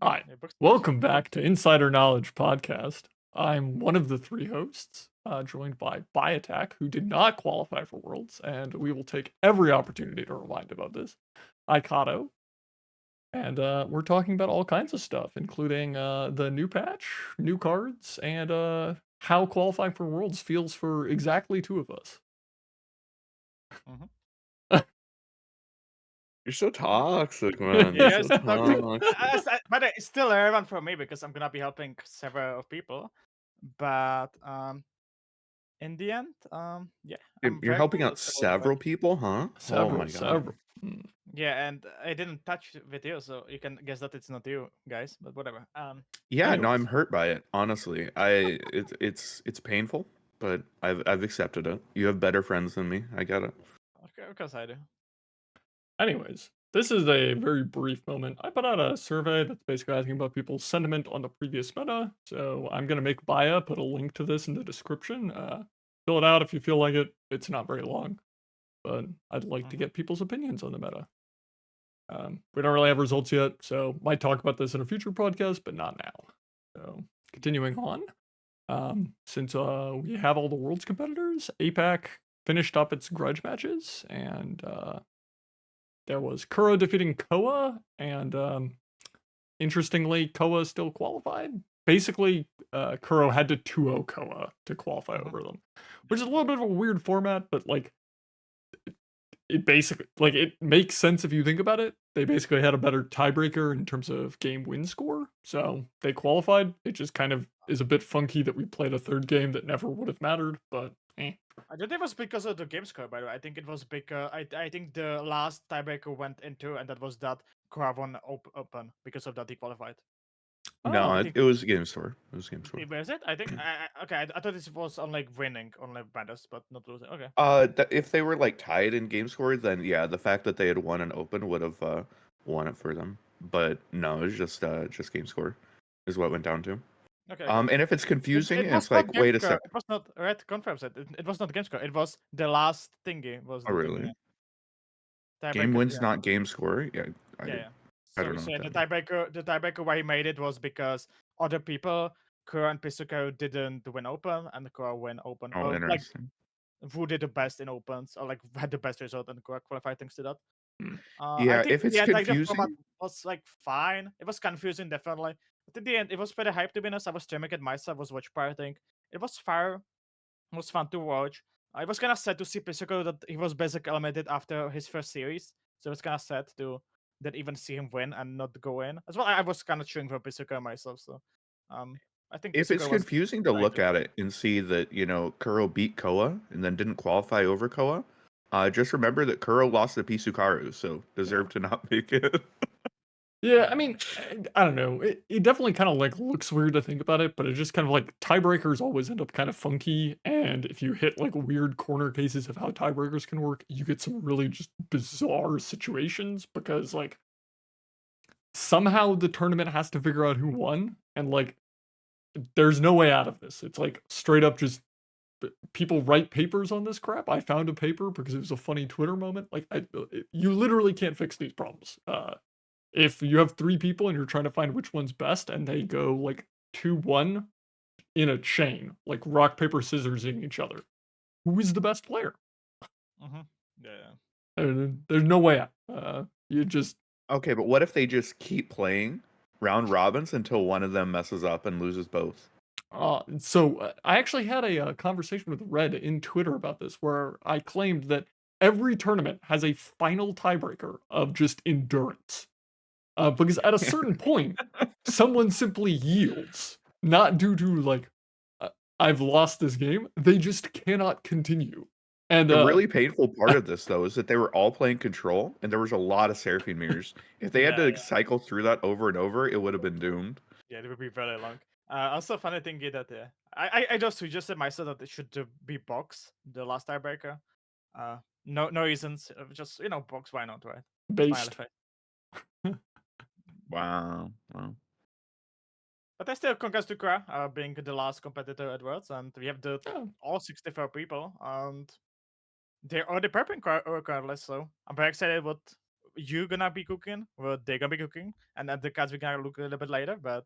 Hi, It looks welcome back to Insider Knowledge Podcast. I'm one of the three hosts, joined by BaJAtak, who did not qualify for Worlds, and we will take every opportunity to remind about this. Aikado, and we're talking about all kinds of stuff, including the new patch, new cards, and how qualifying for Worlds feels for exactly two of us. Mhm. You're so toxic, man. You're Yes, so toxic. But it's still relevant for me because I'm gonna be helping several people. But in the end, yeah, I'm You're very helping cool out with the whole patch. several people, huh? Oh my god. Several. Hmm. Yeah, and I didn't touch with you, so you can guess that it's not you guys. But whatever. Yeah, no, I'm Anyways, hurt by it. Honestly, it's painful, but I've accepted it. You have better friends than me. I get it. Okay, of course I do. Anyways, this is a very brief moment. I put out a survey that's basically asking about people's sentiment on the previous meta, so I'm going to make Baya put a link to this in the description. Fill it out if you feel like it. It's not very long, but I'd like to get people's opinions on the meta. We don't really have results yet, so might talk about this in a future podcast, but not now. So continuing on, since we have all the world's competitors, Apac finished up its grudge matches, and there was Kuro defeating Koa, and interestingly, Koa still qualified. Basically, Kuro had to 2-0 Koa to qualify over them, which is a little bit of a weird format, but like it basically it makes sense if you think about it. They basically had a better tiebreaker in terms of game win score, so they qualified. It just kind of is a bit funky that we played a third game that never would have mattered, but eh. I don't think it was because of the game score, by the way. I think it was because I think the last tiebreaker went into, and that was that Cravon open. Because of that, he qualified. No, Oh, it was game store. It was game store. Was it? I think. Okay, I thought this was on like winning, on like battles, but not losing. Okay. If they were like tied in game score, then yeah, the fact that they had won an open would have won it for them. But no, it was just game score is what went down to. Okay. And if it's confusing, It and was it's not like, game wait a score. sec. It was not Red confirms it. It was not game score. It was the last thingy. Was Oh the thingy. really? Game Tiebreaker. win's Yeah. not game score. Yeah, Yeah. I So don't know so what yeah, that means. the tiebreaker why he made it was because other people, Kuro and Pisuko, didn't win open, and Kuro win open, Oh, or like interesting. who did the best in opens, or like had the best result and Kuro qualified thanks to that. hmm. I Yeah, think if in the it's end, like the format confusing, was like fine. It was confusing, definitely. But in the end, it was pretty hype to be honest. I was streaming it myself, was watch partying. It was fair. It was fun to watch. I was kind of sad to see Pisuko that he was basically eliminated after his first series. So it's kind of sad to then even see him win and not go in. As well, I was kind of cheering for Pisuko myself. So I think if it's Pisuko was confusing to look excited. at it and see that, Kuro beat Koa and then didn't qualify over Koa, just remember that Kuro lost to Pisukaru, so deserved to not make it. Yeah, I mean, I don't know. It definitely kind of like looks weird to think about it, but it just kind of like tiebreakers always end up kind of funky. And if you hit like weird corner cases of how tiebreakers can work, you get some really just bizarre situations because like somehow the tournament has to figure out who won. And like, there's no way out of this. It's like straight up just people write papers on this crap. I found a paper because it was a funny Twitter moment. Like, you literally can't fix these problems. If you have 3 people and you're trying to find which one's best and they go like 2-1 in a chain, like rock, paper, scissorsing each other, who is the best player? Yeah. There's no way out. You just Okay, but what if they just keep playing round robins until one of them messes up and loses both? I actually had a conversation with Red in Twitter about this, where I claimed that every tournament has a final tiebreaker of just endurance. Because at a certain point, someone simply yields, not due to like, I've lost this game. They just cannot continue. And The really painful part of this, though, is that they were all playing control, and there was a lot of Seraphine mirrors. If they had Yeah, to cycle through that over and over, it would have been doomed. yeah, it would be very long. Also, funny thing is that I just suggested myself that it should be box the last tiebreaker. No reasons, just box. Why not, right? Smiley based. face. Wow. But I still congrats to Kra being the last competitor at Worlds, and we have the Oh, all 64 people, and they're already prepping regardless. So I'm very excited what you're gonna be cooking, what they're gonna be cooking, and then the cards we're gonna look a little bit later. But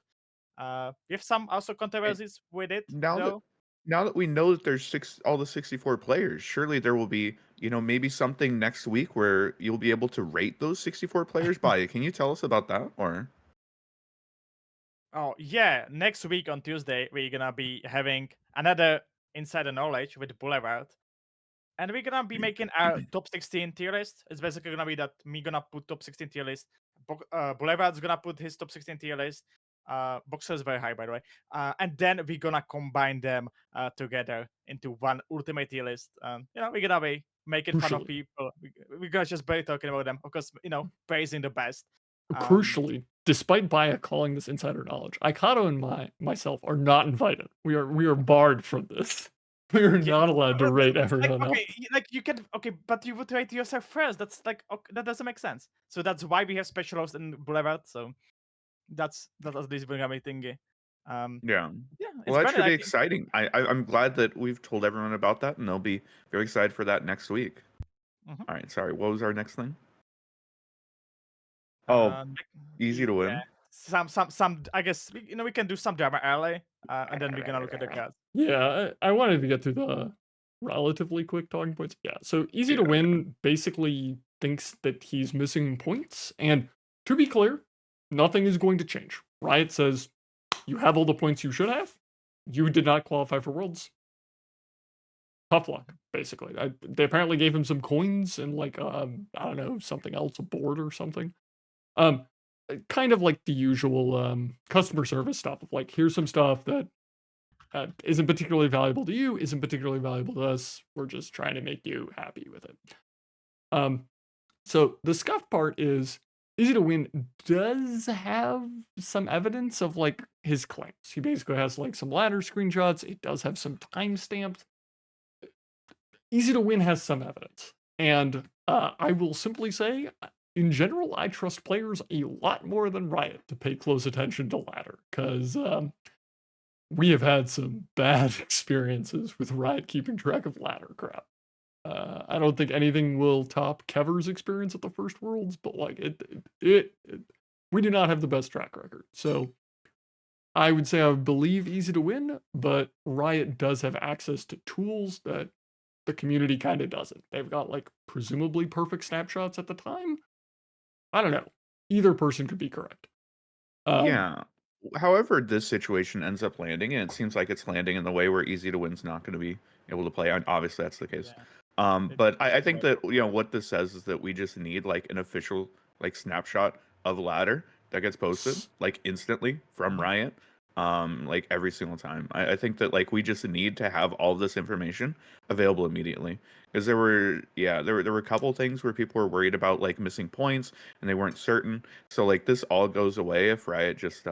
we have some also And controversies with it, now that though. now that we know that there's all the 64 players, surely there will be, maybe something next week where you'll be able to rate those 64 players by. Can you tell us about that? Or Oh yeah, next week on Tuesday we're gonna be having another Insider Knowledge with Boulevard. And we're gonna be making our top 16 tier list. It's basically gonna be that me gonna put top 16 tier list. Boulevard's gonna put his top 16 tier list. Boxer is very high, by the way. And then we're gonna combine them together into one ultimate tier list. We're gonna be making fun of Crucially, people. We're gonna just be talking about them, of course. Praising the best. crucially, despite BaJAtak calling this insider knowledge, Aikado and myself are not invited. We are barred from this. We are Yeah, not allowed to rate everyone else. okay, like you can okay, but you would rate yourself first. That's like that doesn't make sense. So that's why we have special host in Boulevard. So that's at least bring me thingy. Um, yeah. yeah, Well, it's that's better. I really think. exciting. I'm glad that we've told everyone about that, and they'll be very excited for that next week. Mhm. All right, sorry. What was our next thing? Oh, Um, easy to yeah, win. some. I guess we can do some drama early, and then we're gonna look at the cards. Yeah, I wanted to get through the relatively quick talking points. Yeah, so easy Yeah. to win basically thinks that he's missing points, and to be clear, nothing is going to change. Riot says you have all the points you should have. You did not qualify for Worlds. Tough luck, basically. They apparently gave him some coins and like I don't know, something else, a board or something. Kind of like the usual customer service stuff of like, here's some stuff that isn't particularly valuable to you, isn't particularly valuable to us. We're just trying to make you happy with it. So the scuff part is easy to win does have some evidence of like his claims. He basically has like some ladder screenshots. It does have some timestamps. Easy to win has some evidence. And I will simply say, in general, I trust players a lot more than Riot to pay close attention to ladder because we have had some bad experiences with Riot keeping track of ladder crap. I don't think anything will top Kever's experience at the first Worlds, but like we do not have the best track record. So I would say I would believe easy to win, but Riot does have access to tools that the community kind of doesn't. They've got like presumably perfect snapshots at the time. I don't know. Either person could be correct. Yeah. However, this situation ends up landing, and it seems like it's landing in the way where easy to win's not going to be able to play. And obviously, that's the case. Yeah, But I that's the think way. that what this says is that we just need like an official like snapshot of ladder that gets posted like instantly from Mhm. Riot, like every single time. I think that like we just need to have all of this information available immediately because there were a couple things where people were worried about like missing points and they weren't certain. So like this all goes away if Riot just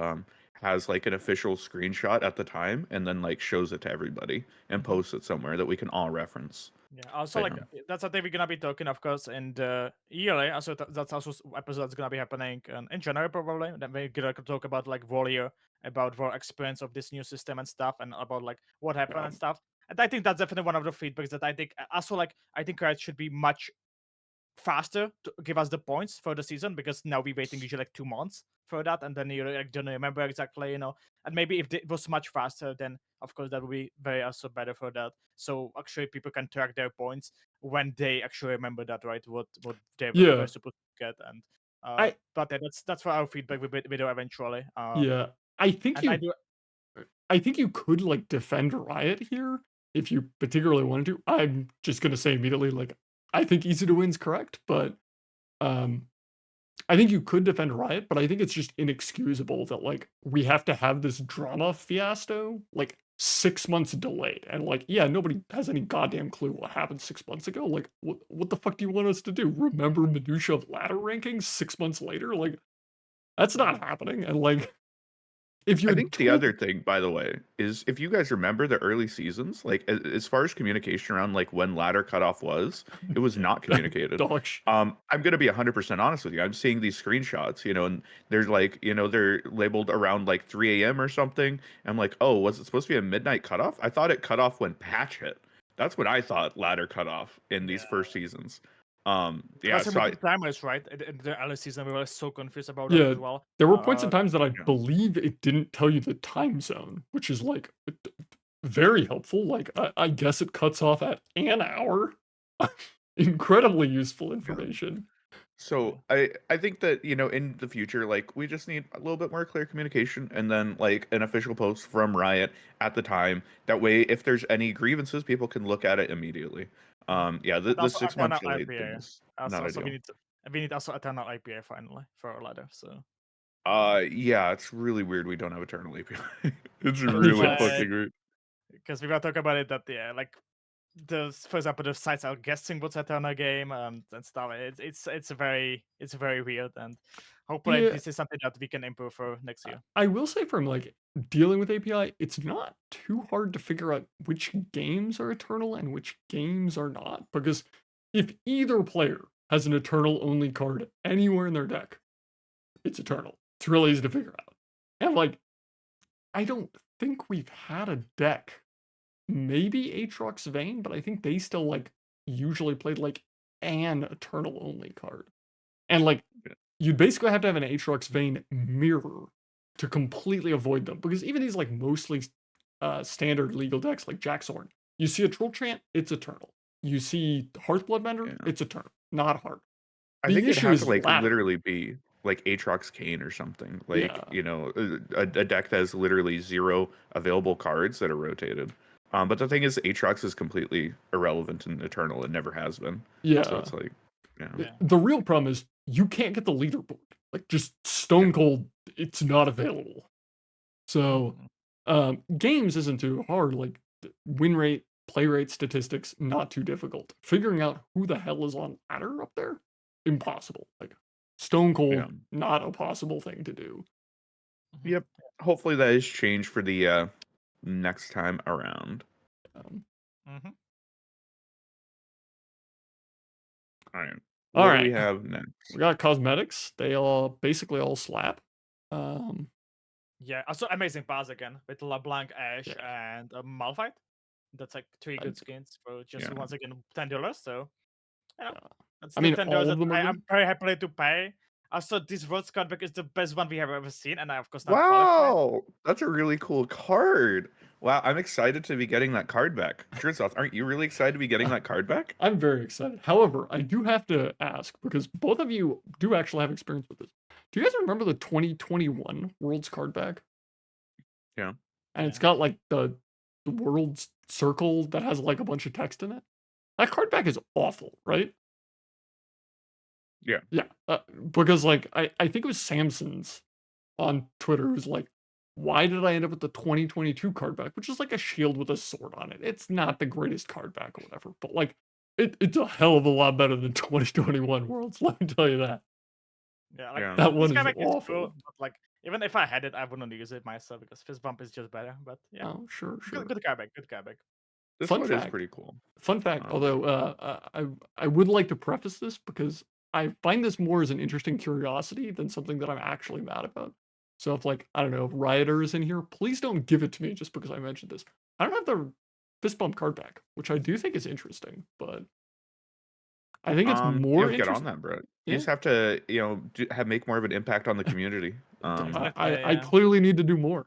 has like an official screenshot at the time and then like shows it to everybody and Mhm. posts it somewhere that we can all reference. Yeah. Also, So like yeah. that's something we're gonna be talking, of course, in the yearly. Also, that's also episode that's gonna be happening in January probably. Then we're gonna talk about like Warrior, about our experience of this new system and stuff, and about like what happened Yeah. and stuff. And I think that's definitely one of the feedbacks that I think also like I think Riot should be much faster to give us the points for the season because now we're waiting usually like 2 months for that, and then you like don't remember exactly, And maybe if it was much faster, then of course that would be very also better for that. So actually people can track their points when they actually remember that, right? What they were Yeah, supposed to get, and I but yeah, that's for our feedback video eventually. yeah, I think And I you do. I think you could like defend Riot here if you particularly wanted to. I'm just gonna say immediately, like, I think easy to win's correct, but um I think you could defend Riot, but I think it's just inexcusable that like we have to have this drama fiasco like 6 months delayed. And like, yeah, nobody has any goddamn clue what happened 6 months ago. Like, what the fuck do you want us to do? Remember minutia of ladder rankings 6 months later? Like, that's not happening. And like, if you I had think the told other thing, by the way, is if you guys remember the early seasons, like as far as communication around like when ladder cutoff was, it was not communicated. dog shit. I'm gonna be 100% honest with you. I'm seeing these screenshots, and there's like, they're labeled around like 3 a.m. or something. I'm like, oh, was it supposed to be a midnight cutoff? I thought it cut off when patch hit. That's what I thought ladder cut off in these Yeah. first seasons. Yeah, That's so with the timers, right? In the early season, we were so confused about that Yeah, as well. there were points in Uh, times that I yeah. believe it didn't tell you the time zone, which is like very helpful. Like I guess it cuts off at an hour. Incredibly useful Yeah. information. So I think that, in the future, like, we just need a little bit more clear communication, and then like an official post from Riot at the time. That way, if there's any grievances, people can look at it immediately. Yeah, and the also 6 month Eternal delay thing IPA. is not Also, ideal. we need also Eternal IPA finally for our ladder. So Yeah, it's really weird we don't have Eternal API. It's because really Yes. fucking weird. we were talking about it that like for example the sites are guessing what's Eternal game and stuff. It's very weird, and hopefully Yeah, this is something that we can improve for next year. I will say from like dealing with API, it's not too hard to figure out which games are eternal and which games are not. Because if either player has an eternal only card anywhere in their deck, it's eternal. It's really easy to figure out. And like, I don't think we've had a deck, maybe Aatrox Vein, but I think they still like usually played like an eternal only card. And like, Yeah. you'd basically have to have an Aatrox Vein mirror to completely avoid them. Because even these like mostly standard legal decks like Jacksorn, you see a Troll Chant, it's eternal. You see Hearthblood Mender, Yeah. it's eternal. Not hard. I The think it'd issue have to is like ladder. literally be like Aatrox Kane or something. Like, Yeah. a deck that has literally 0 available cards that are rotated. But the thing is, Aatrox is completely irrelevant in Eternal. It never has been. So Yeah. it's like, yeah. Yeah. The real problem is you can't get the leaderboard. Like just stone cold, it's not available. So games isn't too hard. Like win rate, play rate statistics, not too difficult. Figuring out who the hell is on ladder up there, impossible. Like stone cold, Yeah. not a possible thing to do. Yep. Hopefully that is changed for the next time around. Mhm. All right. All What do we right, have next? we got cosmetics. They all basically all slap. Yeah, also amazing pass again with LeBlanc, Ash, Yeah. and Malphite. That's like 3 good skins for just Yeah. once again $10. So you know, Yeah. that's I the mean, $10 all that of them are good. I'm very happy to pay. Also, this World's cardback is the best one we have ever seen, and I of course now qualify. Wow, that's a really cool card. Wow, I'm excited to be getting that card back. Drizzoth, aren't you really excited to be getting that card back? I'm very excited. However, I do have to ask because both of you do actually have experience with this. Do you guys remember the 2021 Worlds card back? Yeah. And it's Yeah. got like the world's circle that has like a bunch of text in it. That card back is awful, right? Yeah. Yeah, because like I think it was Samson's on Twitter who's like, why did I end up with the 2022 card back, which is like a shield with a sword on it? It's not the greatest card back or whatever, but like it's a hell of a lot better than 2021 Worlds. Let me tell you that. Yeah, like Yeah. That this one is cardback is awful. cool, but like even if I had it, I wouldn't use it myself because Fist Bump is just better. But yeah, Oh, sure. good cardback, good cardback. This Fun one is fact. pretty cool. Fun fact, Um, although I would like to preface this because I find this more as an interesting curiosity than something that I'm actually mad about. So if like I don't know, if Rioter is in here, please don't give it to me just because I mentioned this. I don't have the fist bump card back, which I do think is interesting, but I think it's more get on interesting. that, bro. You Yeah, just have to, make more of an impact on the community. Definitely, I clearly need to do more.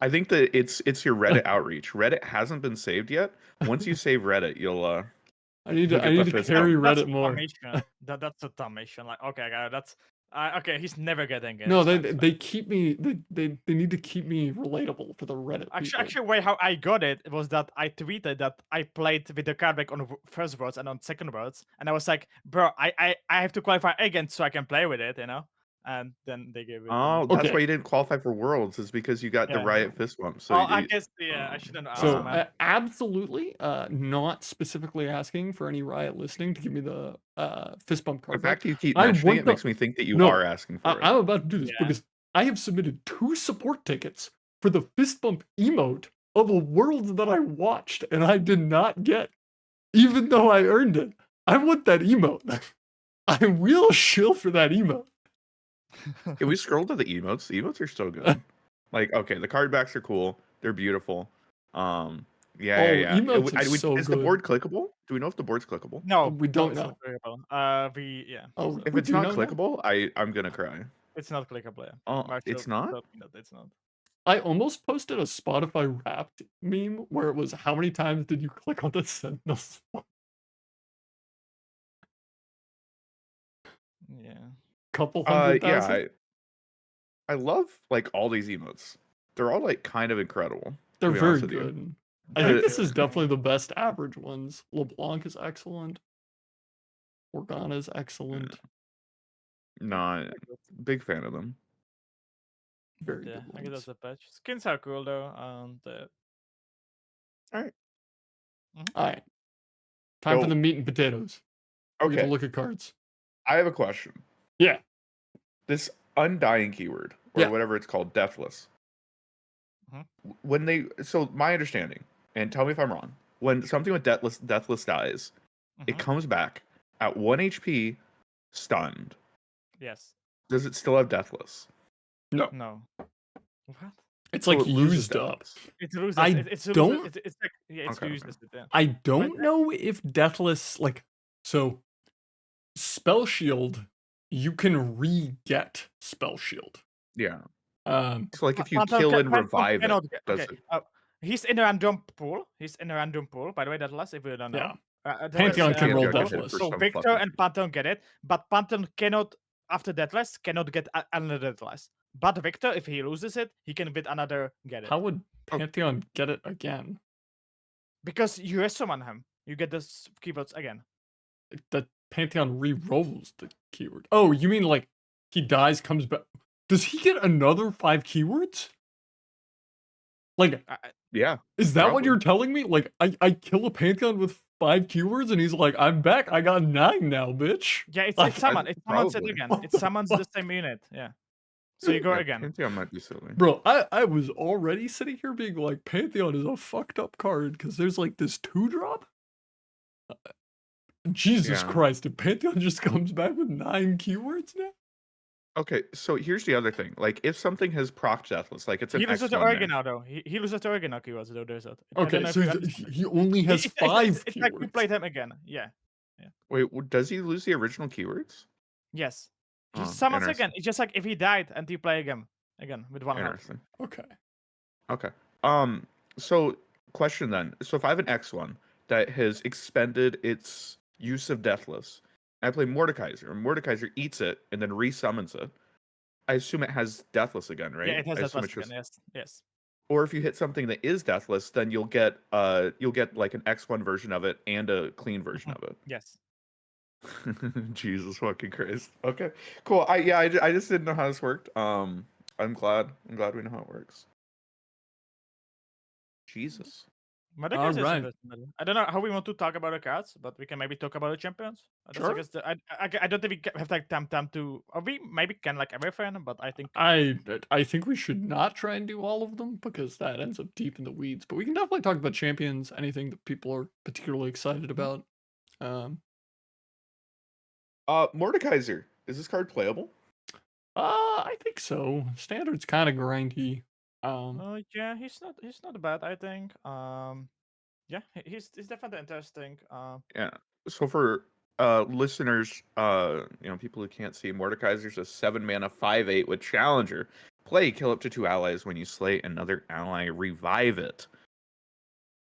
I think that it's your Reddit outreach. Reddit hasn't been saved yet. Once you save Reddit, you'll I need you'll to get the carry fist bump. that's a Reddit dumb more. mission. That's a dumb mission. Like okay, guy, that's okay. He's never getting it. No, It's fine, it's they fine. keep me they need to keep me relatable for the Reddit people. Actually, way how I got it was that I tweeted that I played with the cardback on first words and on second words, and I was like, bro, I have to qualify again so I can play with it, And then they gave it to me. Oh, that's Okay, why you didn't qualify for Worlds, is because you got the Yeah. Riot fist bump. So Oh, I you, guess yeah. I shouldn't ask, so man. absolutely, not specifically asking for any Riot listening to give me the fist bump the card back. fact you keep I mentioning want it the makes me think that you no. are asking for it. I'm about to do this Yeah. because I have submitted 2 support tickets for the fist bump emote of a world that I watched and I did not get, even though I earned it. I want that emote. I will shill for that emote. Can we scroll to the emotes? The emotes are so good. Like, okay, the card backs are cool. They're beautiful. Yeah. Emotes are so Is the good. board clickable? Do we know if the board's clickable? No, We no, don't it's know. not clickable. Yeah. Oh, So If we it's do not know now? clickable, I'm gonna cry. it's not clickable. Yeah. Oh, Marshall it's not? told me that it's not. I almost posted a Spotify Wrapped meme where it was how many times did you click on the Sentinel spawn? Yeah. Couple hundred Yeah, thousand? I love like all these emotes. They're all like kind of incredible, They're to be very honest with you. good. I They're think The this good. is definitely the best average ones. LeBlanc is excellent. Morgana is excellent. Not They're good. big fan of them. Very Yeah, good I guess ones. that's a patch. Skins are cool though, and All right. All right. Time for So the meat and potatoes. We get to okay, look at cards. I have a question. Yeah. This undying keyword or Yeah. whatever it's called, deathless. Mhm. When they my understanding, and tell me if I'm wrong. When something with deathless dies, it Mhm. comes back at 1 HP, stunned. yes, Does it still have deathless? No. no. What? It's So like it loses used up. deathless. It loses. I It's don't- It's like it's Okay, okay. useless. Yeah. I But don't know if Deathless so Spell Shield, you can re-get Spell Shield. Yeah. Um, So like if you Phantom kill and Phantom revive it, cannot get. does Okay. it? He's in a random pool. He's in a random pool. By the way, Deathless, if you don't know. yeah. Deathless Pantheon is a can roll random Pantheon pool. gets it for Deathless. So some Victor fucking and Pantheon get it, but Pantheon cannot after Deathless cannot get another Deathless. But Victor, if he loses it, he can with another get it. How would Pantheon get it again? Because you resummon him, you get the keywords again. That Pantheon re-rolls the keyword. Oh, you mean like he dies, comes back? Does he get another 5 keywords? Like, Yeah. is that what probably. you're telling me? Like, I kill a Pantheon with 5 keywords, and he's like, I'm back. I got 9 now, bitch. Yeah, it's Like, summon. It summons it probably. again. What It the summons fuck? the same unit. Yeah. So you go Yeah, again. Pantheon might be silly. Bro, I was already sitting here being like, Pantheon is a fucked up card because there's like this 2-drop. Jesus Yeah. Christ, if Pantheon just comes back with 9 keywords now? Okay, so here's the other thing. Like, if something has proc deathless, like it's an He loses X1 the there. original though. He loses the original keywords though. There's that. I don't Okay, know if so you understand. he only has It's 5 it's like you keywords. played him again. Yeah. Wait, does he lose the original keywords? Yes. He Oh, summons interesting. again. It's just like if he died and you play again with 1 health. Interesting. Okay. Okay. So question then. So if I have an X1 that has expended its use of deathless, and I play Mordekaiser, and Mordekaiser eats it and then resummons it, I assume it has deathless again, right? Yeah, it has I that assume last it's again. just Yes. or if you hit something that is deathless, then you'll get like an X1 version of it and a clean version of it. Yes. Jesus fucking Christ. Okay. Cool. I just didn't know how this worked. I'm glad we know how it works. Jesus. Mordekaiser is Alright. interesting. I don't know how we want to talk about the cards, but we can maybe talk about the champions. That's, Sure. I guess I don't think we have like time to, or we maybe can like everything, but I think I think we should not try and do all of them because that ends up deep in the weeds. But we can definitely talk about champions, anything that people are particularly excited about. Mordekaiser. Is this card playable? I think so. Standard's kind of grindy. yeah, he's not bad. I think yeah, he's definitely interesting. Yeah. So for listeners, people who can't see, Mordekaiser's a 7-mana 5/8 with Challenger. Play, kill up to 2 allies. When you slay another ally, revive it.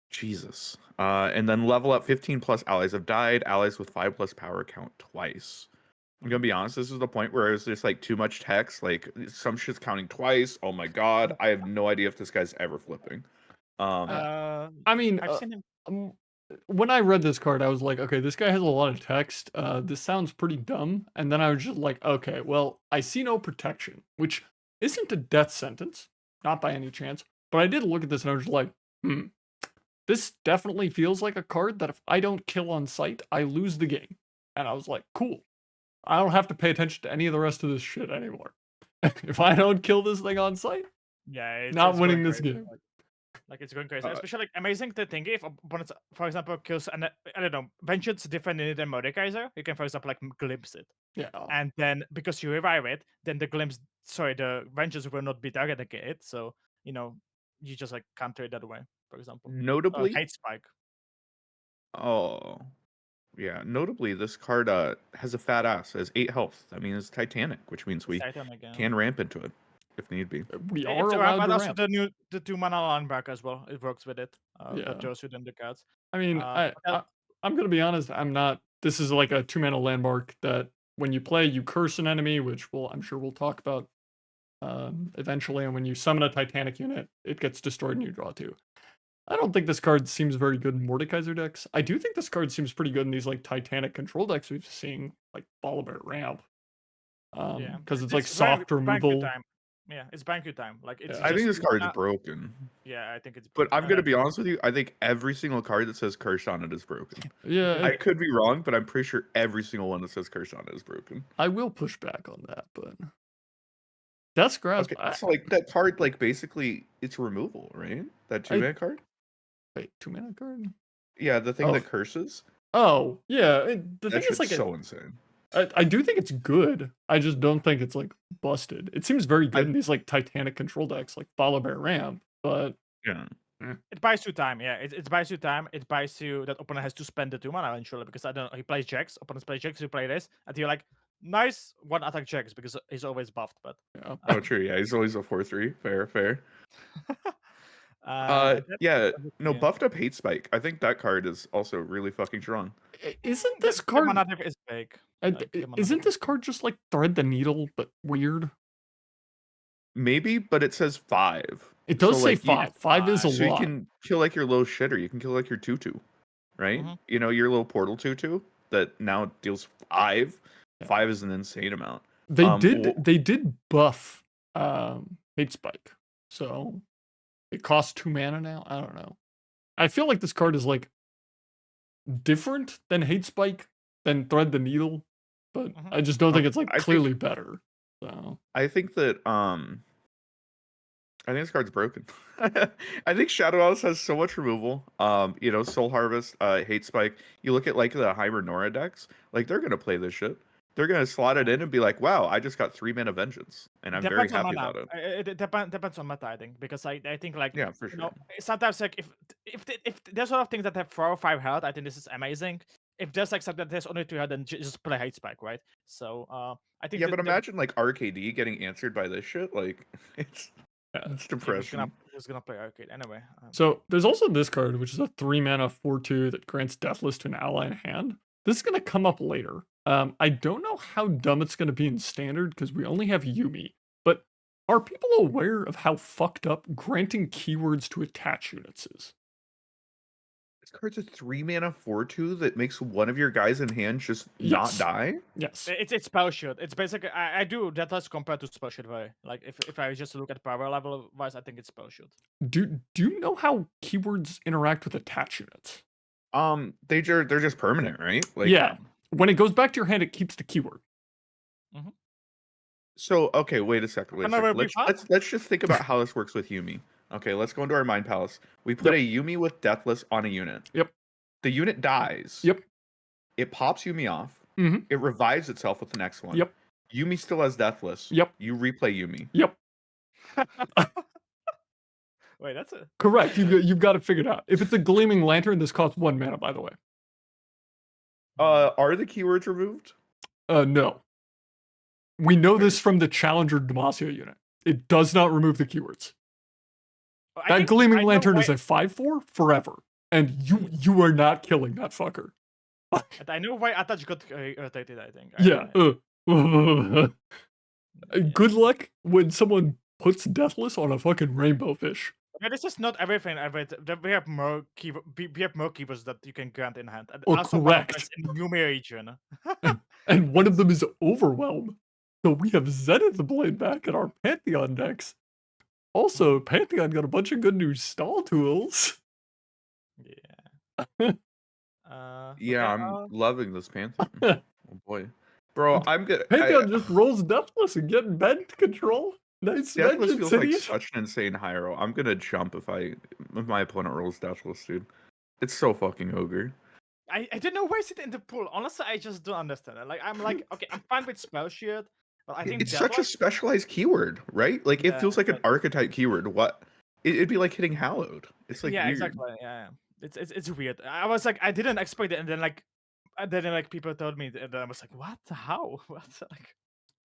Jesus. And then level up 15 plus allies have died. Allies with 5 plus power count twice. I'm gonna be honest, this is the point where it's just like too much text. Like some shit's counting twice. Oh my god. I have no idea if this guy's ever flipping. I mean, I've seen him. when I read this card, I was like, okay, this guy has a lot of text. This sounds pretty dumb. And then I was just like, okay, well, I see no protection, which isn't a death sentence, not by any chance. But I did look at this and I was just like, this definitely feels like a card that if I don't kill on sight, I lose the game. And I was like, cool. I don't have to pay attention to any of the rest of this shit anymore. If I don't kill this thing on sight, Yeah, not it's winning going this crazy. game. Like it's going crazy, especially like amazing to think if opponents, for example, kills and I don't know, vengeance different unit than Mordekaiser, you can for example like glimpse it, Yeah. and then because you revive it, then the vengeance will not be targeted, so you just like counter it that way. For example, Notably, hate spike. Oh, yeah. Notably, this card has a fat ass, has 8 health. That means it's Titanic, which means we Titan again. can ramp into it if need be. We are It's a ramp, allowed but to also ramp. the 2 mana linebacker as well. It works with it. Yeah. That shows you in the cards. I mean, Okay. I'm gonna be honest. I'm not. This is like a 2 mana landmark that when you play, you curse an enemy, which I'm sure we'll talk about eventually. And when you summon a Titanic unit, it gets destroyed and you draw 2. I don't think this card seems very good in Mordekaiser decks. I do think this card seems pretty good in these like Titanic control decks we've seen, like Bear Ramp. Yeah, Because it's like soft removal. time. Yeah, it's bank time. Like it's. Yeah. I think this just card's broken. Yeah, I think it's. But I'm broken. gonna be honest with you. I think every single card that says cursed on it is broken. Yeah, I could be wrong, but I'm pretty sure every single one that says cursed on it is broken. I will push back on that, but Death's Grasp. Okay, so like that card, like basically it's removal, right? That 2-mana card. Wait, 2 mana card? Yeah, the thing Oh. that curses. Oh, yeah. The That thing is, like, shit's so insane. I do think it's good. I just don't think it's like busted. It seems very good in these like Titanic control decks, like Bear Ramp, but Yeah. It buys you time. Yeah, it buys you time. It buys you that opponent has to spend the 2 mana eventually because I don't know. He plays Jax. Opponents play Jax. You play this, and you're like, nice 1 attack Jax because he's always buffed. But yeah. Oh, true. Yeah, he's always a 4/3. Fair. yeah, No, buffed up Hate Spike. I think that card is also really fucking strong. Isn't this the card? mana deck is big. Isn't this card just like Thread the Needle, but weird? Maybe, but it says 5. It does So, say like, 5. 5 is a So you lot. can kill like your little shitter. You can kill like your 2/2, right? Mhm. You know, your little portal 2/2 that now deals 5. Yeah. 5 is an insane amount. They did buff Hate Spike, so it costs 2 mana now. I don't know. I feel like this card is like different than Hate Spike than Thread the Needle, but I just don't think it's like clearly better. So I think that I think this card's broken. I think Shadow House has so much removal. You know, Soul Harvest, Hate Spike. You look at like the Hybernora decks, like they're gonna play this shit. They're gonna slot it in and be like, "Wow, I just got 3 mana Vengeance," and I'm very happy about it. It depends on meta, I think, because I think like Yeah, for you know, sure. sometimes like if there's a lot of things that have 4 or 5 health, I think this is amazing. If there's like something that has only 2 health, then just play Hate Spike, right? So I think Yeah, but imagine like RKD getting answered by this shit. Like it's depression. Who's gonna play Arcade anyway? So there's also this card, which is a 3 mana 4/2 that grants Deathless to an ally in hand. This is gonna come up later. I don't know how dumb it's gonna be in standard because we only have Yuumi. But are people aware of how fucked up granting keywords to attach units is? This card's a 3 mana 4/2 that makes one of your guys in hand just Yes. not die. Yes. It's spell shield. It's basically I do Deathless compared to spell shield very. Like if I just look at power level wise, I think it's spell shield. Do you know how keywords interact with attach units? They're just permanent, right? Like Yeah. When it goes back to your hand, it keeps the keyword. So okay, wait a second. Whenever Let's just think about how this works with Yuumi. Okay, let's go into our Mind Palace. We put a Yuumi with Deathless on a unit. Yep. The unit dies. Yep. It pops Yuumi off. Mhm. It revives itself with the next one. Yep. Yuumi still has Deathless. Yep. You replay Yuumi. Yep. Wait, that's it. Correct. You've got it figured out. If it's a Gleaming Lantern, this costs 1 mana, by the way. Are the keywords removed? No. We know this from the Challenger Demacia unit. It does not remove the keywords. That Gleaming Lantern is a 5/4 forever, and you are not killing that fucker. I know why Apac got irritated, I think. Yeah. Good luck when someone puts Deathless on a fucking rainbow fish. Yeah, this is not everything. We have more keywords that you can grant in hand. And Or also one of them correct. is in Yuumi region. And one of them is Overwhelm. So we have Zenith Blade back in our Pantheon decks. Also, Pantheon got a bunch of good new stall tools. Yeah. Yeah, I'm loving this Pantheon. Oh boy. Bro, I'm good. Pantheon just rolls Deathless and get bent control. Nice Deathless vengeance, feels like idiot. such an insane hero. I'm gonna jump if my opponent rolls Deathless, dude. It's so fucking ogre. I didn't know why is it in the pool. Honestly, I just don't understand it. Like I'm like, okay, I'm fine with spell shield, but I think It's such a specialized keyword, right? Like it feels like an archetype keyword. What? It'd be like hitting Hallowed. It's like yeah, weird. exactly. Yeah. It's weird. I was like, I didn't expect it, and then like people told me, and then I was like, what? How? What? Like,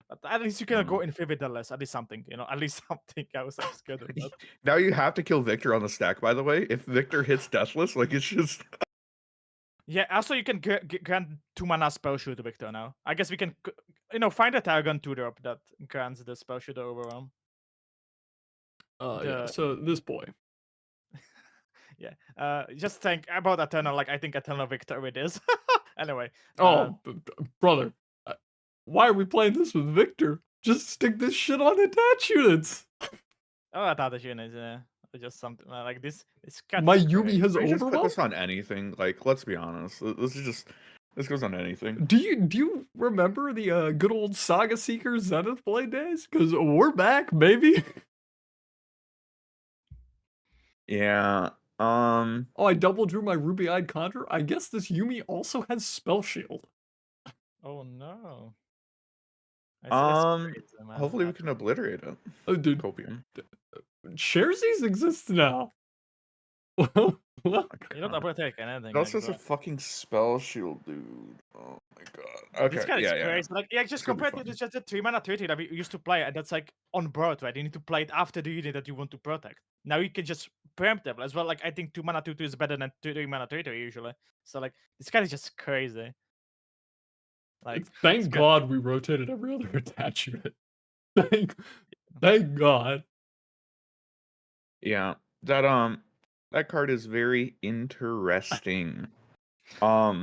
but at least you can go in with Deathless. At least something, At least something. I was like scared of that. Now you have to kill Victor on the stack, by the way. If Victor hits Deathless, like it's just Yeah. Also, you can grant 2 mana spell shoot to Victor now. I guess we can, find a Targon 2-drop that grants the spell shoot overwhelm. Yeah. So this boy. Yeah. Just think about Eternal. Like I think Eternal Victor it is. Anyway. Oh, brother, why are we playing this with Victor? Just stick this shit on attach units. Oh, I thought the unit is just something like this. This cat My is Yumi great. has we just put overwhelm. this on anything. Like, let's be honest. This goes on anything. Do you remember the good old Saga Seeker Zenith Blade days? Because we're back, baby. Yeah. Oh, I double drew my Ruby-Eyed Conjure. I guess this Yumi also has Spell Shield. Oh no. Hopefully we man. can obliterate it. Oh, dude, Copium. Sharesies exists now. What? You don't overtake anything. That's Like, just a bro. fucking spell shield, dude. Oh my god. Okay. This guy is Yeah. crazy. Like, just It's gonna be compared to fun. just the 3 mana 30 that we used to play, and that's like on board, right? You need to play it after the unit that you want to protect. Now you can just preempt them as well. Like, I think 2 mana 2/2 is better than 3 mana 3/2 usually. So like, this guy is just crazy. Like, Thank God we rotated every other attach unit. Thank God. Yeah. That card is very interesting. Anyway,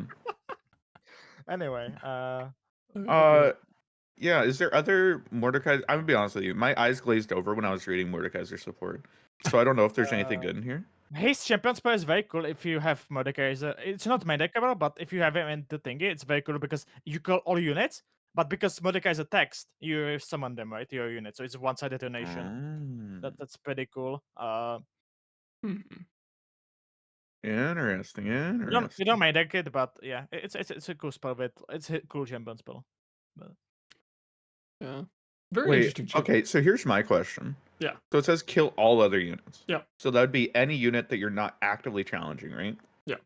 Yeah, is there other Mordekaiser? I'm gonna be honest with you. My eyes glazed over when I was reading Mordekaiser support. So I don't know if there's anything good in here. his champion spell is very cool if you have Mordekaiser. It's not Mordekaiser, but if you have him in the thingy, it's very cool because you call all units, but because Mordekaiser text, you summon them, right? Your unit. So it's a one-sided detonation. That's pretty cool. Interesting. You don't make it, but yeah, it's a cool spell. It's a cool champion spell. But... Yeah, very interesting. Okay, so here's my question. Yeah. So it says kill all other units. Yeah. So that would be any unit that you're not actively challenging, right? Yeah.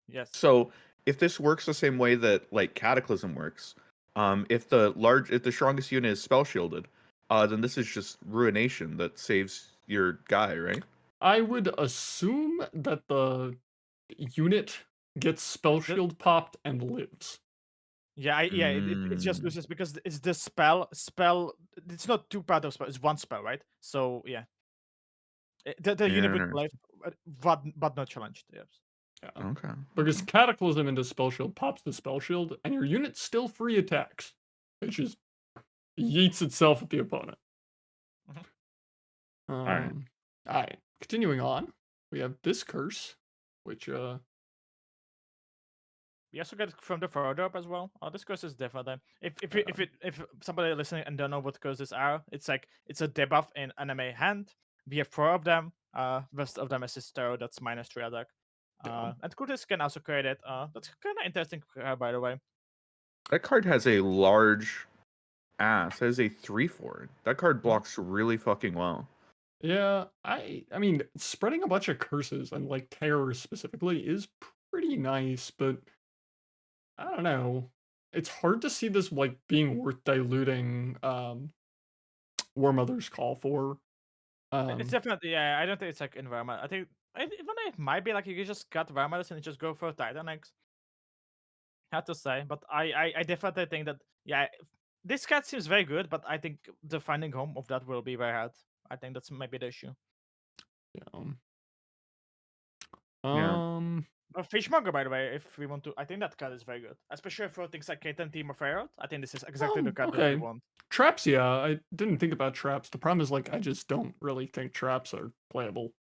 Yes. So if this works the same way that like Cataclysm works, if the strongest unit is spell shielded, then this is just ruination that saves your guy, right? I would assume that the unit gets spell shield popped and lives. Yeah, it just loses because it's the spell. It's not 2 part of spell. It's 1 spell, right? So yeah, the unit would play, but not challenged. Yes. Yeah. Okay. Because Cataclysm into spell shield pops the spell shield, and your unit still free attacks. It just yeets itself at the opponent. All right. Alright. Continuing on, we have this curse, which We also get it from the further up as well. Oh, this curse is different. Then, if somebody listening and don't know what curses are, it's a debuff in enemy hand. We have 4 of them. Rest of them is his tarot. That's -3 attack. And Kurtis can also create it. That's kind of interesting, by the way. That card has a large ass. It has a 3/4. That card blocks really fucking well. Yeah, I mean, spreading a bunch of curses and like terrors specifically is pretty nice, but I don't know. It's hard to see this like being worth diluting War Mother's Call for. It's definitely, yeah. I don't think it's like environment. I think even it might be like you just cut environment and just go for Titan X. Hard to say, but I definitely think that this cat seems very good, but I think the finding home of that will be very hard. I think that's maybe the issue. Fishmonger, by the way, if we want to, I think that card is very good, especially for things like Kate and Team of Ferret. I think this is exactly the card that we want. Traps, yeah, I didn't think about traps. The problem is like I just don't really think traps are playable.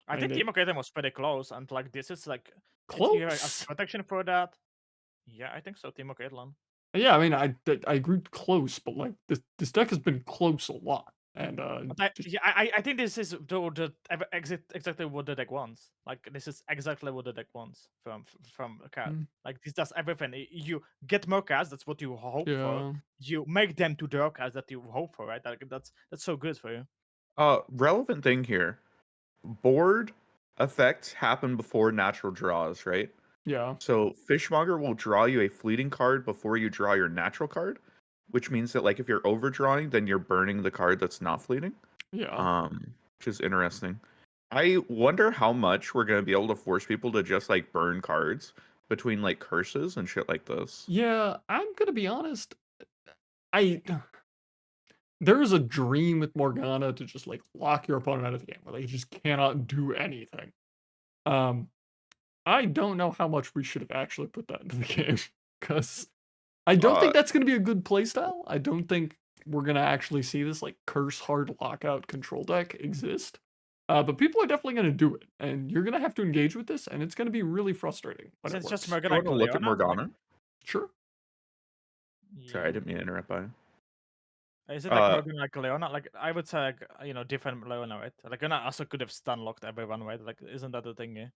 I think Team of Kate was pretty close, and like this is like close protection for that. Yeah, I think so. Team of Caitlyn. Yeah, I mean, I agree close, but like this deck has been close a lot, and I think this is exactly what the deck wants. Like this is exactly what the deck wants from a card. Like this does everything. You get more cards. That's what you hope for. You make them to draw cards that you hope for, right? Like, that's so good for you. Relevant thing here. Board effects happen before natural draws, right? Yeah. So Fishmonger will draw you a fleeting card before you draw your natural card, which means that like if you're overdrawing, then you're burning the card that's not fleeting. Yeah. Which is interesting. I wonder how much we're gonna be able to force people to just like burn cards between like curses and shit like this. Yeah, I'm gonna be honest. I there is a dream with Morgana to just like lock your opponent out of the game where they just cannot do anything. Um, I don't know how much we should have actually put that into the game because I don't think Uh, that's gonna be a good playstyle. I don't think we're gonna actually see this like curse hard lockout control deck exist. But people are definitely gonna do it, and you're gonna have to engage with this, and it's gonna be really frustrating. But Is it it just works. do you Morgana want and to look at Leona? Like, Morgana? Sure. Sorry, I yeah. didn't mean to interrupt. By. Is it like Uh, Morgana like Leona? Like I would say like different Leona, right? Like Leona also could have stun locked everyone, right? Like isn't that the thing? Yeah.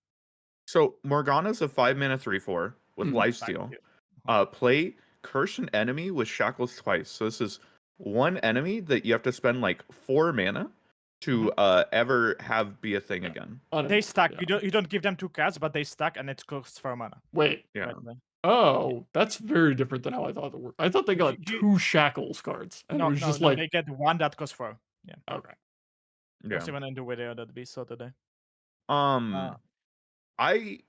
so Morgana's a 5 mana 3/4 with Mm. Thank lifesteal. you. Play curse an enemy with shackles twice. So this is one enemy that you have to spend like 4 mana to ever have be a thing Yeah. again. They stack. Yeah. You don't give them 2 cards, but they stack, and it costs 4 mana. Wait. Yeah. Right? Oh, that's very different than how I thought it worked. I thought they got You- 2 shackles cards, and it No, was no, just no. like They get 1 that costs 4. Yeah. okay. Yeah. Was even in the video that we saw today. I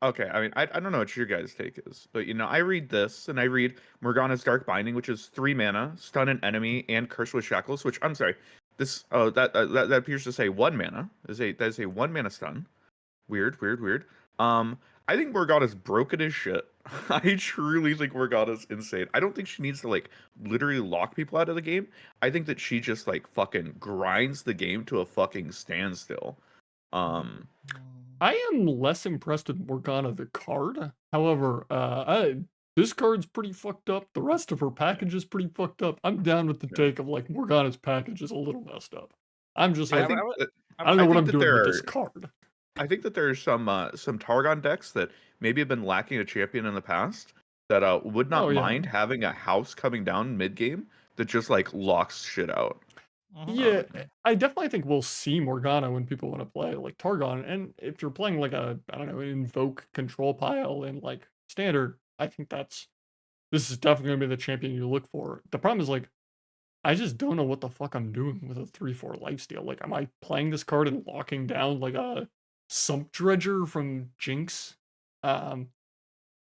okay, I mean I don't know what your guys' take is, but I read this and I read Morgana's Dark Binding, which is 3 mana, stun an enemy, and curse with shackles, which I'm sorry. This that appears to say 1 mana. That is a 1 mana stun. Weird. I think Morgana's broken as shit. I truly think Morgana's insane. I don't think she needs to like literally lock people out of the game. I think that she just like fucking grinds the game to a fucking standstill. Um, I am less impressed with Morgana the card. However, this card's pretty fucked up. The rest of her package is pretty fucked up. I'm down with the Yeah. take of like Morgana's package is a little messed up. I'm just I like, think I don't know I what think I'm that doing there with are this card. I think that there's some Targon decks that maybe have been lacking a champion in the past that would Oh not yeah. mind having a house coming down mid game that just like locks shit out. Yeah, I definitely think we'll see Morgana when people want to play like Targon, and if you're playing like a I don't know invoke control pile in like standard, I think this is definitely gonna be the champion you look for. The problem is like I just don't know what the fuck I'm doing with a 3/4 lifesteal. Like, am I playing this card and locking down like a Sump Dredger from Jinx? Um,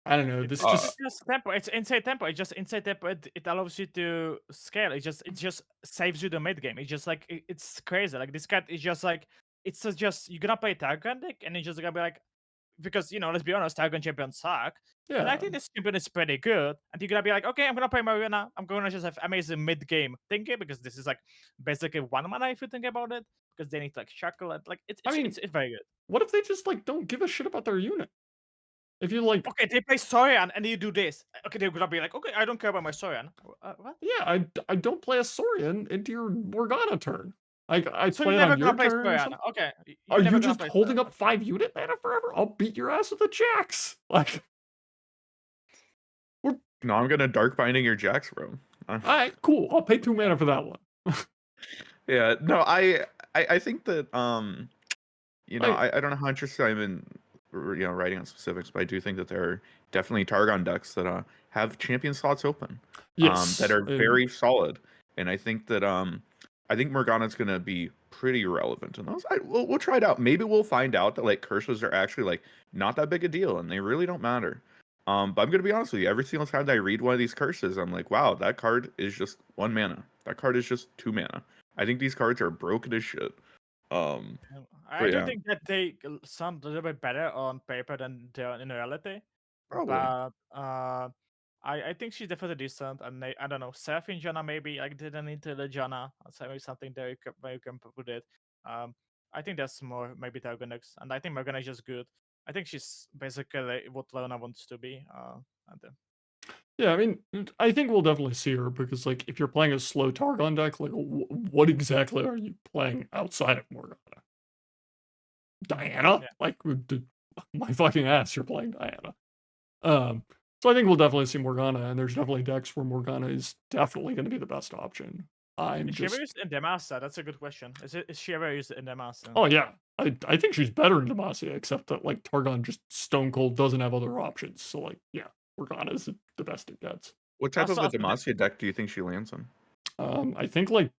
I don't know. This Uh, It's just tempo. It's inside tempo. It's just inside tempo. It allows you to scale. It just saves you the mid game. It's just like it's crazy. Like this cat is just like just you're gonna play Targon deck and it's just gonna be like because let's be honest, Targon champions suck. And I yeah. think this champion is pretty good. And you're gonna be like, okay, I'm gonna play Morgana. I'm gonna just have amazing mid game thinking because this is like basically 1 mana if you think about it. Because they need to like shackle it. Like I mean, it's very good. what if they just like don't give a shit about their unit? If you like, Okay, they play Sorian and you do this. Okay, they're gonna be like, okay, I don't care about my Sorian. What? yeah, I don't play a Saurian into your Morgana turn. Like I So play you're it never on your gonna play turn or Sorian. something. Okay. Are You're never you gonna just play holding Sorian. up 5 unit mana forever? I'll beat your ass with a Jax. Like, no, I'm gonna Dark Binding your Jax, bro. all right, cool. I'll pay 2 mana for that one. Yeah, no, I think that Like, I don't know how interested I'm in writing on specifics, but I do think that there are definitely Targon decks that have champion slots open yes, that are and very solid, and I think that I think Morgana's gonna be pretty relevant in those. We'll try it out. Maybe we'll find out that like curses are actually like not that big a deal and they really don't matter. But I'm gonna be honest with you. Every single time that I read one of these curses, I'm like, wow, that card is just 1 mana. That card is just 2 mana. I think these cards are broken as shit. I But do yeah, think that they sound a little bit better on paper than they are in reality. probably. But I think she's definitely decent. And I don't know, Seraphine Janna maybe like didn't need to the Janna. So maybe something there where you can put it. I think that's more maybe Targonix. And I think Morgana is just good. I think she's basically what Leona wants to be. yeah, I mean, I think we'll definitely see her because, like, if you're playing a slow Targon deck, like, what exactly are you playing outside of Morgana? Diana? Yeah. Like, my fucking ass, you're playing Diana. So I think we'll definitely see Morgana, and there's definitely decks where Morgana is definitely going to be the best option. I'm Is she ever just used in Demacia? That's a good question. Is she ever used in Demacia? oh yeah. I think she's better in Demacia, except that like Targon just stone cold doesn't have other options. So like yeah, Morgana's the best it gets. What type of Also, a also the, Demacia deck do you think she lands in? I think like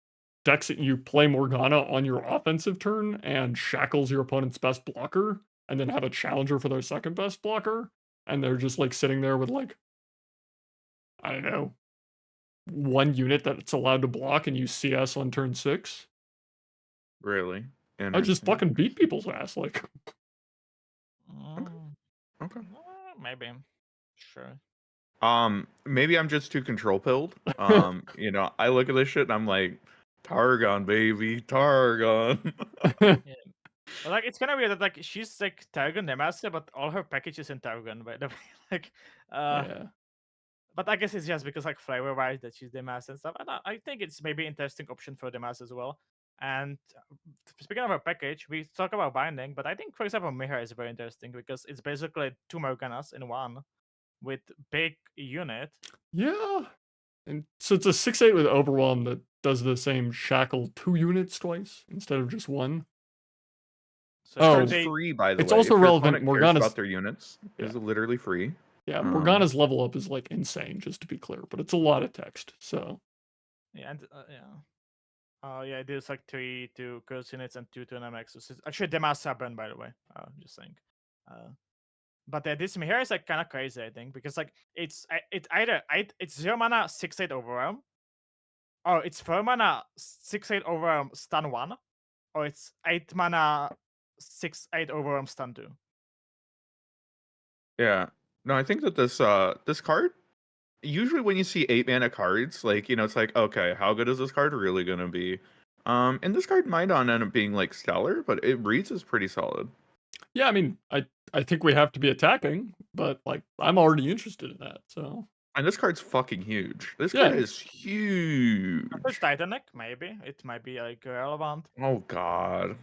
decks that you play Morgana on your offensive turn and shackles your opponent's best blocker, and then have a challenger for their second best blocker, and they're just like sitting there with like I don't know, one unit that's allowed to block, and you CS on turn 6. Really? I just Interesting. fucking beat people's ass. Like Okay. maybe. Sure. Maybe I'm just too control pilled. You know, I look at this shit and I'm like, Targon, baby, Targon. Yeah. But like it's kind of weird that like she's like Targon Demacia, but all her packages in Targon. By the way, like, yeah, but I guess it's just because like flavor wise that she's Demacia and stuff. And I think it's maybe interesting option for Demacia as well. And speaking of our package, we talk about binding, but I think for example Miha is very interesting because it's basically 2 Morganas in one with big unit. yeah. And so it's a 6/8 with Overwhelm that does the same shackle 2 units twice instead of just one. So This Oh, card's they free, by the it's way. also If your relevant. opponent cares Morgana's about their units, yeah, is literally free. yeah. Morgana's level up is like insane, just to be clear, but it's a lot of text. So yeah, and yeah, it is like 3 to curse units and 2 to NMX. So actually, Demacia burn, by the way. Just saying. But this here is like kind of crazy, I think, because like it's either it's 0 mana 6/8 overwhelm, or it's 4 mana 6/8 overwhelm stun 1, or it's 8 mana 6/8 overwhelm stun 2. Yeah. No, I think that this card, usually when you see 8 mana cards, like, you know, it's like, okay, how good is this card really gonna be? And this card might not end up being like stellar, but it reads as pretty solid. yeah, I mean, I think we have to be attacking, but like I'm already interested in that. So And this card's fucking huge. This yeah, card is huge. It's Titanic, maybe it might be like relevant, Oh god.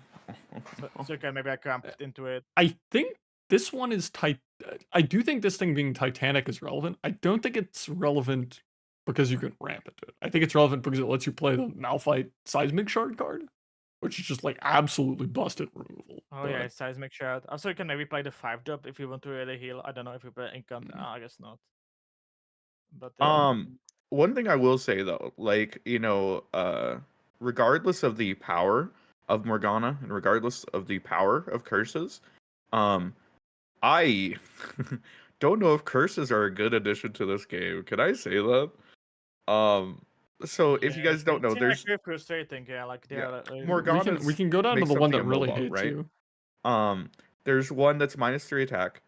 so you can maybe like ramp into it. I think this one is tight. I do think this thing being Titanic is relevant. I don't think it's relevant because you can ramp into it. I think it's relevant because it lets you play the Malphite Seismic Shard card, which is just like absolutely busted removal. Oh yeah, it's seismic shard. Also, you can maybe play the 5-drop if you want to really heal. I don't know if you play incant. I guess not. But One thing I will say though, like, you know, regardless of the power of Morgana and regardless of the power of curses, I don't know if curses are a good addition to this game. Can I say that? So if you guys don't know, it's there's very frustrating. Yeah, like they yeah, are. Morgana we can go down to makes the one something that really immobile, hates right? you. There's one that's -3 attack.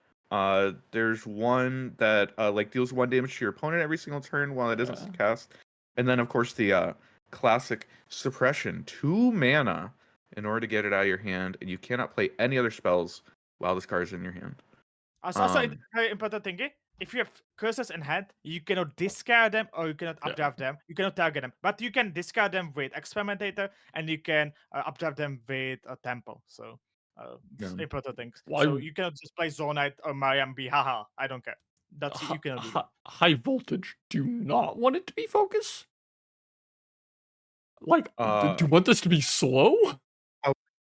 There's one that like deals 1 damage to your opponent every single turn while it isn't cast. And then of course the classic suppression, 2 mana in order to get it out of your hand, and you cannot play any other spells while this card is in your hand. Also, it's very important thing. If you have curses in hand, you cannot discard them or you cannot updraft them. You cannot target them, but you can discard them with Experimentator and you can updraft them with a Temple. So important things. Why- So you cannot just play Zonite or Mariam B. Haha, I don't care. That's you cannot do that. High voltage. Do not want it to be focus. Like, do you want this to be slow?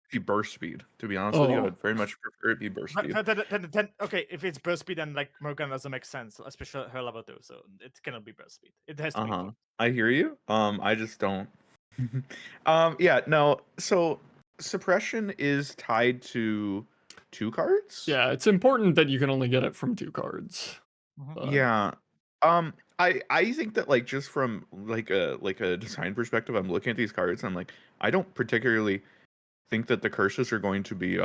Be burst speed. To be honest with you, I'd very much prefer it be burst speed. Then, okay, if it's burst speed, then like Morgana doesn't make sense, especially her level 2. So it cannot be burst speed. It has to be. I hear you. I just don't. Yeah, no. So suppression is tied to 2 cards. Yeah, it's important that you can only get it from 2 cards. Yeah. I think that like just from like a design perspective, I'm looking at these cards. I'm like, I don't particularly think that the curses are going to be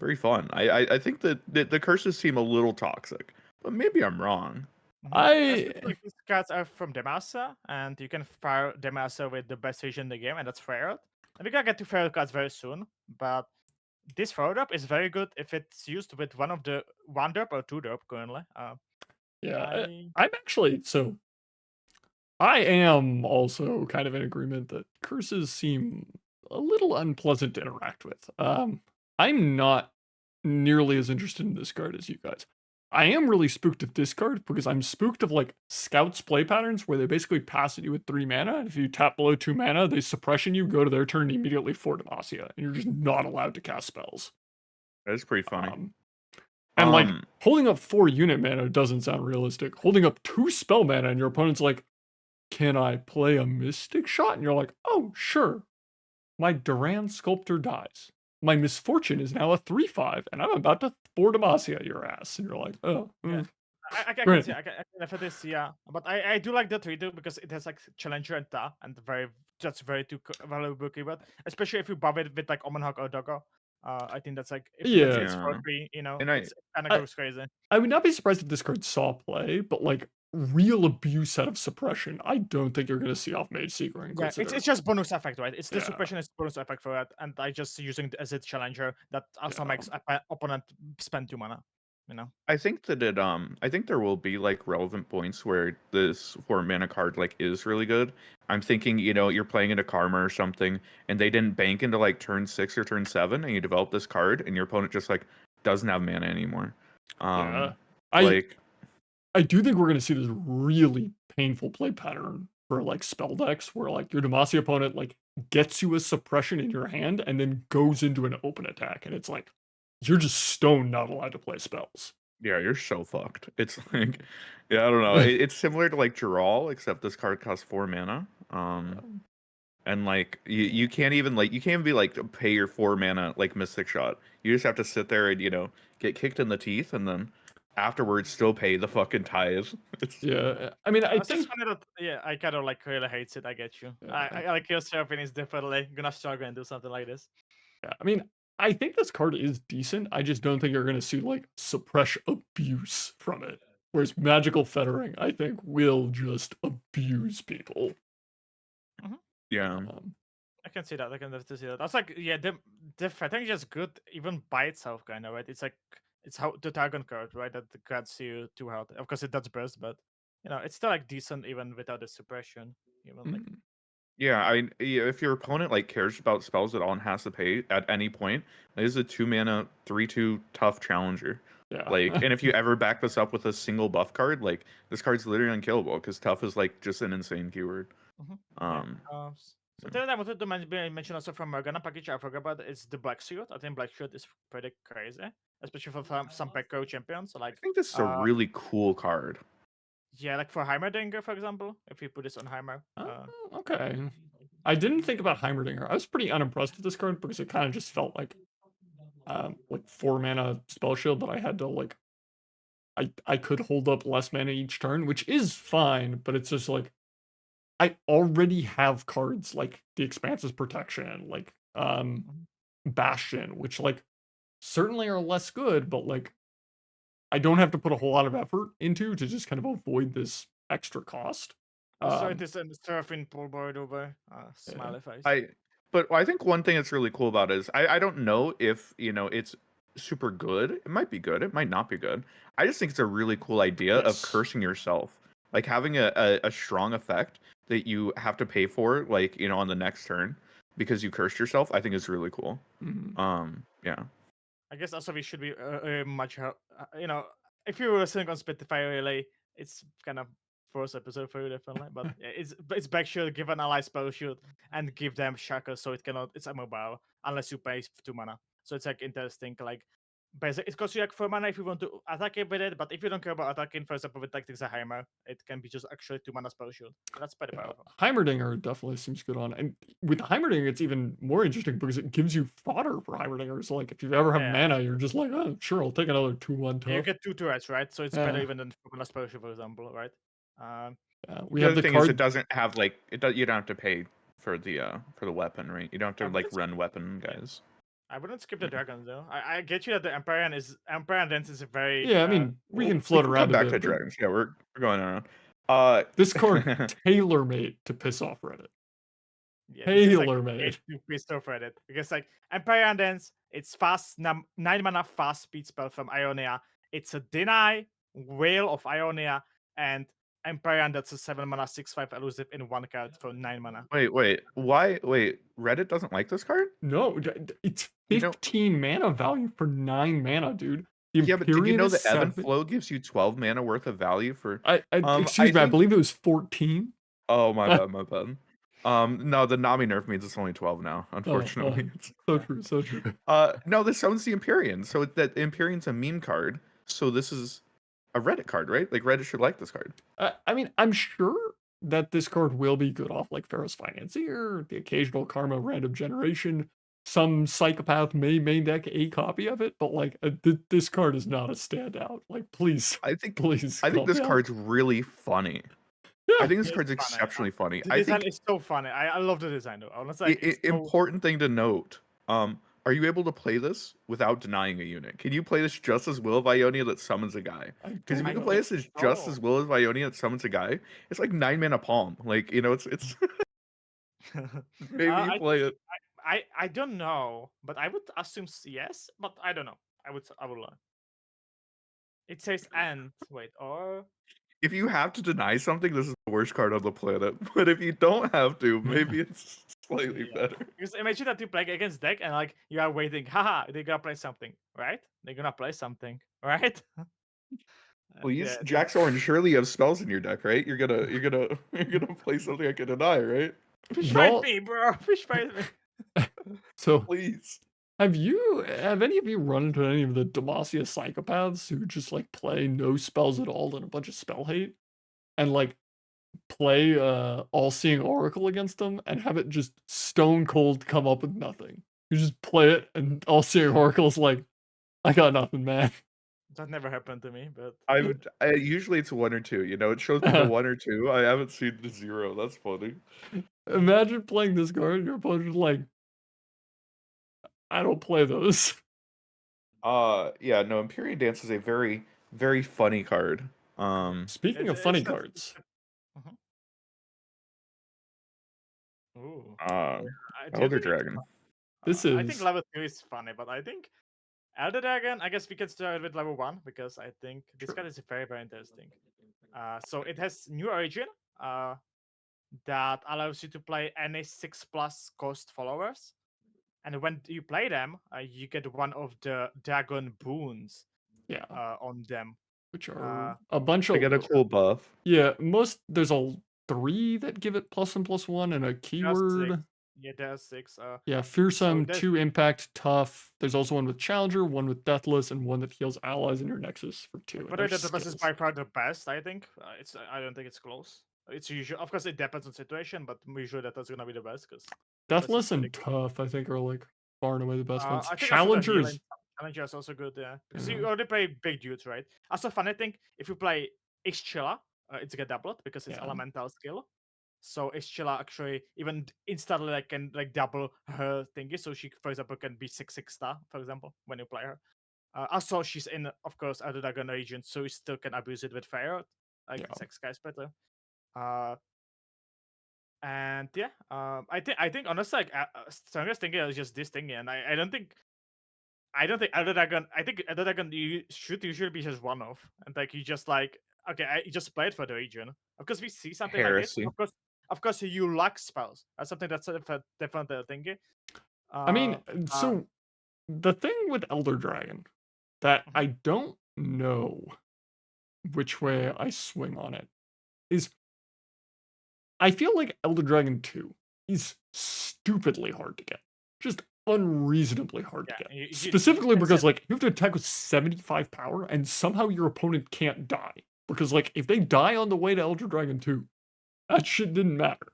very fun. I think that the curses seem a little toxic, but maybe I'm wrong. Like these cards are from Demacia, and you can fire Demacia with the best vision in the game, and that's Ferret. And we're gonna get to Ferret cards very soon, but this 4-drop is very good if it's used with one of the 1-drop or 2-drop currently. Yeah, I'm actually so. I am also kind of in agreement that curses seem a little unpleasant to interact with. I'm not nearly as interested in this card as you guys. I am really spooked of this card because I'm spooked of like Scout's play patterns where they basically pass at you with 3 mana. And if you tap below 2 mana, they suppression you, go to their turn, and immediately for Demacia, and you're just not allowed to cast spells. That's pretty funny. And like holding up 4 unit mana doesn't sound realistic. Holding up 2 spell mana, and your opponent's like, "Can I play a Mystic Shot?" And you're like, "Oh, sure." My Duran Sculptor dies. My Misfortune is now a 3/5, and I'm about to 4 Demacia your ass. And you're like, oh, Yeah. I can Great. see, I can definitely see, yeah. But I do like the 3-2 because it has like Challenger and Ta, and that's very two valuable keyword. Especially if you buff it with like Omenhawk or Doggo. I think that's like, if let's say it's Yeah. 4-3, you know, And it's kind of I- goes crazy. I would not be surprised if this card saw play, but like real abuse out of suppression, I don't think you're going to see off Mage Seeker and Yeah, Inquisitor. it's just bonus effect, right? It's the Yeah. suppression is bonus effect for that, and I just using it as a challenger that also Yeah. makes opponent spend 2 mana. You know. I think that I think there will be like relevant points where this 4 mana card like is really good. I'm thinking, you're playing into Karma or something, and they didn't bank into like turn 6 or turn 7, and you develop this card, and your opponent just like doesn't have mana anymore. Yeah. Like I do think we're going to see this really painful play pattern for like spell decks where like your Demacia opponent like gets you a suppression in your hand and then goes into an open attack, and it's like you're just stone not allowed to play spells. yeah, you're so fucked. It's like, yeah, I don't know. It's similar to like Giral, except this card costs 4 mana. And like you can't even be like pay your 4 mana like Mystic Shot. You just have to sit there and get kicked in the teeth, and then afterwards still pay the fucking tithe. Yeah, I mean, I It's think just funny that I kind of like really hates it. I get you. Yeah. I like your surfing is definitely gonna struggle and do something like this. Yeah, I mean, I think this card is decent. I just don't think you're going to see like suppress abuse from it. Whereas Magical Fettering, I think, will just abuse people. Yeah. I can see that. I can definitely see that. That's like, yeah, the fettering is just good even by itself, kind of, right? It's like it's how the Targon card, right? That grants you 2 health. Of course, it does burst, but it's still like decent even without the suppression. Even like Yeah, if your opponent like cares about spells at all and has to pay at any point, it is a 2 mana 3/2 tough challenger. Yeah. Like, and if you ever back this up with a single buff card, like this card's literally unkillable because tough is like just an insane keyword. So then I wanted to mention also from Morgana package I forgot about it's the Black Shield. I think Black Shield is pretty crazy, especially for some backrow champions. So I like think this is a really cool card. yeah, like for Heimerdinger, for example, if you put this on Heimer. Okay. I didn't think about Heimerdinger. I was pretty unimpressed with this card because it kind of just felt like 4 mana spell shield that I had to like I could hold up less mana each turn, which is fine, but it's just like I already have cards like the Expanse's Protection, like Bastion, which like certainly are less good, but like I don't have to put a whole lot of effort into to just kind of avoid this extra cost. So it is a surfing pool board over smiley face. But I think one thing that's really cool about it is I don't know if it's super good. It might be good. It might not be good. I just think it's a really cool idea of Yes. cursing yourself, like having a strong effect that you have to pay for, like on the next turn because you cursed yourself. I think is really cool. Yeah. I guess also we should be much if you're listening on Spotify, really, it's kind of first episode for you definitely, but it's back shield, give an ally spell shield, and give them shackle so it's immobile unless you pay 2 mana. So it's like interesting, like it costs you like 4 mana if you want to attack it with it, but if you don't care about attacking, for example, with Tactics Heimer, it can be just actually 2 mana spell shield. That's pretty powerful. Heimerdinger definitely seems good on, and with Heimerdinger, it's even more interesting because it gives you fodder for Heimerdinger. So like, if you ever have mana, you're just like, oh, sure, I'll take another 2/1 tough. You get 2 turrets, right? So it's better even than mana spell shield, for example, right? We the have other the thing card. is it doesn't have like you don't have to pay for the weapon, right? You don't have to like run weapon guys. I wouldn't skip the dragons though. I get you that the Empyrean dance is a very Yeah, I mean we can float around come back a bit. to dragons. Yeah, we're going around. This card tailor-made to piss off Reddit. Yeah, tailor-made to piss off Reddit because like Empyrean dance, it's fast 9 mana fast speed spell from Ionia. It's a deny Whale of Ionia and Empyrean that's a 7 mana 6/5 elusive in 1 card for 9 mana. Wait, why? Wait, Reddit doesn't like this card? No, it's 15 mana value for 9 mana, dude. The Yeah, but did you Empyrean know is that Ebb and 7. Flow gives you 12 mana worth of value for Excuse I me, I think believe it was 14. oh, my bad, my bad. No, the Nami nerf means it's only 12 now, Oh, unfortunately. It's so true, so true. no, this sounds the Empyrean. So that Empyrean's a meme card. So this is a Reddit card, right? Like Reddit should like this card. I mean, I'm sure that this card will be good off like Pharaoh's Financier, the occasional Karma Random Generation. Some psychopath may main deck a copy of it, but like this card is not a standout. Like, please, I think please, I think calm this down. card's really funny. I Yeah, think this It's card's funny. exceptionally funny. The I design think is so funny. I love the design though. Honestly, like, it's so important thing to note. Are you able to play this without denying a unit? Can you play this just as Will of Ionia that summons a guy? I Because if don't you can know. play this as just so. as Will of Ionia that summons a guy, it's like 9 mana palm. Like, you know, it's maybe you I play it. I don't know, but I would assume yes, but I don't know. I would learn. It says and wait or If you have to deny something, this is the worst card on the planet. But if you don't have to, maybe it's slightly yeah. better. Because imagine that you play against deck and like you are waiting, haha, they're gonna play something, right? They're gonna play something, right? Please, Yeah, Jack's Orange, surely you have spells in your deck, right? You're gonna you're gonna play something I can deny, right? fish fight Y'all, me, bro. Fish fight me. so Please. have any of you run into any of the Demacia psychopaths who just like play no spells at all and a bunch of spell hate and like play All Seeing Oracle against them and have it just stone cold come up with nothing? You just play it and All Seeing Oracle's like, I got nothing, man. That never happened to me, but Usually it's 1 or 2, you know, it shows me the 1 or 2. I haven't seen the 0. That's funny. Imagine playing this card and your opponent's like, I don't play those. Yeah, no, Empyrean Dance is a very, very funny card. Speaking it's of funny it's not. cards, Mhm. Ooh, Uh, do you Elder think it's? Dragon. this I think is level 2 is funny, but I think Elder Dragon. I guess we can start with level 1 because I think this true. card is very very interesting. So it has new origin. That allows you to play any 6+ cost followers. And when you play them, you get one of the dragon boons Yeah, on them. which are Uh, a bunch They of get a cool buff. yeah. There's a 3 that give it +1/+1 and a there are 6. keyword. Yeah, there are 6. Yeah, So fearsome, there's 2 impact, tough. There's also one with challenger, one with deathless, and one that heals allies in your nexus for 2. And but they're the best is skills. by far the best. I think it's. I don't think it's close. It's usually, of course, it depends on situation, but usually that's gonna be the best because deathless is Deathless pretty and good. tough, I think, are like far and away the best ones. I think also the Challenger healing is challenger is also good, yeah. Because yeah, you already play big dudes, right? Also, fun, I think if you play Ischilla, it's get doubled because it's yeah, elemental skill. So Ischilla actually even instantly like can like double her thingy. So she, for example, can be 6/6 star, for example, when you play her. Also, she's in, of course, Elder Dragon region, so you still can abuse it with fire. Like yeah. 6 guys better. And yeah, I think honestly, like strongest thing is just this thing, and I don't think Elder Dragon. I think Elder Dragon you should usually be just one off, and like you just like okay, I just play it for the region. Of course, we see something like this. Heresy. Of course, you lack spells. That's something that's a different thing. I mean, Uh, so the thing with Elder Dragon that mhm, I don't know which way I swing on it is I feel like Elder Dragon 2 is stupidly hard to get. Just unreasonably hard to yeah, get. you Specifically can because set. like you have to attack with 75 power and somehow your opponent can't die. Because like if they die on the way to Elder Dragon 2, that shit didn't matter.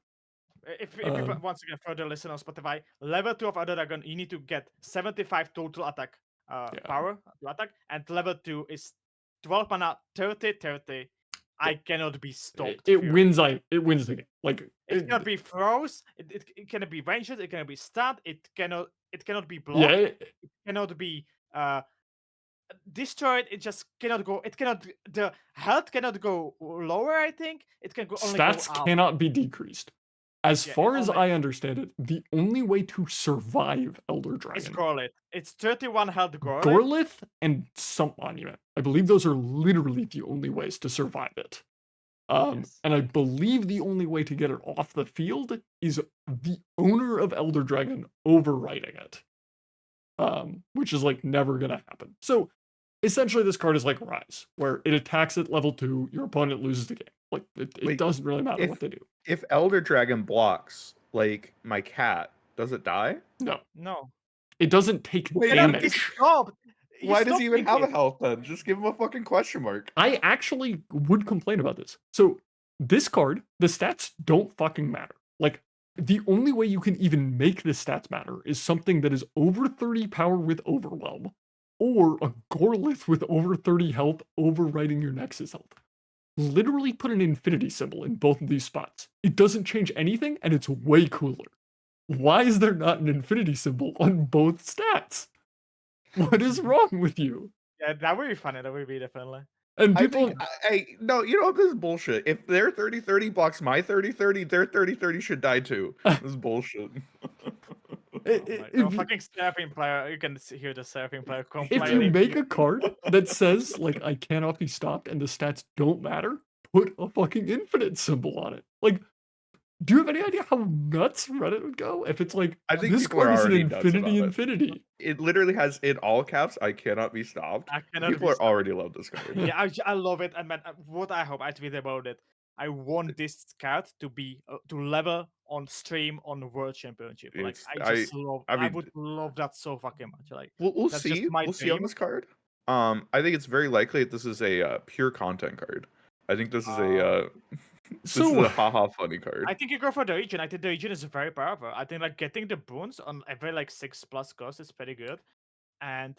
If you once again further listen on Spotify, level 2 of Elder Dragon, you need to get 75 total attack Yeah. power to attack, and level 2 is 12 mana, 30/30. I cannot be stopped. It Fury. wins it wins the game. Like It cannot be froze. It cannot be ranged. It cannot be stunned. It cannot be blocked. yeah, It cannot be destroyed. It just cannot go. It cannot. The health cannot go lower. I think it can only go stats up. cannot be decreased. As Yeah, far as only I understand it, the only way to survive Elder it's Dragon, Gorlit. It's 31 health Gorlit. Gorlith and some monument. I believe those are literally the only ways to survive it. Yes. And I believe the only way to get it off the field is the owner of Elder Dragon overwriting it. Which is like never gonna happen. So essentially this card is like Rise, where it attacks at level 2, your opponent loses the game. Like it Wait, doesn't really matter if what they do. if Elder Dragon blocks like my cat, does it die? No, No. it doesn't take Wait, Cannot be damage. stopped. Why does stopped he even have a thinking. health then? Just give him a fucking question mark. I actually would complain about this. So this card, the stats don't fucking matter. Like the only way you can even make the stats matter is something that is over 30 power with Overwhelm, or a Gorlith with over 30 health overriding your Nexus health. Literally put an infinity symbol in both of these spots. It doesn't change anything, and it's way cooler. Why is there not an infinity symbol on both stats? What is wrong with you? Yeah, that would be funny. That would be definitely. And I people, think, no, you know, this is bullshit. If their 30-30 blocks my 30-30, their 30-30 should die too. This is bullshit. Oh, fucking Seraphim player. You can hear the Seraphim player if complaining. you make a card that says like I cannot be stopped and the stats don't matter, put a fucking infinite symbol on it. Like, do you have any idea how nuts Reddit would go if it's like I think this people are card is an already nuts about infinity it. infinity? It literally has in all caps, I cannot be stopped. I cannot People be are stopped. already love this card. Yeah, I love it. And man, what I hope I tweet about it. I want this card to be to level on stream on World Championship. Like It's- I mean, would love that so fucking much. Like we'll that's see. just my We'll see on dream. this card. I think it's very likely that this is a pure content card. I think this is a this is a haha funny card. I think you go for the region. I think the region is very powerful. I think like getting the boons on every like 6+ cost is pretty good. And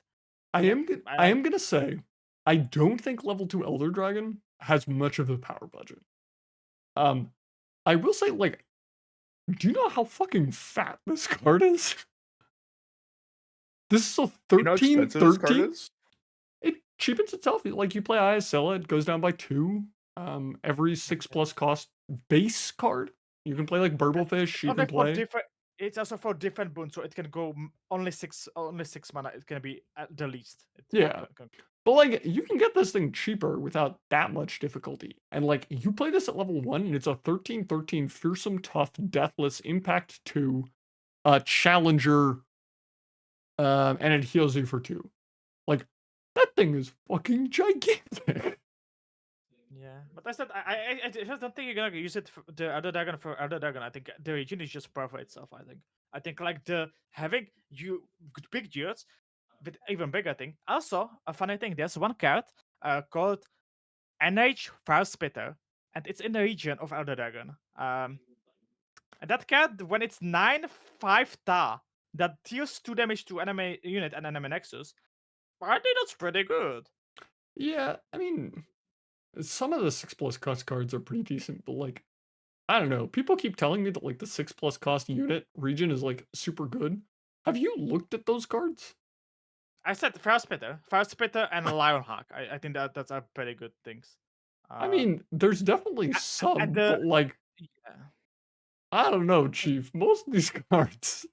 I yeah, am gonna say I don't think level 2 Elder Dragon has much of a power budget. I will say, like, do you know how fucking fat this card is? This is a You know how expensive this card 13-13. is? It cheapens itself. Like you play Isilla, it goes down by 2. Every 6+ cost base card. You can play like Burblefish. You can play. It's also for different boons, so it can go only six mana. It can be at the least. Yeah. But like you can get this thing cheaper without that much difficulty. And like you play this at level 1 and it's a 13-13 fearsome tough deathless impact 2 challenger and it heals you for 2. Like that thing is fucking gigantic. Yeah, but I said I just don't think you're gonna use it for the other dragon for other dragon. I think the region is just perfect itself. I think like the having you big dudes, but even bigger thing. Also, a funny thing. There's one card called NH Fire Spitter, and it's in the region of Elder Dragon. And that card, when it's 9/5 tar, that deals 2 damage to enemy unit and enemy nexus. I think that's pretty good. Yeah, I mean, some of the 6+ cost cards are pretty decent, but like, I don't know. People keep telling me that like the 6+ cost unit region is like super good. Have you looked at those cards? I said Fire Spitter and Lionhawk. I think that's are pretty good things. I mean, there's definitely some, but like, yeah. I don't know, Chief. Most of these cards.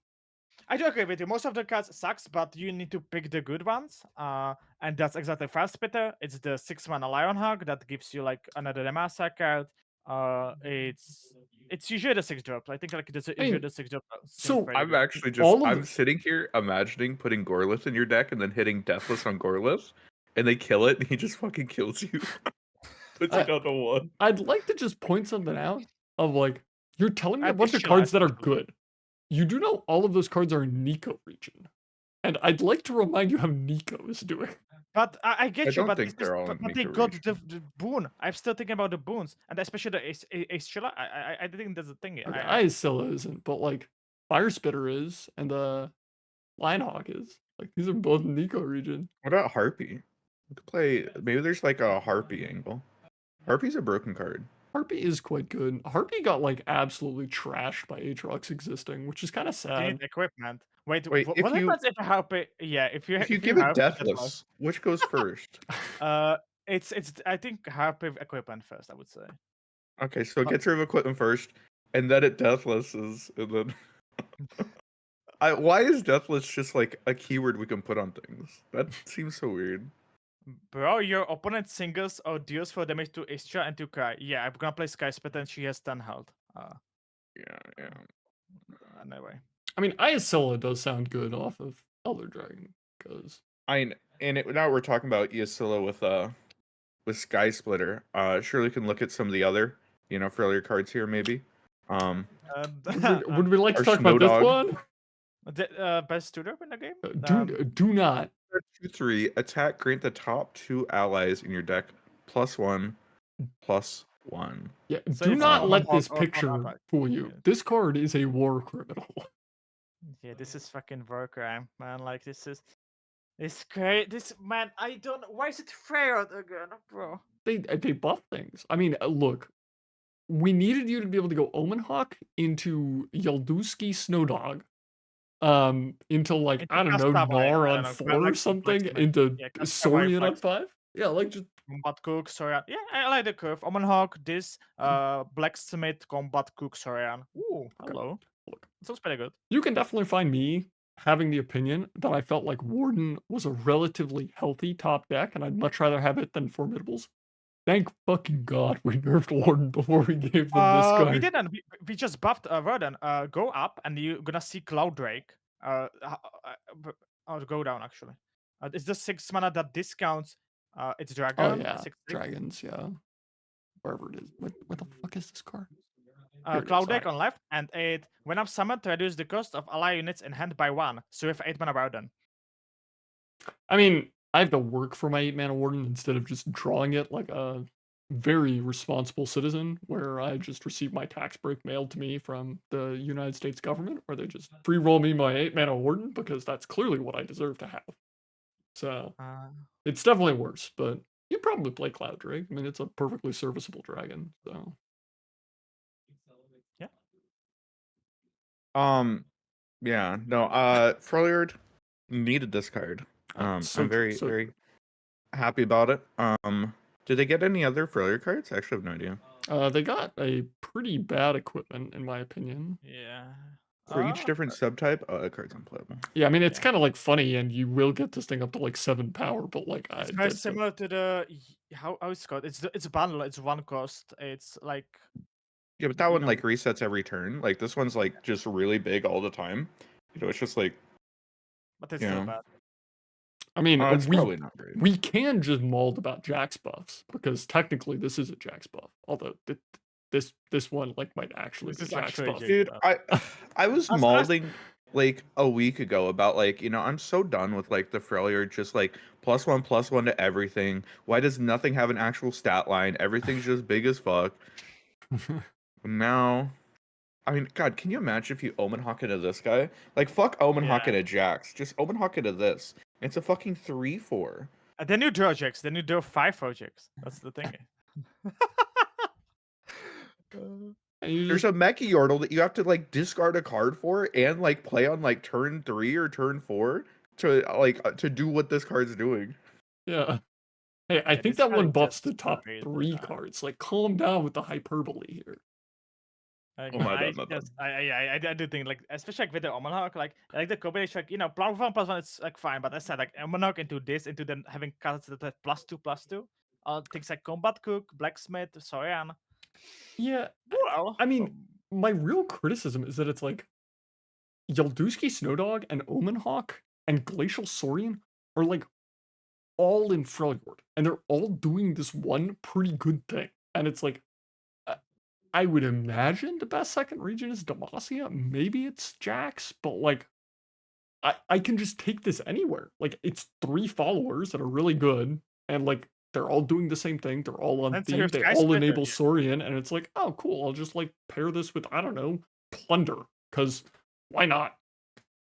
I do agree with you. Most of the cards sucks, but you need to pick the good ones. And that's exactly Fire Spitter. It's the 6-mana Lionhawk that gives you like another Remaster card. It's usually the 6-drop. I think like usually the 6-drop. So I'm actually just I'm sitting here imagining putting Gorlith in your deck and then hitting Deathless on Gorlith, and they kill it, and he just fucking kills you. Puts it down to 1. I'd like to just point something out of like you're telling me a bunch of cards that are good. You do know all of those cards are in Nico region. And I'd like to remind you how Nico is doing. But I get you, but think they're all in they got the boon. I'm still thinking about the boons, and especially the Ace Chilla. I think that's a thing. Isilla isn't, but like Fire Spitter is, and Lionhawk is. Like these are both in Nico region. What about Harpy? We could play. Maybe there's like a Harpy angle. Harpy's a broken card. Harpy is quite good. Harpy got like absolutely trashed by Aatrox existing, which is kind of sad. You need equipment. Wait, if what you happens if Harpy? Yeah, if you give it Deathless, which goes first? It's I think Harpy equipment first. I would say. Okay, so it gets rid of equipment first, and then it Deathlesses, and then. Why is Deathless just like a keyword we can put on things? That seems so weird. Bro, your opponent singles or deals for damage to Istra and to Kai. Yeah, I'm gonna play Sky Spit and she has 10 health. Yeah. Anyway. I mean, Isilla does sound good off of Elder Dragon, because Now we're talking about Yasilla with Sky Splitter. Surely can look at some of the other, failure cards here maybe. Would we like to Our talk about this Snowdog. one? The best tutor in the game. Do not. 2/3 attack. Grant the top 2 allies in your deck +1/+1. Yeah, So do it's not on let hog this or on picture Apac. fool you. Yeah. This card is a war criminal. Yeah, this is fucking war crime, man. Like it's great. This man, I don't. Why is it Freyard again, bro? They buff things. I mean, look, we needed you to be able to go Omen Hawk into Yadulski Snowdog, into like Into I don't know Kastava, Gnar I on don't know, 4 or like something, Blacksmith. into Yeah, Kastava Saurian on Blacksmith. 5. Yeah, like just Combat Cook, Sorian. Yeah, I like the curve. Omen Hawk, this, Blacksmith, Combat Cook, Sorian. Ooh, hello. look. Sounds pretty good. You can definitely find me having the opinion that I felt like Warden was a relatively healthy top deck, and I'd much rather have it than Formidables. Thank fucking God we nerfed Warden before we gave them this We card. didn't. We just buffed Verdun. Go up and you're gonna see Cloud Drake. I'll go down actually. It's the 6 mana that discounts. It's Dragon. Oh yeah, 6/6. dragons, yeah. Wherever it is. What the fuck is this card? Here it Cloud is, Drake alright. on left, and it when I'm summoned, reduce the cost of ally units in hand by 1. So if 8 mana Verdun. I mean, I have to work for my 8-mana Warden instead of just drawing it like a very responsible citizen, where I just receive my tax break mailed to me from the United States government, where they just free roll me my 8-mana Warden, because that's clearly what I deserve to have. So, it's definitely worse, but you probably play Cloud Drake. I mean, it's a perfectly serviceable dragon, so. Yeah. Yeah, no, Freljord needed this card. So I'm very, so very happy about it. Did they get any other Freljord cards? I actually have no idea. they got a pretty bad equipment, in my opinion. Yeah. For each different subtype, that card's unplayable. Yeah, I mean, it's Yeah. kind of like funny, and you will get this thing up to like 7 power, but like It's very similar to the how it's called. It's a bundle. It's 1 cost. It's like Yeah, but that you one know, like resets every turn. Like this one's like just really big all the time. It's just like but it's you still know. bad. I mean, It's probably not great. we can just mold about Jack's buffs, because technically this is a Jack's buff. Although this one like might actually This be is Jack's actually buff. Jack's Dude, buff. I was As- mauling like a week ago about like, I'm so done with like the Freljord just like +1/+1 to everything. Why does nothing have an actual stat line? Everything's just big as fuck. Now, I mean, God, can you imagine if you Omen Hawk into this guy? Like, fuck Omen Hawk into Jax. Just Omen Hawk into this. It's a fucking 3/4. Then you draw Jax. Then you draw 5 projects. That's the thing. There's a Mecha Yordle that you have to like discard a card for and like play on like turn 3 or turn 4 to do what this card's doing. Yeah. Hey, I think this that card one is buffs just the top crazy, 3 man. cards. Like, calm down with the hyperbole here. Like, Oh my I bad, my bad. I do think like especially like, with the Omen Hawk, like I like the combination, like +1/+1 it's like fine, but I said like Omen Hawk into then having cards that have +2/+2, things like Combat Cook, Blacksmith, Sorian. Yeah, Well, I mean, my real criticism is that it's like Yadulski Snowdog and Omen Hawk and Glacial Saurian are like all in Freljord, and they're all doing this one pretty good thing. And it's like, I would imagine the best second region is Demacia. Maybe it's Jax, but like, I can just take this anywhere. Like, it's 3 followers that are really good, and like, they're all doing the same thing. They're all on That's a theme. They Sky all Splitter, enable yeah. Saurian, and it's like, oh, cool. I'll just like pair this with, I don't know, Plunder, because why not?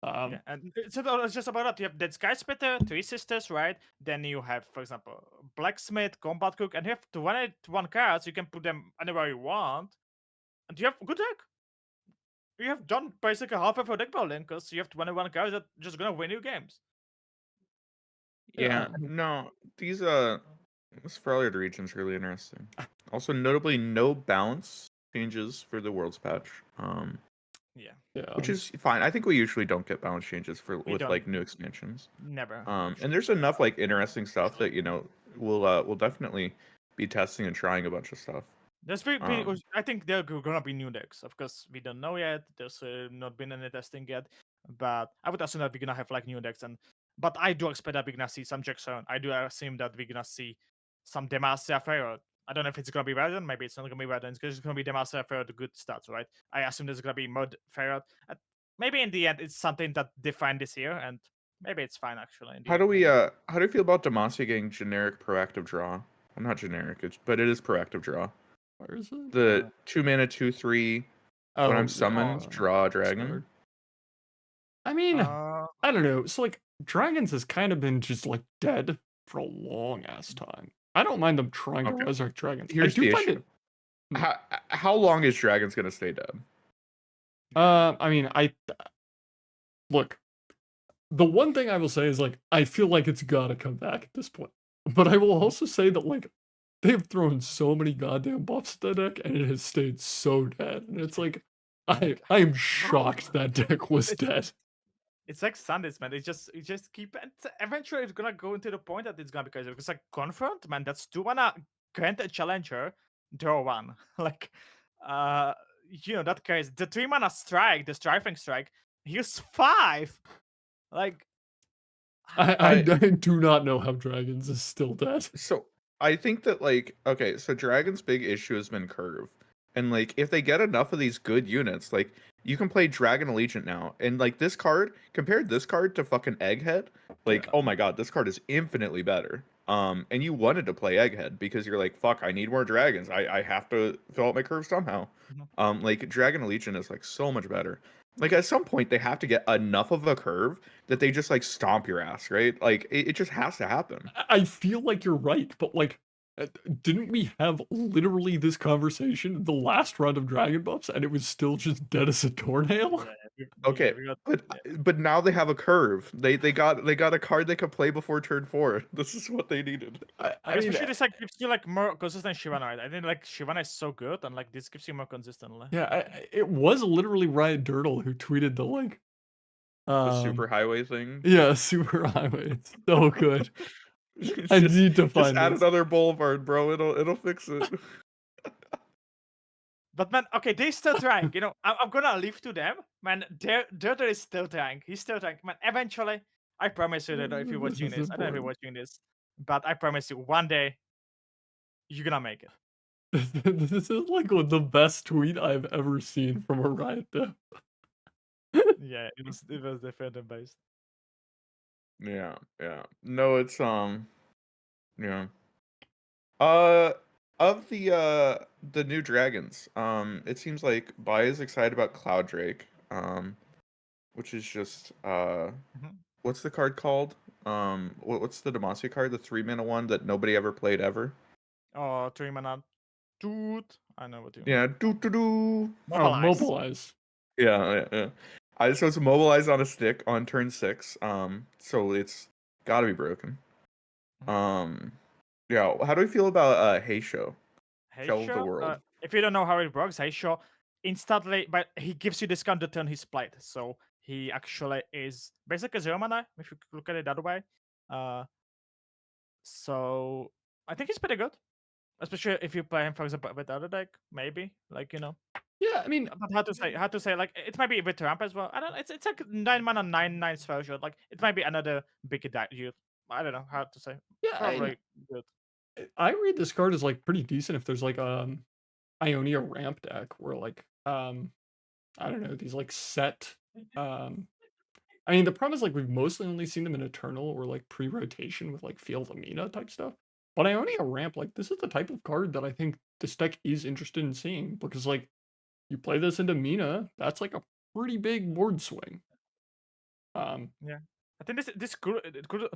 Yeah, and it's just about that. You have that Sky Splitter, 3 sisters, right? Then you have, for example, Blacksmith, Combat Cook, and you have 21 cards. You can put them anywhere you want, and you have a good deck. You have done basically half of your deck building because you have 21 cards that just gonna win you games. Yeah, no, this Freljord region's really interesting. Also, notably, no balance changes for the Worlds patch. Yeah, Which is fine. I think we usually don't get balance changes with don't. like new expansions. Never. And there's enough like interesting stuff that we'll definitely be testing and trying a bunch of stuff. I think there are gonna be new decks. Of course, we don't know yet. There's not been any testing yet, but I would assume that we're gonna have like new decks, and But I do expect that we're gonna see some Jackson. I do assume that we're gonna see some Demacia Ferret. I don't know if it's gonna be Redden, maybe it's not gonna be Redden. It's just gonna be Demacia Ferret, the good stats, right? I assume there's gonna be Mod Ferret. Maybe in the end it's something that defined this year, and maybe it's fine actually. In the How do end, we how do you feel about Demacia getting generic proactive draw? Well, not generic, but it is proactive draw. Where is it? The 2 mana 2/3 when I'm Oh, summoned, yeah. draw a dragon. Standard. I mean, uh, I don't know. So like dragons has kind of been just like dead for a long ass time. I don't mind them trying to Okay. resurrect dragons. Here's I do the find issue. it. Hmm. How long is dragons gonna stay dead? I mean, look. The one thing I will say is like I feel like it's gotta come back at this point. But I will also say that like they've thrown so many goddamn buffs at that deck and it has stayed so dead. And it's like I am shocked that deck was dead. it's like Sundays, man. It just keep and eventually it's gonna go into the point that it's gonna be crazy. Because like confront, man, that's 2 mana grant a challenger, draw 1. Like that case. The 3 mana strike, the strifing strike, here's 5. Like I do not know how dragons is still dead. So I think that like okay, so Dragon's big issue has been curve. And like if they get enough of these good units, like you can play Dragon Allegiant now. And like this card, compared this card to fucking Egghead, like Yeah. oh my god, this card is infinitely better. And you wanted to play Egghead because you're like, fuck, I need more dragons. I have to fill out my curve somehow. Mhm. Like Dragon Allegiant is like so much better. Like at some point they have to get enough of a curve that they just like stomp your ass, right? Like it just has to happen. I feel like you're right, but like didn't we have literally this conversation the last round of Dragon Buffs and it was still just dead as a doornail? Okay, we got, but now they have a curve. They got a card they could play before turn 4. This is what they needed. I like mean, especially this like gives you like more consistent Shivana, right? I think like Shivana is so good, and like this gives you more consistently. yeah, it was literally Riot Dirtle who tweeted the like The super highway thing. yeah, super highway. It's so good. Just- I need to Just find add this. another boulevard, bro. It'll fix it. But man, okay, they still trying. I'm gonna leave to them, man. Dirtle is still trying. He's still trying, man. Eventually, I promise you that if you're This watching is this, I don't know if you're important. watching this, but I promise you, one day you're gonna make it. This is like the best tweet I've ever seen from a Riot dev. Yeah, it was defender based. Yeah. No, it's yeah. Uh of the new dragons, it seems like Bai is excited about Cloud Drake, which is just Mhm. what's the card called? What's the Demacia card? The 3 mana one that nobody ever played ever. Oh, 3 mana, dude. I know what you mean. Yeah, do. Oh, Mobilize. mobilize. Yeah. So it's mobilized on a stick on turn 6. So it's gotta be broken. Yeah. How do we feel about Heisho? Shell of the Heisho, World. if you don't know how it works, Heisho instantly, but he gives you discount to turn his played. So he actually is basically 0 mana, if you look at it that way. So I think he's pretty good. Especially if you play him, for example, with other deck, maybe. Yeah, I mean, But how to say, like, it might be with ramp as well. I don't know, it's like 9 mana, 9/9 spell shot. Like, it might be another big dude. I don't know how to say. yeah, Probably good. I read this card as like pretty decent if there's like Ionia ramp deck where like I don't know, these like set I mean the problem is like we've mostly only seen them in Eternal or like pre-rotation with like Field of Mina type stuff. But Ionia ramp, like this is the type of card that I think this deck is interested in seeing because like you play this into Mina, that's like a pretty big board swing. Yeah. I think this good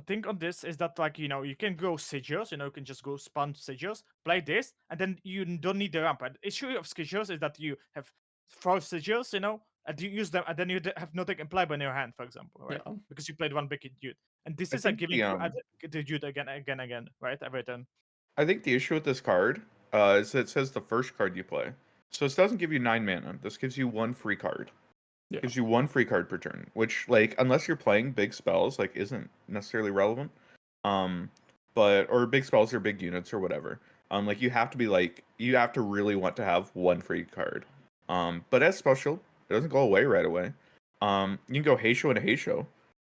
thing on this is that, like, you can go Sigils, you can just go spawn Sigils, play this, and then you don't need the ramp. And the issue of Sigils is that you have 4 Sigils, and you use them, and then you have nothing implied in your hand, for example, right? Yeah. Because you played one big dude. And this I is like think giving you the dude again, right? Every turn. I think the issue with this card is that it says the first card you play. So this doesn't give you 9 mana. This gives you 1 free card. Yeah. Gives you 1 free card per turn, which like unless you're playing big spells, like isn't necessarily relevant. Or big spells or big units or whatever. Like you have to really want to have 1 free card. But as special, it doesn't go away right away. You can go Heisho and Heisho.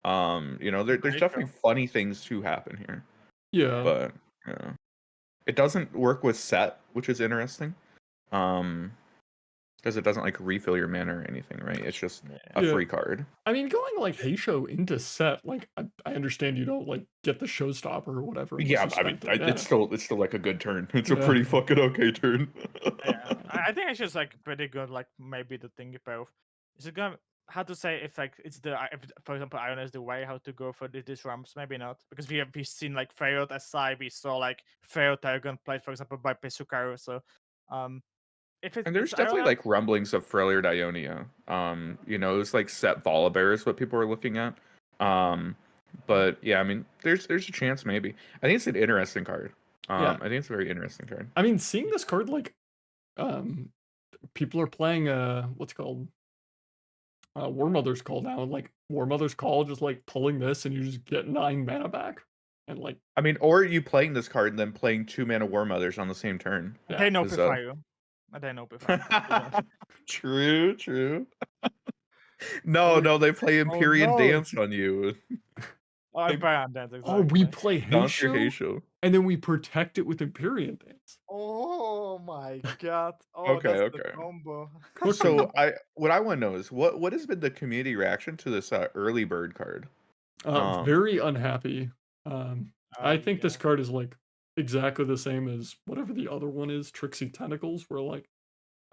There's Very definitely true. funny things to happen here, Yeah. but yeah, it doesn't work with set, which is interesting. Because it doesn't like refill your mana or anything, right? It's just a Yeah. free card. I mean, going like Heisho into set, like I understand you don't like get the showstopper or whatever unless Yeah, you I mean, spend 3 mana. it's still like a good turn. It's a Yeah. pretty fucking okay turn. Yeah, I think it's just like pretty good. Like maybe the thing about is it gonna how to say if like it's the if, for example Ion is the way how to go for these ramps, maybe not because we've seen like failed SI, we saw like failed Targon played for example by Pesukaru. So um if And it's there's definitely Ion, like rumblings of Freljord Ionia. It's like set Volibear is what people are looking at. But yeah, I mean, there's a chance maybe. I think it's an interesting card. Yeah. I think it's a very interesting card. I mean, seeing this card like um people are playing what's it called War Mother's Call now, and like War Mother's Call just like pulling this and you just get 9 mana back. And like I mean, or you playing this card and then playing 2 mana War Mothers on the same turn. yeah. they know Is, you. They know you. True. No, they play Oh Empyrean no! Dance on you. Oh, They Empyrean Dance, Oh, we exactly. play bounce your Heisho Heisho. and then we protect it with Empyrean Dance. Oh my god! Oh, Okay, that's the okay. combo. So what I want to know is what has been the community reaction to this early bird card? Very unhappy. I think this Yeah. card is like exactly the same as whatever the other one is, Trixie Tentacles, where like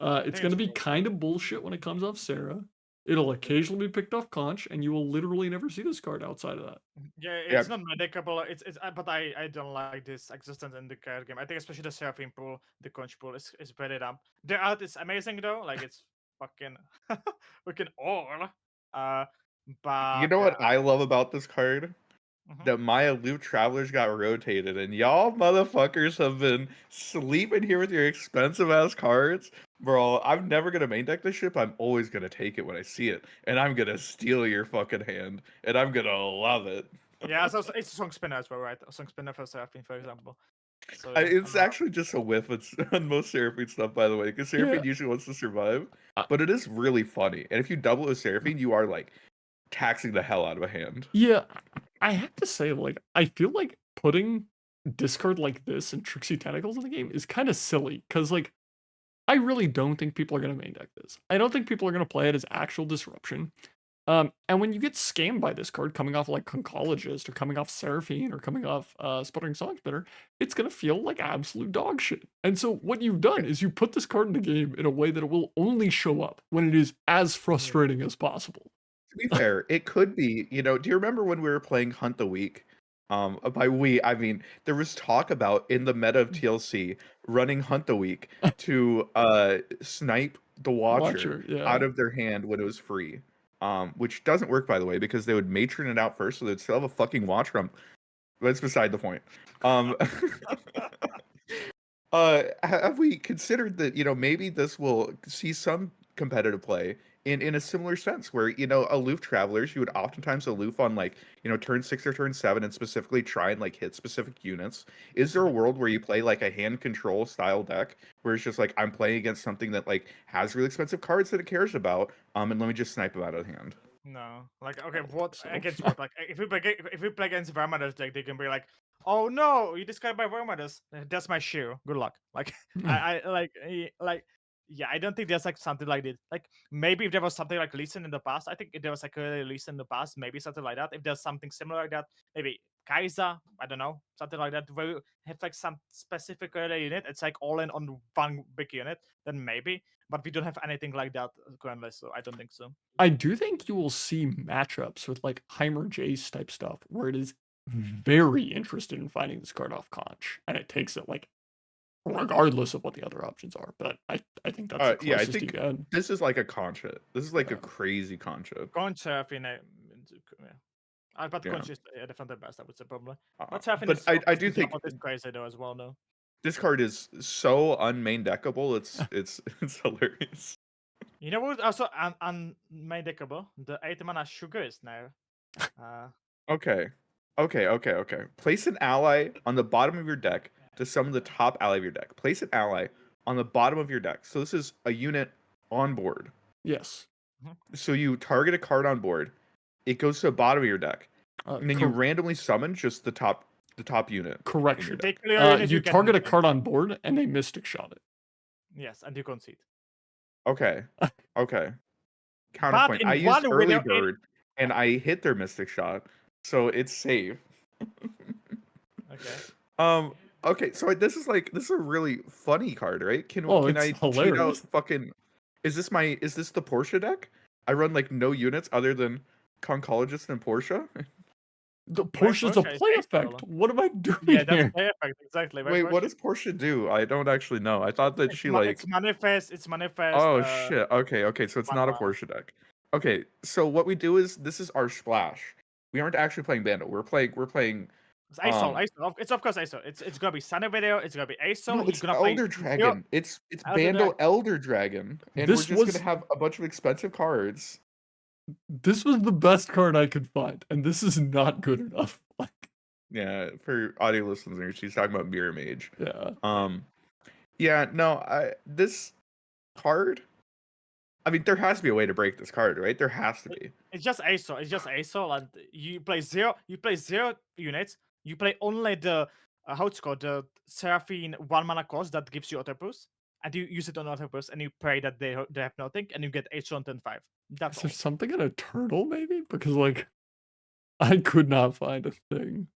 it's think gonna it's be cool. kind of bullshit when it comes off Sarah. It'll occasionally be picked off Conch, and you will literally never see this card outside of that. Yeah, Yeah, it's not medicable. It's but I don't like this existence in the card game. I think especially the Seraphim pool, the Conch pool is very dumb. The art is amazing though. Like it's fucking fucking all. Uh, you but know yeah. what I love about this card? Mhm. That my Aloof Travelers got rotated, and y'all motherfuckers have been sleeping here with your expensive ass cards. Bro, I'm never gonna main deck this ship. I'm always gonna take it when I see it, and I'm gonna steal your fucking hand, and I'm gonna love it. Yeah, so it's a song spinner as well, right? A song spinner for Seraphim, for example. So I, yeah. it's actually just a whiff on most Seraphine stuff, by the way, because Yeah. Seraphine usually wants to survive, Uh, but it is really funny. And if you double it with Seraphine, you are like taxing the hell out of a hand. Yeah, I have to say, like, I feel like putting discard like this and Trixie Tentacles in the game is kind of silly because, like, I really don't think people are going to main deck this. I don't think people are going to play it as actual disruption. And when you get scammed by this card coming off like Conchologist or coming off Seraphine or coming off Sputtering Song Spinner, it's gonna feel like absolute dog shit. And so what you've done is you put this card in the game in a way that it will only show up when it is as frustrating as possible. To be fair, it could be, do you remember when we were playing Hunt the Week? By we, I mean, there was talk about in the meta of TLC running Hunt the Week to snipe the Watcher Watcher, yeah. out of their hand when it was free. Which doesn't work, by the way, because they would matron it out first, so they'd still have a fucking Watcher. That's beside the point. Have we considered that, maybe this will see some competitive play in a similar sense where, aloof travelers, you would oftentimes aloof on like, turn 6 or turn 7 and specifically try and like hit specific units. Is there a world where you play like a hand control style deck where it's just like I'm playing against something that like has really expensive cards that it cares about, and let me just snipe them out of the hand? No, like okay, don't what think so. against what? Like if we play against Vermaders, they can be like, oh no, you discarded by Vermaders. That's my shoe. Good luck. Like I like yeah, I don't think there's like something like this. Like maybe if there was something like Lee Sin in the past, I think if there was like a Lee Sin in the past, maybe something like that. If there's something similar like that, maybe Kaiser, I don't know, something like that, where you have like some specific early unit, it's like all in on one big unit, then maybe. But we don't have anything like that currently, so I don't think so. I do think you will see matchups with like Heimer Jace type stuff where it is very interested in finding this card off Conch, and it takes it like regardless of what the other options are. But I think that's the Yeah, I closest you think get. this is like a concha. This is like a Yeah. crazy concha. Conch Seraphine, yeah. But Yeah. Conch is definitely the best, I would say, probably. Uh, But Seraphine but is I do obviously think double this crazy though as well, though. this card is so unmain deckable. It's hilarious. You know what? Also, main deckable, the 8 mana Sugary Snare. Okay. Okay. Place an ally on the bottom of your deck to summon the top ally of your deck. Place an ally on the bottom of your deck. So this is a unit on board. Yes. So you target a card on board, it goes to the bottom of your deck, and then you Cor- randomly summon just the top unit. correction. Take clear unit, You get target a nothing. card on board and they mystic shot it. Yes, and you concede. Okay. Okay. Counterpoint. in I used one early window, bird and I hit their mystic shot, so it's safe. Okay. Okay, so this is a really funny card, right? Can it's I cheat out hilarious. fucking is this the Porsche deck? I run like no units other than Concologist and Porsche? The Porsche's a Porsche is play ace effect. roll. What am I doing Yeah, that's here? play effect, exactly. Wait, what does Porsche do? I don't actually know. I thought that she like It's manifest. It's manifest. Oh shit. Okay, so it's not a 1/1. Porsche deck. Okay, so what we do is this is our splash. We aren't actually playing Bando. We're playing It's ASOL. It's of course ASOL. It's gonna be Sunny Video. It's gonna be ASOL. No, You're it's gonna play Elder Dragon. It's Elder Bando Dragon. Elder Dragon, and This we're just was- gonna have a bunch of expensive cards. This was the best card I could find, and this is not good enough. Like, Yeah, for audio listeners, she's talking about Mirror Mage. yeah. Yeah, no, this card. I mean, there has to be a way to break this card, right? There has to be. It's just ASOL. It's just ASOL, and you play zero. You play 0 units. You play only the how it's called, the Seraphine 1 mana cost that gives you Autopus, and you use it on Autopus, and you pray that they have nothing, and you get ASOL on turn 5. That's Is there all. something in a turtle, maybe? Because, like, I could not find a thing.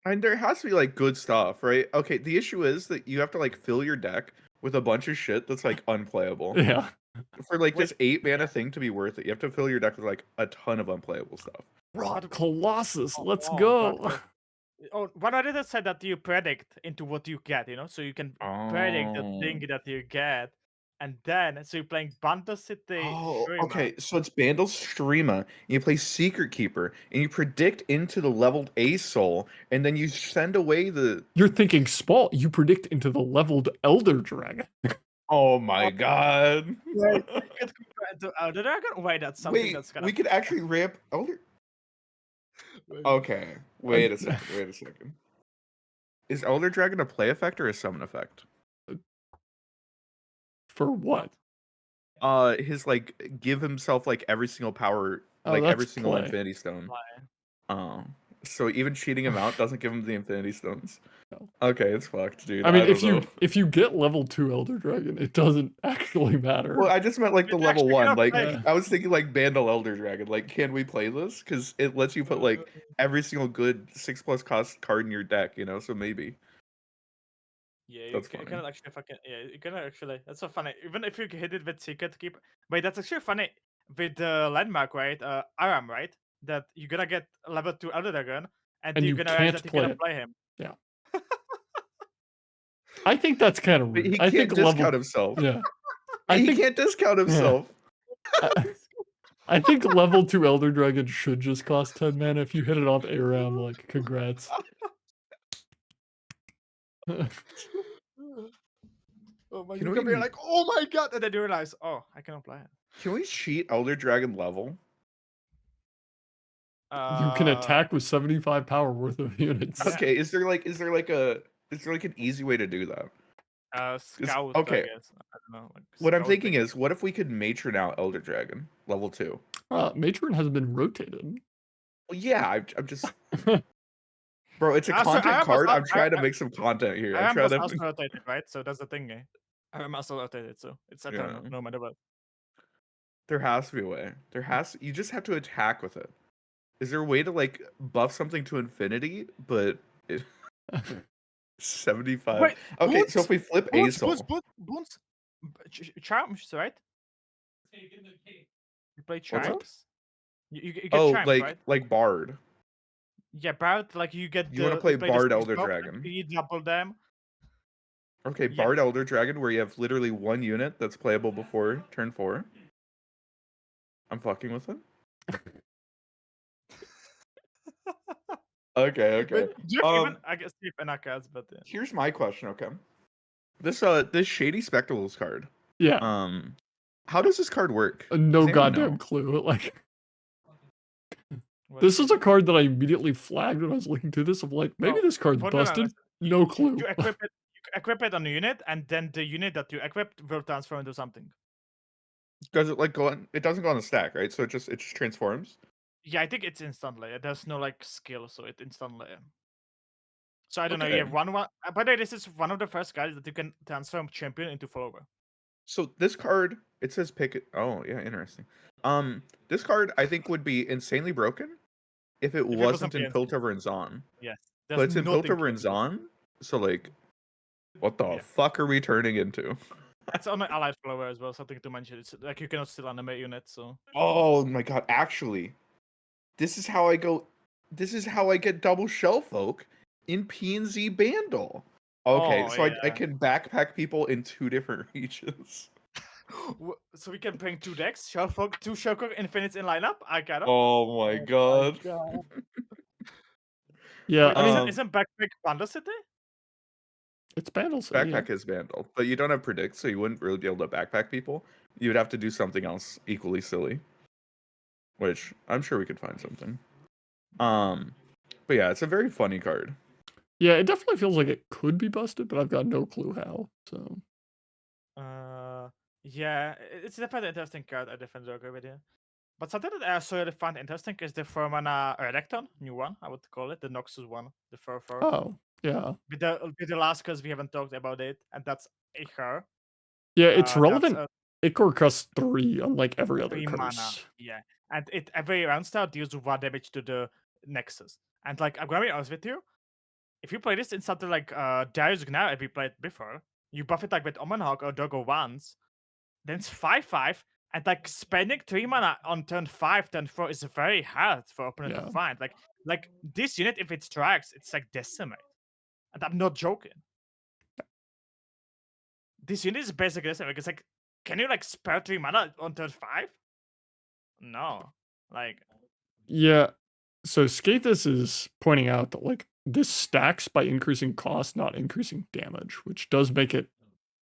And there has to be like good stuff, right? Okay, the issue is that you have to like fill your deck with a bunch of shit that's like unplayable. Yeah. For like Wait, this 8 mana thing to be worth it, you have to fill your deck with like a ton of unplayable stuff. Rod Colossus, let's Oh, go. but, oh, one editor said that you predict into what you get, so you can predict the thing that you get, and then so you're playing Bando City. Oh, Shurima. okay. So it's Bandle Streama, and you play Secret Keeper, and you predict into the leveled A soul, and then you send away the. You're thinking small. You predict into the leveled Elder Dragon. Oh my god. Wait, you could compare it to Elder Dragon? Wait, that's something Wait, that's gonna. we could actually ramp Elder. Okay, wait a second. Is Elder Dragon a play effect or a summon effect? For what? His like give himself like every single power, Oh, like every that's single play. Infinity Stone. Play. Oh, so even cheating him out doesn't give him the Infinity Stones. No. Okay, it's fucked, dude. I mean, don't if you get level 2 Elder Dragon, it doesn't actually matter. Well, I just meant like the It's level actually 1. gonna Like play. I was thinking like Bandle Elder Dragon. Like, can we play this? Because it lets you put like every single good 6+ cost card in your deck. So maybe. Yeah, That's you funny. can actually fucking you can actually. That's so funny. Even if you hit it with Secret Keeper. Wait, that's actually funny with the landmark, right? Aram, right? That you're gonna get level 2 Elder Dragon, and And you're you gonna realize can't that you're gonna play play him. Yeah. I think that's kind of But rude. he I can't think discount level. himself. Yeah. He can't discount himself. I think level 2 Elder Dragon should just cost 10 mana. If you hit it off ARAM, like, congrats. Oh my Can god! we- You're like, oh my god, and then you realize, oh, I cannot play it. Can we cheat Elder Dragon level? You can attack with 75 power worth of units. Yeah. Okay, is there like an easy way to do that? Scout. okay. I guess. I don't know. Like What I'm scout thinking thing. is, what if we could matron out Elder Dragon level 2? Matron has been rotated. Well, yeah, I'm just. Bro, it's a Also, content Aram card. was I'm trying to make some content here. I'm Aram trying was to. also rotated, right? So that's the thing. Aram also rotated, so it's eternal, Yeah. no matter what. There has to be a way. You just have to attack with it. Is there a way to like buff something to infinity, but 75? Wait, Okay, Boons? so if we flip Azul, Boons, Charms, right? You play What's up? Charms. You get oh, Charms, like right? like Bard. Yeah, Bard. Like you get. You wanna the, play the Bard same Elder spell, Dragon. You double them. Okay, Yeah. Bard Elder Dragon, where you have literally one unit that's playable before turn 4. I'm fucking with it. Okay. But do you Um, even? I guess keep Anakas, but Here's my question. Okay, this Shady Spectacles card. Yeah. How does this card work? No Does anyone goddamn know? clue. Like, what- this is a card that I immediately flagged when I was looking through this. Of like, maybe Oh, this card's hold on, busted. No clue. You equip it. You equip it on a unit, and then the unit that you equip will transfer into something. Does it like go on? It doesn't go on the stack, right? So it just transforms. Yeah, I think it's instantly. There's no like skill, so it instantly. So I don't know. You Okay. have one. By the way, this is one of the first guys that you can transform champion into follower. So this card, it says pick it. Oh yeah, interesting. This card I think would be insanely broken if it If it wasn't wasn't in PNC. Piltover and Zon. Yes. But There's it's in nothing. Piltover and Zon. So like, what the Yeah. fuck are we turning into? It's on the allied follower as well. Something to mention. It's like you cannot still animate units. So. Oh my god! Actually, this is how I go. This is how I get double Shellfolk in P&Z Bandle. Okay, Oh, so I yeah. can backpack people in 2 different regions. So we can bring 2 decks. Shellfolk, 2 Shellfolk Infinites in lineup. Aikado. Oh my god. Yeah, Wait, I mean, isn't Backpack Panda City? it's Bandle City. Backpack is Vandal, but you don't have predict, so you wouldn't really be able to backpack people. You would have to do something else equally silly, which I'm sure we could find something. But yeah, it's a very funny card. Yeah, it definitely feels like it could be busted, but I've got no clue how. So Yeah, it's definitely an interesting card. I definitely agree with you. But something that I also really find interesting is the 4-mana Erecton, new one, I would call it, the Noxus one, the 4/4. oh yeah, With the last cause we haven't talked about it, and that's Ichar. yeah, it's That's relevant. a Ichor costs 3, unlike every other 3 mana. curse. Yeah, and it every round start deals 1 damage to the Nexus. And like I'm gonna be honest with you, if you play this in something like Darius Gnar, if we played before, you buff it like with Omenhawk or Doggo once, then it's 5/5, and like spending 3 mana on turn 5, turn 4 is very hard for opponent to Yeah. find. Like this unit, if it strikes, it's like decimate. And I'm not joking. This unit is basically decimate. It's like, can you like spare 3 mana on turn 5? No. Like Yeah. So Skathis is pointing out that like this stacks by increasing cost, not increasing damage, which does make it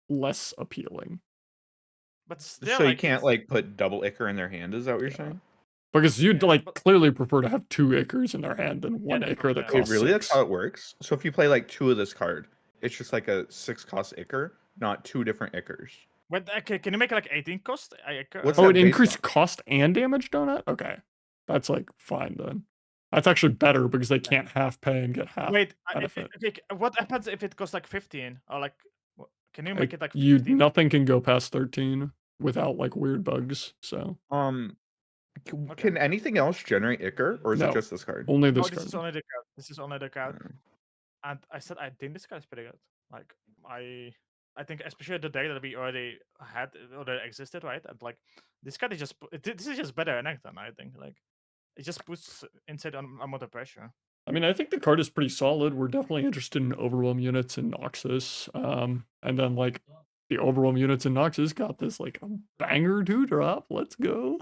less appealing. but still So you like can't it's like put double Ichor in their hand. Is that what you're Yeah. saying? Because you'd Yeah, like but- clearly prefer to have 2 Ichors in their hand than 1 Ichor that definitely. Wait, costs really? 6. That's how it works. So if you play like 2 of this card, it's just like a 6 cost Ichor, not 2 different Ichors. Wait, okay, can you make it like 18 cost? What's Oh, that it based increased on? cost and damage donut? Okay. That's like fine then. That's actually better because they can't half pay and get half Wait, benefit. okay, what happens if it costs like 15? Or like, can you make it like You 15? nothing can go past 13 without like weird bugs. So Can anything else generate Ichor, or is it no, just this card? only No, this this card. is only the card. This is only the card. Mm. And I said I think this card is pretty good. Like I think especially the day that we already had or that existed, right? And like this card is just this is just better than Necton, I think. Like it just puts inside on amount of pressure. I mean, I think the card is pretty solid. We're definitely interested in Overwhelm units in Noxus. And then like the Overwhelm units in Noxus got this like a banger 2-drop. Let's go.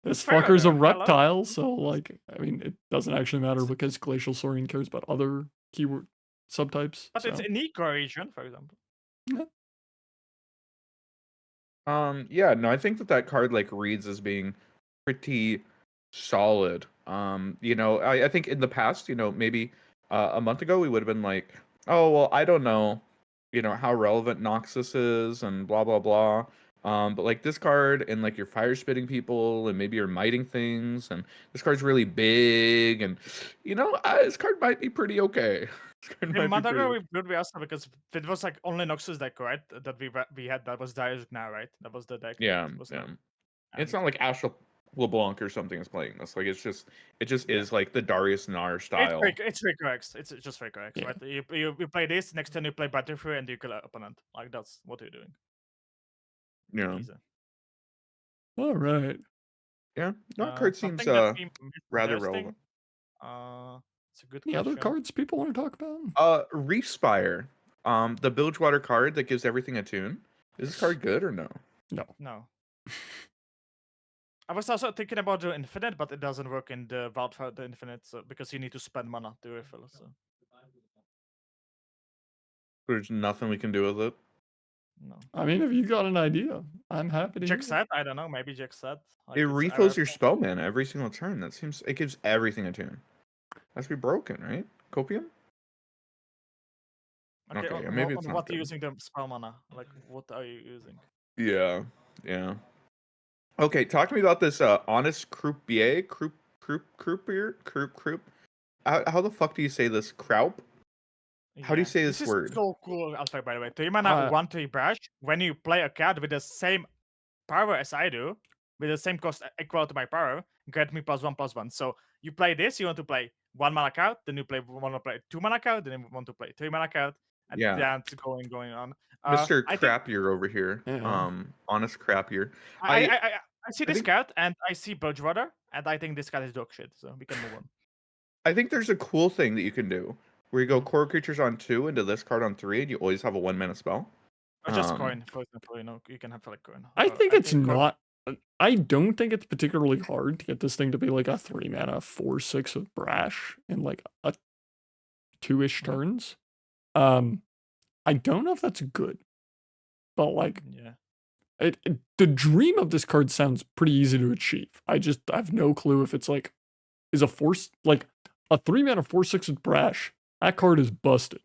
This It's fair, fucker's a though. I love it. reptile, so like I mean it doesn't actually matter because Glacial Saurian cares about other keyword subtypes. But so. it's in eco region, for example. Yeah, no, I think that card like reads as being pretty solid. I think in the past, maybe a month ago we would have been like, oh well, I don't know, how relevant Noxus is and blah blah blah. But like this card and like your fire spitting people and maybe you're miting things and this card's really big and this card might be pretty okay. This card In might be month pretty ago, okay. we would be awesome because it was like only Noxus deck, right? That we had. That was Darius now, right? That was the deck. Yeah, That was yeah. not. It's And not like Astral LeBlanc or something is playing this. Like it just is like the Darius Nar style. it's very correct. It's just very correct, Yeah. right? You play this, next turn you play Battlefield and you kill an opponent. Like that's what you're doing. Yeah. Easy. All right. Yeah. That card seems Something that we missed rather suggesting, relevant. it's a good Any question. other cards people want to talk about? Reefspire. The Bilgewater card that gives everything a tune. Is this card good or no? No. I was also thinking about the Infinite, but it doesn't work in the Vault for the Infinite because you need to spend mana to refill. So There's nothing we can do with it. no. I mean, if you got an idea, I'm happy to hear Jack it. set, I don't know. Maybe Jack set. Like, It it's refills your RF. spell mana every single turn. It gives everything a tune. Has to be broken, right? Copium? Okay, Okay, yeah, on maybe it's what not are you good. using the spell mana? Like, what are you using? Yeah, yeah. Okay, talk to me about this honest croupier, croupier, croup. How the fuck do you say this? Croup? How do you Yeah, say this this is word? so cool, Alpha, by the way. 3 mana, Uh, 1/3 brush. When you play a card with the same power as I do, with the same cost equal to my power, grant me +1/+1. So you play this, you want to play 1 mana card, then you want to play 2 mana card, then you want to play 3 mana card, and Yeah, that's going on. Mr. I think Crapier over here. yeah. Honest Crapier. I I, I I, I I see I this think card and I see Budgewater, and I think this card is dog shit. So we can move on. I think there's a cool thing that you can do where you go Mhm. core creatures on 2 into this card on 3, and you always have a 1 mana spell. Or just Um, coin, for example. You can have like coin. I think I it's think coin. not. I don't think it's particularly hard to get this thing to be like a 3 mana 4/6 with Brash in like a 2-ish Mhm. turns. I don't know if that's good, but like Yeah. the dream of this card sounds pretty easy to achieve. I have no clue if it's like is a force like a 3 mana 4/6 with Brash. That card is busted.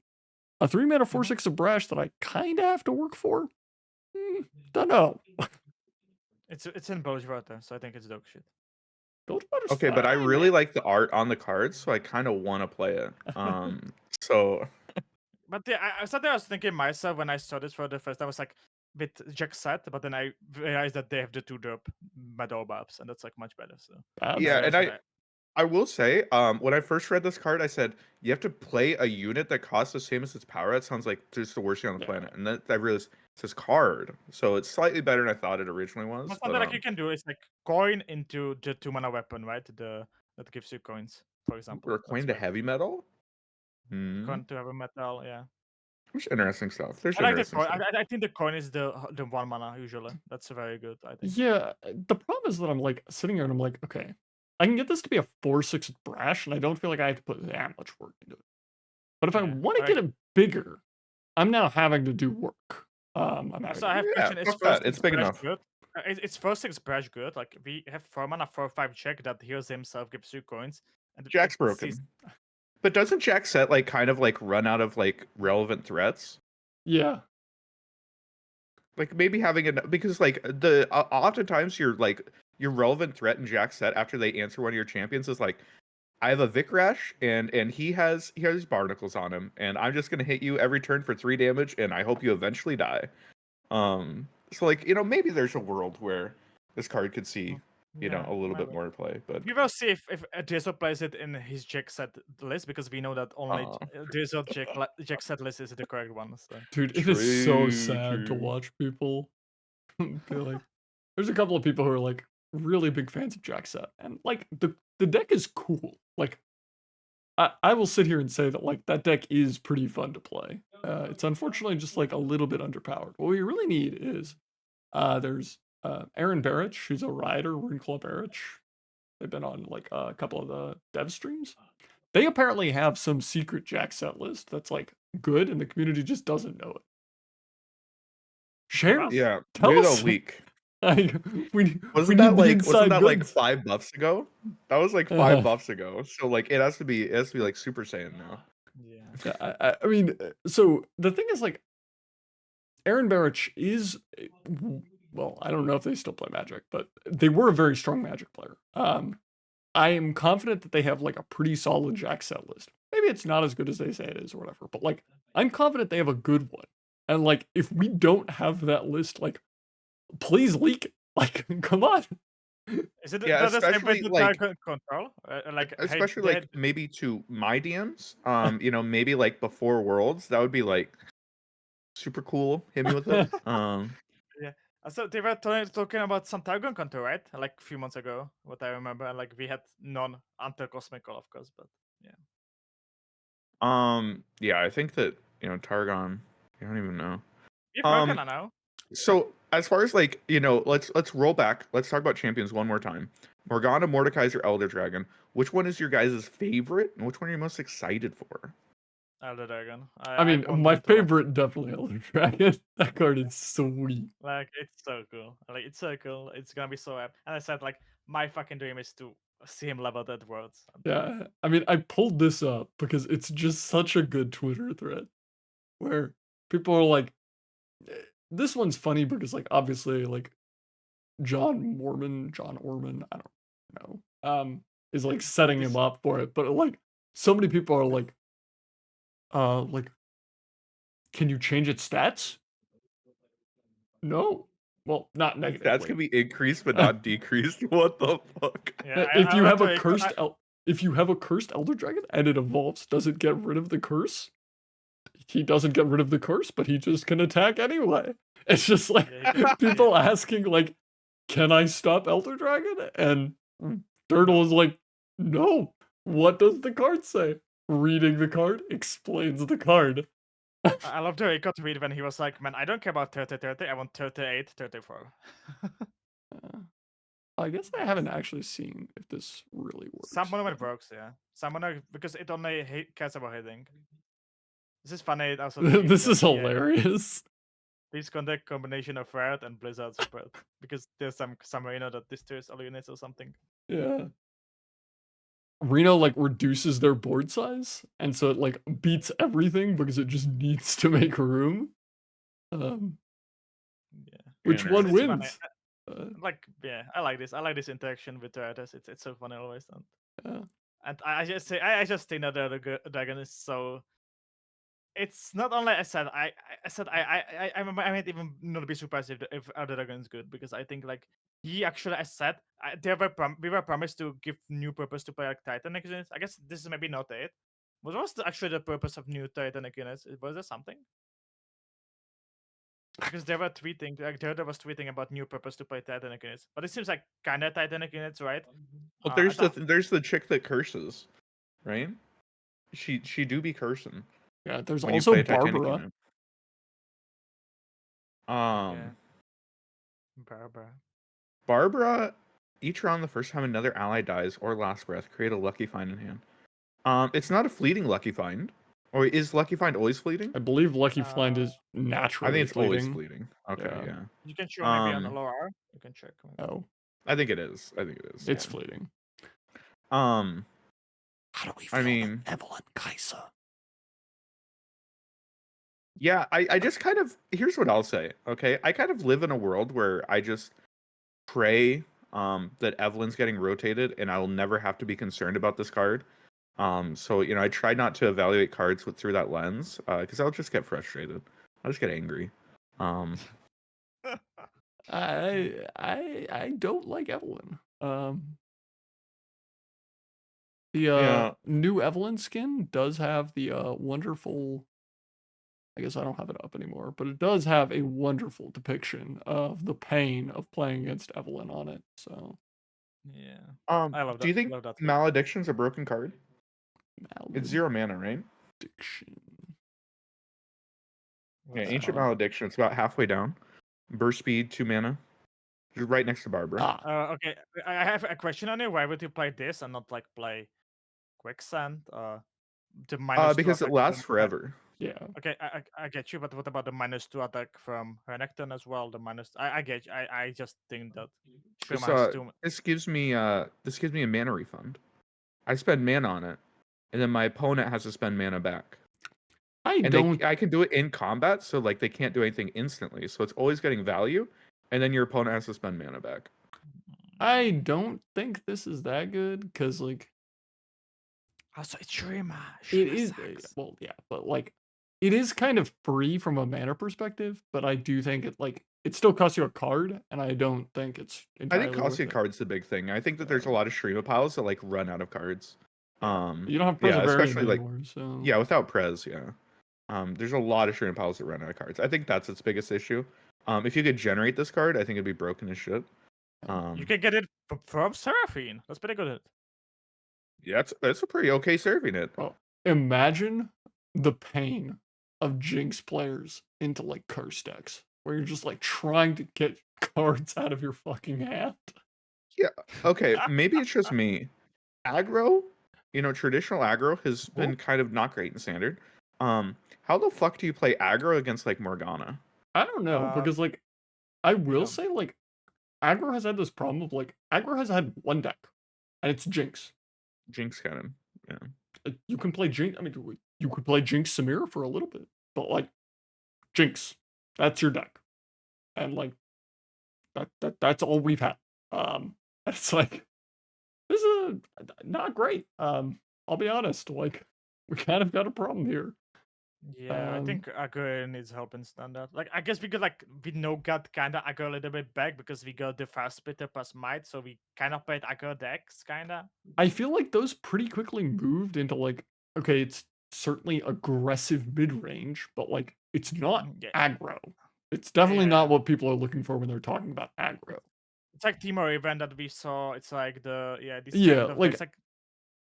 A 3 mana Mhm. 4/6 of Brash that I kind of have to work for. Don't know. It's in Budgewater, so I think it's dog shit. Buildwater's okay, but I fine. really like the art on the cards, so I kind of want to play it. So But yeah, I started. I was thinking myself when I saw this for the first time. I was like, with Jack set, but then I realized that they have the 2-drop Meadow Babs, and that's like much better. So Babs. yeah, I and was I like, I will say, when I first read this card, I said you have to play a unit that costs the same as its power. That sounds like just the worst thing on the Yeah. planet. And then I realized it's his card, so it's slightly better than I thought it originally was. but But something like you can do is like coin into the 2 mana weapon, right? That gives you coins, for example. we're That's coined to very heavy metal. Hmm. coin to have a metal, yeah. There's interesting stuff. There's I like the interesting coin. stuff. I think the coin is the 1 mana usually. That's very good. I think. Yeah, the problem is that I'm like sitting here and I'm like, okay, I can get this to be a 4/6 with Brash, and I don't feel like I have to put that much work into it. But if I Yeah. want to Like, get it bigger, I'm now having to do work. I'm having so to I have a Yeah, question. Is fuck first that. It's 6 big Brash enough. good? It's first 6 Brash good? Like we have 4 mana 4/5 check that heals himself, gives you coins, and Jack's it sees. broken. But doesn't Jack set like kind of like run out of like relevant threats? yeah, Like maybe having it because like the oftentimes your relevant threat in Jack set after they answer one of your champions is like I have a Vic Rash and he has barnacles on him and I'm just gonna hit you every turn for 3 damage and I hope you eventually die. So like maybe there's a world where this card could see Yeah, a little bit maybe. more play, but We will see if Drizzle plays it in his Jack set list because we know that only uh, Drizzle Jack set list is the correct one. So. dude, it is so true, sad to true. watch people be like. There's a couple of people who are like really big fans of Jack Set, and like the deck is cool. Like I will sit here and say that like that deck is pretty fun to play. It's unfortunately just like a little bit underpowered. What we really need is there's Aaron Barrich, who's a rider, Rune Club Barrich. They've been on like a couple of the dev streams. They apparently have some secret Jack Set list that's like good, and the community just doesn't know it. Share, Us? Yeah, tell maybe they'll us. leak. Like, we Wasn't need that the wasn't inside that like goods. 5 buffs ago? That was like Uh, 5 buffs ago. So like it has to be like Super Saiyan now. Yeah. Yeah, I mean, so the thing is, like, Aaron Barrich is, well, I don't know if they still play Magic, but they were a very strong Magic player. I am confident that they have like a pretty solid Jack set list. Maybe it's not as good as they say it is or whatever, but like, I'm confident they have a good one. And like, if we don't have that list, like, please leak it. Like, come on. Is it Yeah, the same way especially to like control? Like, hey, especially like maybe to my DMs. Maybe like before Worlds, that would be like super cool. Hit me with it. yeah. So they were talking about some Targon control, right? Like a few months ago, what I remember. And like we had none until Cosmical, of course, but yeah. Yeah, I think that Targon. I don't even know. If Um, Morgana now. so as far as like let's roll back. Let's talk about champions one more time. Morgana, Mordekaiser, Elder Dragon. Which one is your guys' favorite, and which one are you most excited for? Elder Dragon. I I mean, want my him to launch. favorite definitely Elder Dragon. That card is sweet. Like it's so cool. Like it's so cool. It's gonna be so apt. And I said like my fucking dream is to see him level that worlds. Yeah, I mean, I pulled this up because it's just such a good Twitter thread where people are like, this one's funny because like obviously like John Orman, I don't know, is like setting him This up for it, but like so many people are like, can you change its stats? No. Well, not Its stats negatively. can be increased but not decreased. What the fuck? yeah, If I you love have the a cursed I, if you have a cursed Elder Dragon and it evolves, does it get rid of the curse? He doesn't get rid of the curse, but he just can attack anyway. It's just like yeah, he can, people asking like, "Can I stop Elder Dragon?" And Turtle is no. like, "No. What does the card say?" Reading the card explains the card. I love the Aikado tweet when he was like, "Man, I don't care about 30-30. I want 38-34." Uh, I guess I haven't actually seen if this really Some works. monument works, yeah. Some monument because it only cares about hitting. This is funny. Also, This is yeah, hilarious. please contact combination of Red and Blizzard support because there's some arena that destroys all units or something. Yeah. Reno like reduces their board size, and so it like beats everything because it just needs to make room. Um, Yeah, which one Interesting. it's funny. wins? Like, yeah, I like this. I like this interaction with the writers. It's so funny always. Yeah. And I just say I just think that the dragon is so. It's not only I said I said I might even not be surprised if Elder Dragon is good because I think like he actually I said we were promised to give new purpose to play like Titanic units. I guess this is maybe not it. What was actually the purpose of new Titanic units? Was there something? Because they were tweeting like Theodore was tweeting about new purpose to play Titanic units, but it seems like kind of Titanic units, right? Well, I thought there's the chick that curses, right? She do be cursing Yeah, there's when you also play a Titanic Barbara. unit. yeah, Barbara. Barbara, each round the first time another ally dies or last breath, create a lucky find in hand. It's not a fleeting lucky find, or is lucky find always fleeting? I believe Lucky Find Uh, is I naturally think it's always fleeting. fleeting. Okay, Yeah. yeah. You can show maybe on LOR. You can check. Oh, I think it is. I think it is. it's Yeah. fleeting. Um, How do we I mean, Evelyn Kaiser? yeah, I just kind of here's what I'll say. Okay, I kind of live in a world where I just pray that Evelyn's getting rotated, and I will never have to be concerned about this card. So you know, I try not to evaluate cards through that lens, because I'll just get frustrated. I'll just get angry. Um, I don't like Evelyn. The yeah. new Evelyn skin does have the wonderful. I guess I don't have it up anymore, but it does have a wonderful depiction of the pain of playing against Evelyn on it. So Yeah, Um, I love do that. you think Love that. Malediction's a broken card? It's 0 mana, right? Malediction. Yeah, What's Ancient that? Malediction. It's about halfway down. Burst speed, 2 mana. Just right next to Barbara. Okay, I have a question on it. Why would you play this and not like play Quicksand? The -2 Because it attack lasts from forever. Yeah. Okay, I get you, but what about the -2 attack from Renekton as well? The minus I get you. I just think that This Shuma has too. this gives me a mana refund. I spend mana on it, and then my opponent has to spend mana back. I And don't I can do it in combat, so like they can't do anything instantly. So it's always getting value, and then your opponent has to spend mana back. think this is that good because like Also, it's Shuma. it Shuma is sucks. well, yeah, but like it is kind of free from a mana perspective, but I do think it still costs you a card, and I don't think it's I entirely think costly worth it. cards the big thing. I think that there's a lot of streamer piles that like run out of cards. You don't have Yeah, Perseverance especially like anymore, so yeah, without Prez, yeah. There's a lot of streamer piles that run out of cards. I think that's its biggest issue. If you could generate this card, I think it'd be broken as shit. You can get it from Seraphine. That's pretty good. Yeah, that's a pretty okay serving it. well, imagine the pain of Jinx players into like curse decks where you're just like trying to get cards out of your fucking hand. Yeah. Okay, maybe it's just me. Aggro, traditional aggro has been kind of not great in standard. How the fuck do you play aggro against like Morgana? I don't know because like I will Yeah. say like aggro has had this problem of like aggro has had one deck and it's Jinx. Jinx cannon. Yeah. You can play Jinx. I mean, you could play Jinx Samira for a little bit, but like Jinx, that's your deck. and like that's all we've had. It's like this is not great. I'll be honest, like we kind of got a problem here. Yeah, I think aggro needs help in standard. Like, I guess we could we no got kind of aggro a little bit back because we got the fast splitter plus might, so we kind of played aggro decks, kind of. I feel like those pretty quickly moved into like, okay, it's certainly aggressive mid range, but like it's not Yeah. aggro. It's definitely not Yeah. what people are looking for when they're talking about aggro. It's like Timo event that we saw. It's like this Yeah, kind of like decks, like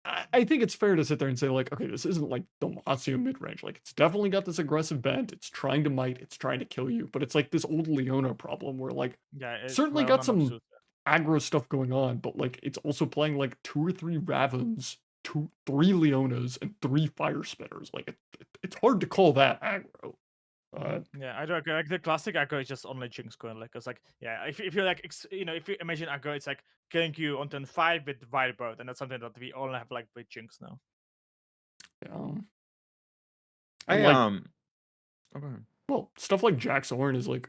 I think it's fair to sit there and say like, okay, this isn't like Demacia mid range. Like it's definitely got this aggressive bent. It's trying to might. It's trying to kill you. But it's like this old Leona problem where like yeah, it's certainly well, got none of some suit. aggro stuff going on, but like it's also playing like 2 or 3 Ravens, 3 Leonas, and 3 Fire Spitters. Like it's hard to call that aggro. Yeah, I don't agree. Like the classic aggro is just only Jinx going like, cause like if you like if you imagine aggro, it's like killing you on turn 5 with Wirebird, and that's something that we all have like with Jinx now. Yeah. I And like, okay. well, stuff like Jax Ornn is like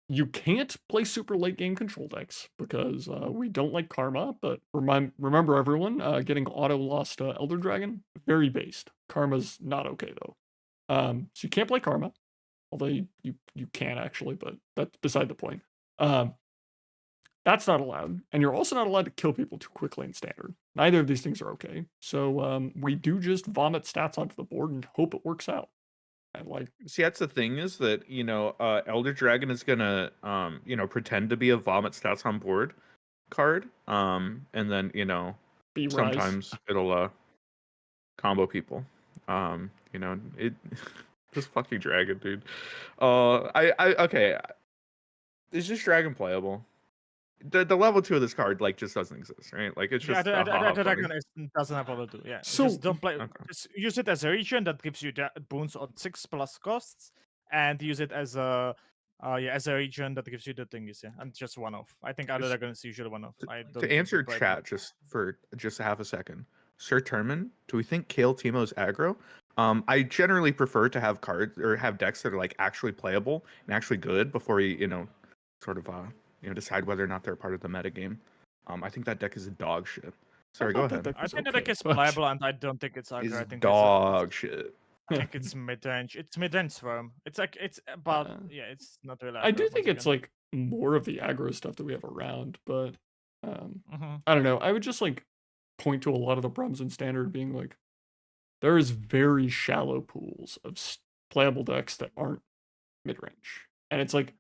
you can't play super late game control decks because we don't like Karma. But remember everyone, getting auto lost Elder Dragon, very based. Karma's not okay though. So you can't play Karma, although you can actually, but that's beside the point. That's not allowed, and you're also not allowed to kill people too quickly in standard. Neither of these things are okay. So we do just vomit stats onto the board and hope it works out. And like, See, that's the thing is that Elder Dragon is gonna pretend to be a vomit stats on board card, and then be Rise. sometimes it'll combo people. It just fucking dragon, dude. Okay. Is this dragon playable? The level 2 of this card like just doesn't exist, right? Like it's just Dragon doesn't have all to do. Yeah, So- just don't play. Okay. Just use it as a region that gives you boons on 6+ costs, and use it as a as a region that gives you the thingies. Yeah, and just one off. I think other dragons usually one off. I don't To think answer we play chat just for just a half a second, Sir Termin, do we think Kale Timo's aggro? I generally prefer to have cards or have decks that are like actually playable and actually good before we sort of decide whether or not they're part of the meta game. I think that deck is dog shit. Sorry, go ahead. I think the deck is playable, and I don't think it's aggro. It's I think dog shit. I think it's mid range. It's mid range Swarm. It's like it's about it's not really. I do aggro, think once it's again. like more of the aggro stuff that we have around, but Mhm. I don't know. I would just like point to a lot of the problems in standard being like there is very shallow pools of playable decks that aren't mid range, and it's like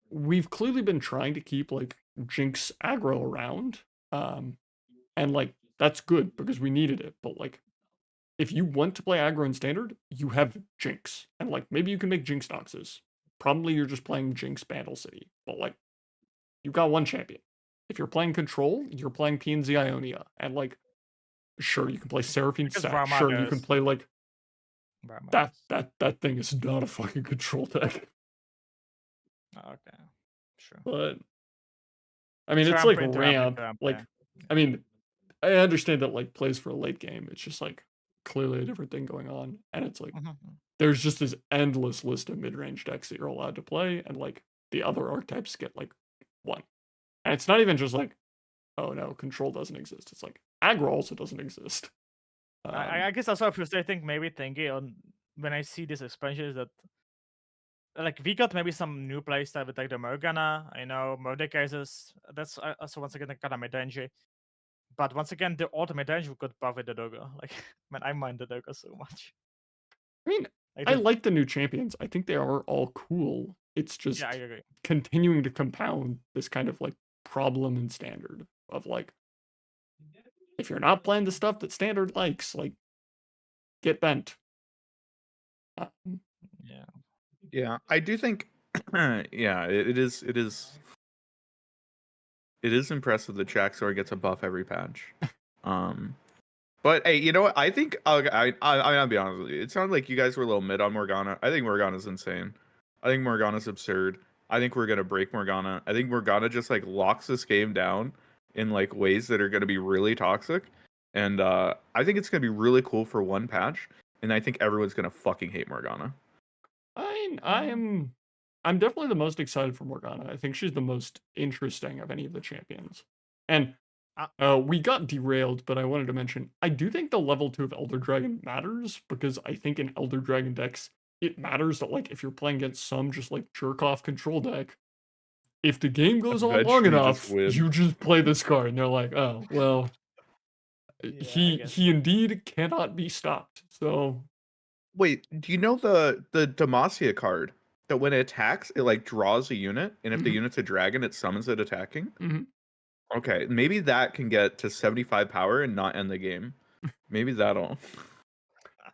we've clearly been trying to keep like Jinx aggro around, and like that's good because we needed it. But like, if you want to play aggro in standard, you have Jinx, and like maybe you can make Jinx Noxes. Probably you're just playing Jinx Bandle City, but like you've got one champion. If you're playing Control, you're playing PNZ Ionia, and like sure you can play Seraphine Because Stack. Varma Sure you can goes- play like Varma that thing is not a fucking control deck. Okay, sure. But I mean, it's Ramp like into ramp. ramp, Like, yeah. I mean, I understand that like plays for a late game. It's just like clearly a different thing going on, and it's like Mhm. there's just this endless list of mid-range decks that you're allowed to play, and like the other archetypes get like one. And it's not even just like, oh no, control doesn't exist. It's like aggro also doesn't exist. I guess that's what I think maybe thinking on when I see this expansion is that like we got maybe some new playstyle with like the Morgana. I know Mordekaiser's that's also once again kind of mid-range. But once again, the ultimate range we could buff with the Dogo. Like, man, I mind the Dogo so much. I mean, Like, I like the new champions. I think they are all cool. It's just yeah, I agree. continuing to compound this kind of like problem in standard of like if you're not playing the stuff that standard likes, like get bent. Yeah. Yeah, I do think yeah, it is impressive that Jaxor gets a buff every patch. But hey, you know what? I think I'll be honest with you. It sounded like you guys were a little mid on Morgana. I think Morgana's insane. I think Morgana's absurd. I think we're gonna break Morgana. I think Morgana just like locks this game down in like ways that are gonna be really toxic. And I think it's gonna be really cool for one patch. And I think everyone's gonna fucking hate Morgana. I'm I'm definitely the most excited for Morgana. I think she's the most interesting of any of the champions. And we got derailed, but I wanted to mention I do think the level 2 of Elder Dragon matters because I think in Elder Dragon decks it matters that like if you're playing against some just like jerk off control deck, if the game goes on long Eventually just enough, win. you just play this card, and they're like, oh well, Yeah, I guess. he indeed cannot be stopped. So Wait, do you know the Demacia card that when it attacks, it like draws a unit, and if the Mhm. unit's a dragon, it summons it attacking? Mhm. Okay, maybe that can get to 75 power and not end the game. Maybe that'll.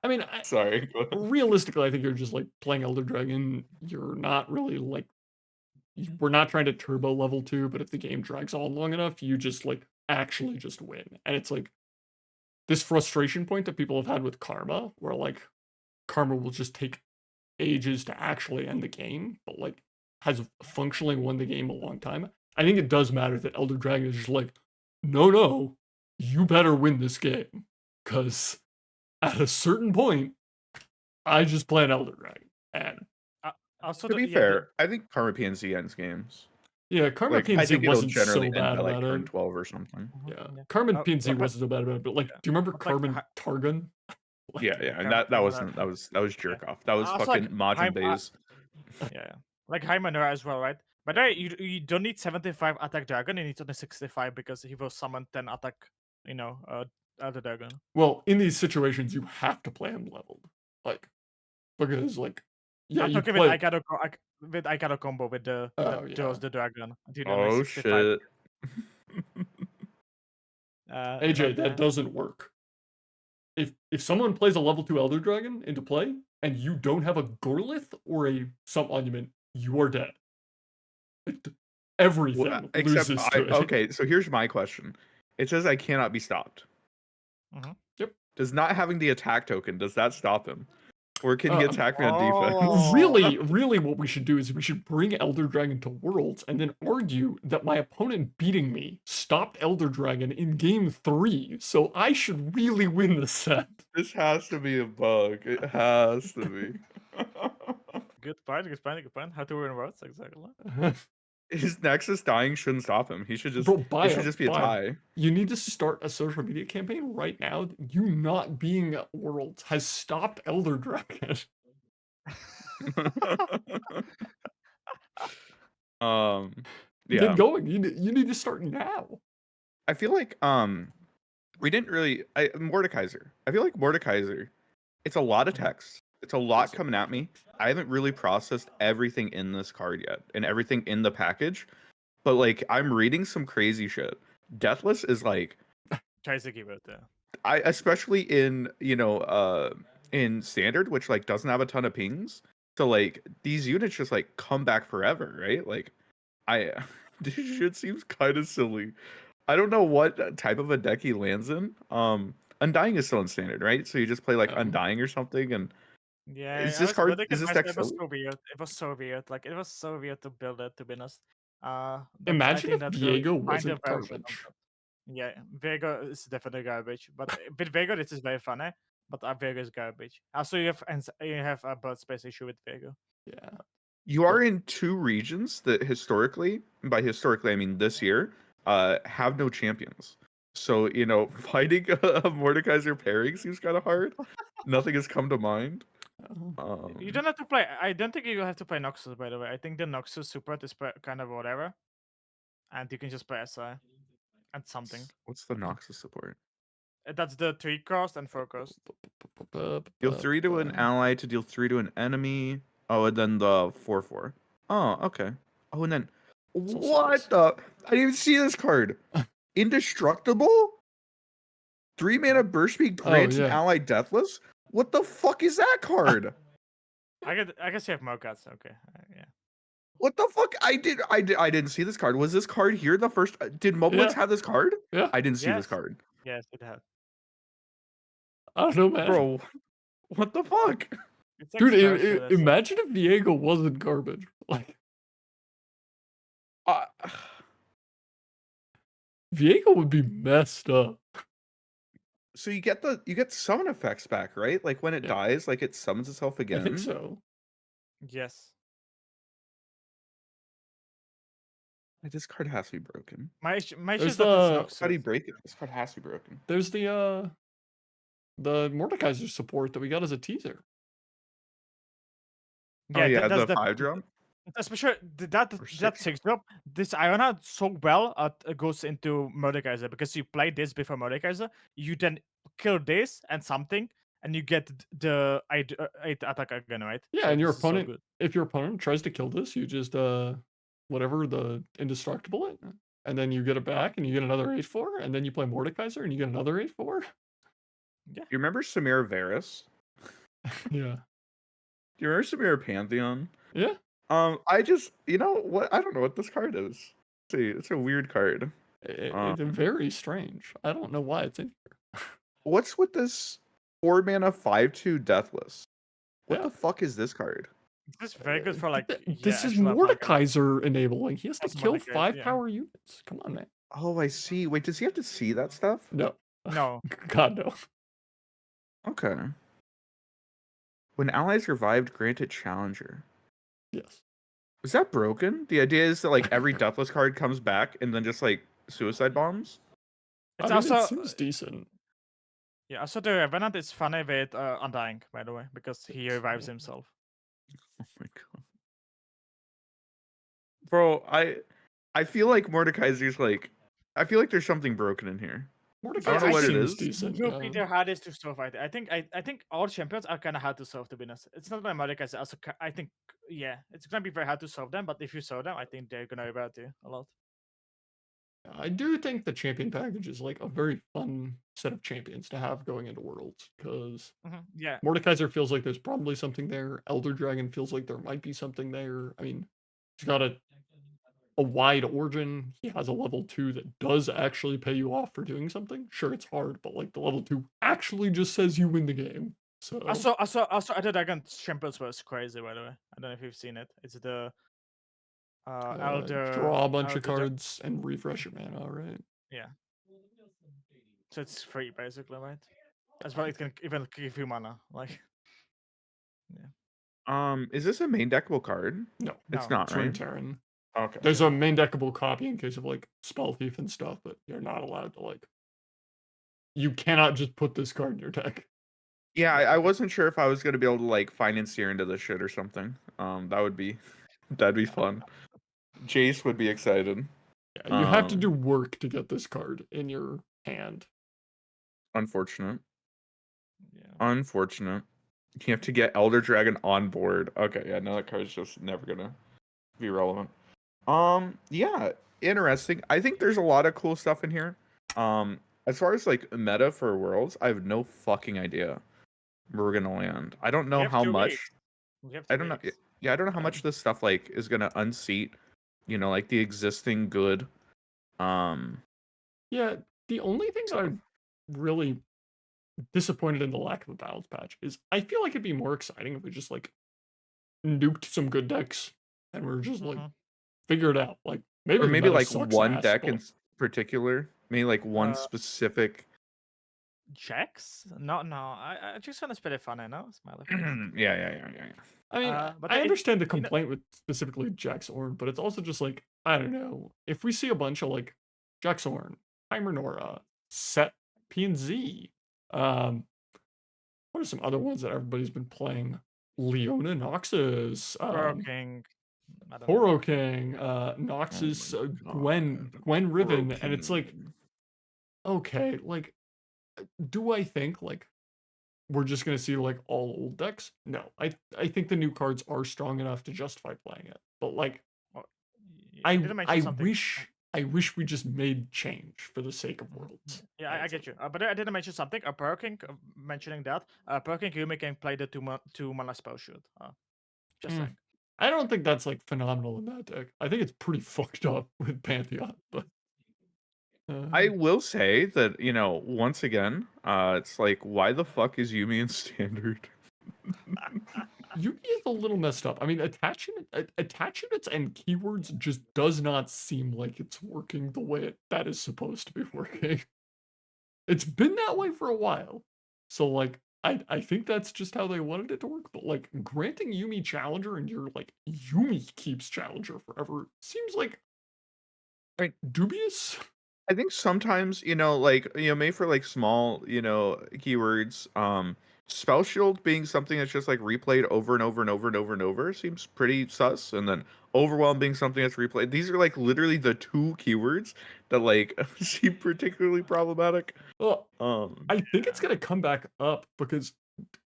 I mean, Sorry. Go ahead. realistically, I think you're just like playing Elder Dragon. You're not really like we're not trying to turbo level 2, but if the game drags on long enough, you just like actually just win. And it's like this frustration point that people have had with Karma, where like Karma will just take ages to actually end the game, but like has functionally won the game a long time. I think it does matter that Elder Dragon is just like, no, you better win this game. Because at a certain point, I just play an Elder Dragon. And Also, To be fair, I think Karma PNC ends games. yeah, Karma Like, I PNC think it'll wasn't generally so end bad by like about turn it. 12 or something. Yeah, Yeah. Carmen Oh, PNC but- wasn't so bad about it, but like, yeah. do you remember But, like, Carmen Targun? Like, Yeah, and Karma- that was jerk off. That was Also, fucking like, Majin Bays. Yeah, like Hymanura as well, right? But you don't need 75 attack dragon. You need only 65 because he will summon 10 attack. Elder dragon. well, in these situations, you have to play him leveled, like, because like, yeah, I'm you talking play. with Aikado combo with the Oh, that draws yeah. the dragon. Until only Oh 65. shit. AJ, that doesn't work. If someone plays a level 2 Elder Dragon into play and you don't have a Gorlith or a Sub Monument, you are dead. Everything Well, except loses to it. okay, so here's my question. It says I cannot be stopped. Yep. Does not having the attack token, does that stop him? Or can he attack me on defense? Oh. Really, what we should do is we should bring Elder Dragon to Worlds and then argue that my opponent beating me stopped Elder Dragon in game 3, so I should really win the set. This has to be a bug. It has to be. Good point. How to win words exactly? His Nexus dying shouldn't stop him. He should just Bro, it should just be a tie. You need to start a social media campaign right now. You not being at Worlds has stopped Elder Dragon. Yeah. Get going. You need to start now. I feel like we didn't really Mordekaiser. I feel like Mordekaiser, it's a lot of text. It's a lot coming at me. I haven't really processed everything in this card yet and everything in the package. But like I'm reading some crazy shit. Deathless is like Tries to keep it there. I especially in, in standard, which like doesn't have a ton of pings. So like these units just like come back forever, right? Like this shit seems kind of silly. I don't know what type of a deck he lands in. Undying is still in standard, right? So you just play like Undying or something, and Yeah, is this card? Is this deck it was silly? so weird. It was so weird. Like it was so weird to build it. To be honest, Imagine if that Diego find a wasn't version of garbage. that. Yeah, Vego is definitely garbage. But with Vego, this is very funny. But Vego is garbage. Also, you have a bird space issue with Vego. Yeah. You are in two regions that historically, and by historically I mean this year, have no champions. So fighting a Mordekaiser pairing seems kind of hard. Nothing has come to mind. You don't have to play. I don't think you have to play Noxus, by the way. I think the Noxus support is kind of whatever, and you can just play SI and something. What's the Noxus support? That's the 3 cost and 4 cost. Deal 3 to an ally to deal 3 to an enemy. Oh, and then the 4/4. Oh, okay. Oh, and then what the? I didn't even see this card. Indestructible. 3 mana burst speed grants an ally deathless. What the fuck is that card? I guess you have more cards. Okay, yeah. What the fuck? I didn't see this card. Was this card here the first? Did Moblix have this card? Yeah. I didn't see this card. Yes, it has. I don't know, man. Bro, what the fuck? Dude, imagine if Diego wasn't garbage. Like, Diego would be messed up. So you get summon effects back, right? Like when it dies, like it summons itself again. I think so. Yes. This card has to be broken. My issue is There's that it's not How do you so. break it? This card has to be broken. There's the Mordekaiser support that we got as a teaser. Oh Yeah, yeah, that's the 5 drop especially that or 6. 6 drop. This Iona so well goes into Mordekaiser because you play this before Mordekaiser, you then kill this and something, and you get the 8 attack again, right? Yeah, So and your this is so opponent, good. if your opponent tries to kill this, you just whatever the indestructible it, and then you get it back, and you get another 8/4, and then you play Mordekaiser, and you get another 8/4. Yeah. You remember Samir Varus? Yeah, Do you remember Samir Pantheon? yeah. I just, you know what? I don't know what this card is. See, it's a weird card. It's very strange. I don't know why it's in here. What's with this 4 mana 5/2 Deathless? What Yeah. the fuck is this card? This is very good for like This is actual Apac. Mordekaiser enabling. He has to Also kill Mordekaiser, 5 yeah. power units. Come on, man. Oh, I see. Wait, does he have to see that stuff? No. No. God no. Okay. When allies revived, granted challenger. Yes. Is that broken? The idea is that like every Deathless card comes back and then just like suicide bombs? It's I mean, also it seems decent. yeah. Also, the Revenant is funny with Undying, by the way, because he revives himself. Oh my god. Bro, I feel like Mordekaiser's like I feel like there's something broken in here. Mordekaiser know what it seems is. decent. Will be Yeah. the hardest to solve. I think. I think all champions are kind of hard to solve. To be honest, it's not my Mordekaiser. Also, I think yeah, it's gonna be very hard to solve them. But if you solve them, I think they're gonna revert you a lot. I do think the champion package is like a very fun set of champions to have going into Worlds because Yeah. Mordekaiser feels like there's probably something there. Elder Dragon feels like there might be something there. I mean, he's got a wide origin. He has a level 2 that does actually pay you off for doing something. Sure, it's hard, but like the level 2 actually just says you win the game. So Also, Elder Dragon champions was crazy. By the way, I don't know if you've seen it. It's the Elder draw a bunch of Elder cards and refresh your mana, right? Yeah. So it's free basically, right? As well, it can even give you mana. Like, Is this a main deckable card? No, It's No. not, it's right? Runeterra. Okay. There's a main deckable copy in case of like spell thief and stuff, but you're not allowed to like. You cannot just put this card in your deck. Yeah, I wasn't sure if I was gonna be able to like financier into this shit or something. That'd be fun. Jace would be excited. Yeah, you have to do work to get this card in your hand. Unfortunate. Yeah. Unfortunate. You have to get Elder Dragon on board. Okay, yeah, no, that card's just never gonna be relevant. Yeah, interesting. I think there's a lot of cool stuff in here. As far as like meta for Worlds, I have no fucking idea where we're gonna land. I don't know have how 2 much. weeks. We have I 2 don't know. weeks. Yeah, I don't know how much this stuff like is gonna unseat, you know, like the existing good. Yeah, the only thing that So- I'm really disappointed in the lack of a balance patch is I feel like it'd be more exciting if we just like nuked some good decks and we're just like figure it out. Like maybe or the maybe meta like sucks one ass, deck but, in particular, maybe like one specific. Jax? No. I just want to spell it funny, no? Smiley. Yeah. I mean, but I it- understand the you know- complaint with specifically Jaxorn, but it's also just like, I don't know. If we see a bunch of like Jaxorn, Heimer Set, P&Z, what are some other ones that everybody's been playing? Leona, Noxus, King. I don't know. Toro King, Noxus, Gwen Riven, and it's like, okay, like, do I think like we're just gonna see like all old decks? No, I think the new cards are strong enough to justify playing it. But like, Well, you did mention I something. wish we just made change for the sake of Worlds. Yeah, I get you. But I didn't mention something. Perking, mentioning that. Perking Yumi can play the 2 mana spell shoot. Just saying. I don't think that's like phenomenal in that deck. I think it's pretty fucked up with Pantheon, but I will say that, you know, once again, it's like, why the fuck is Yumi in standard? Yumi is a little messed up. I mean, attach units and keywords just does not seem like it's working the way that is supposed to be working. It's been that way for a while. So like I think that's just how they wanted it to work, but like granting Yumi Challenger and you're like Yumi keeps Challenger forever seems like Right. dubious. I think sometimes, like, maybe for like small, keywords, spell shield being something that's just like replayed over and over and over and over and over seems pretty sus. And then overwhelm being something that's replayed. These are like literally the two keywords that like seem particularly problematic. Well, Um, I think it's gonna come back up because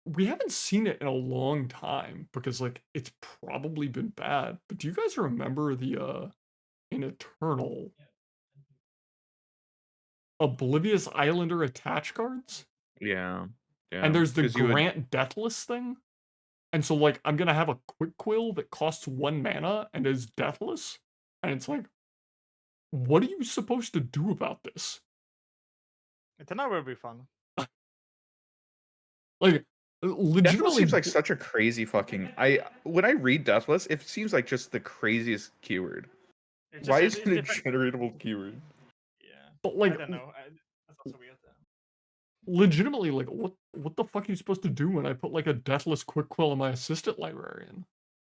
we haven't seen it in a long time because like it's probably been bad. But do you guys remember the in Eternal Oblivious Islander attach cards? yeah, And yeah, there's the because you would. Grant Deathless thing. And so like I'm gonna have a quick quill that costs 1 mana and is deathless. And it's like, what are you supposed to do about this? Eternal will be fun. Like Deathless seems legitimately like such a crazy fucking. When I read Deathless, it seems like just the craziest keyword. It's Why just is it's it a different. generatable keyword? Yeah, but I like don't know. That's also weird. legitimately like what the fuck are you supposed to do when I put like a deathless quick quill in my assistant librarian?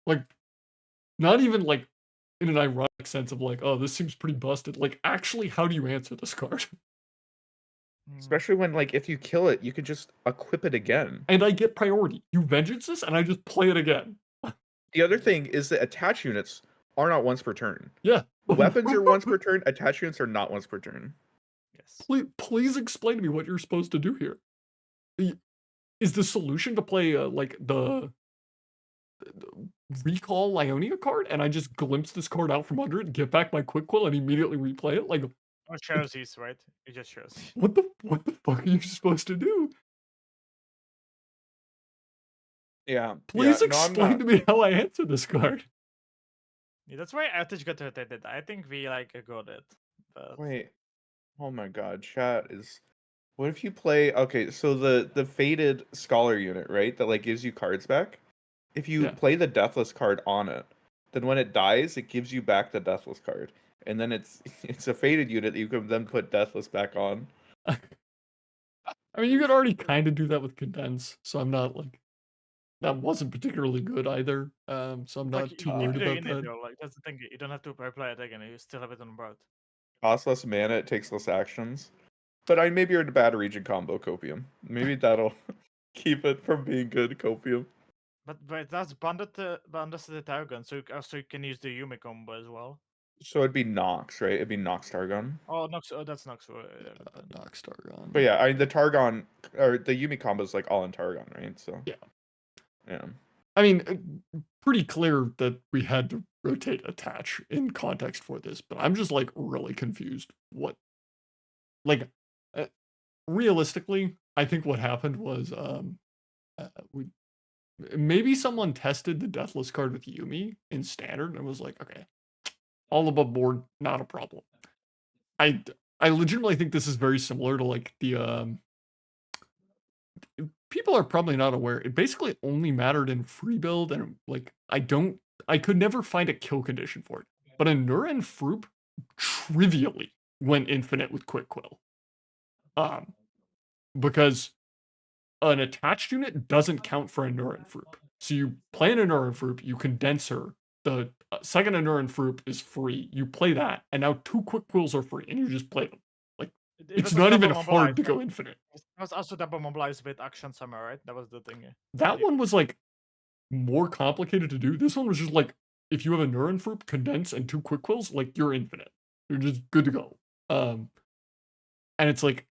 Like not even like in an ironic sense of like, oh, this seems pretty busted. Like actually, how do you answer this card? Especially when, like, if you kill it, you could just equip it again. And I get priority. You vengeance this, and I just play it again. The other thing is that attach units are not once per turn. Yeah. Weapons are once per turn. Attach units are not once per turn. Yes. Please explain to me what you're supposed to do here. Is the solution to play like the recall Lionia card, and I just glimpse this card out from under it, get back my quick quill, and immediately replay it? Like, Or shows these, right? It just shows. what the fuck are you supposed to do? Yeah, Please no, I'm explain not. to me how I answer this card. Yeah, that's why Outage got rotated. I think we like got it, but Wait. Oh my god, chat is. What if you play? Okay, so the faded scholar unit, right? That like gives you cards back. If you Yeah. play the deathless card on it, then when it dies, it gives you back the deathless card, and then it's it's a faded unit that you can then put deathless back on. I mean, you could already kind of do that with condense, so I'm not like that wasn't particularly good either. So I'm like not too you keep worried it about in it that. though. Like that's the thing. You don't have to replay it again. You still have it on board. Costs less mana, it takes less actions. But I maybe you're in a bad region combo copium. Maybe that'll keep it from being good copium. But that's bonded to the Targon, so also you can use the Yumi combo as well. So it'd be Nox, right? It'd be Nox Targon. Oh, Nox. Oh, that's Nox. Nox Targon. But yeah, the Targon or the Yumi combo is like all in Targon, right? So Yeah. yeah. I mean, pretty clear that we had to rotate attach in context for this, but I'm just like really confused. What, like, uh, realistically, I think what happened was we maybe someone tested the Deathless card with Yumi in standard and was like, okay, all above board, not a problem. I I legitimately think this is very similar to like the people are probably not aware. It basically only mattered in free build, and like I could never find a kill condition for it. But a Nuren Fruip trivially went infinite with Quick Quill. Um, because an attached unit doesn't count for a Nuren Fruip. So you play an Nuren Fruip, you condense her. The second Nuren Fruip is free. You play that, and now 2 Quick Quills are free, and you just play them. Like It it's was also not even double hard to mobilize. go infinite. It was also double mobilize with Action Summer, right? That was the thing. That one was like more complicated to do. This one was just like if you have a Neuron Fruit, condense, and 2 Quick Quills, like you're infinite. You're just good to go. And it's like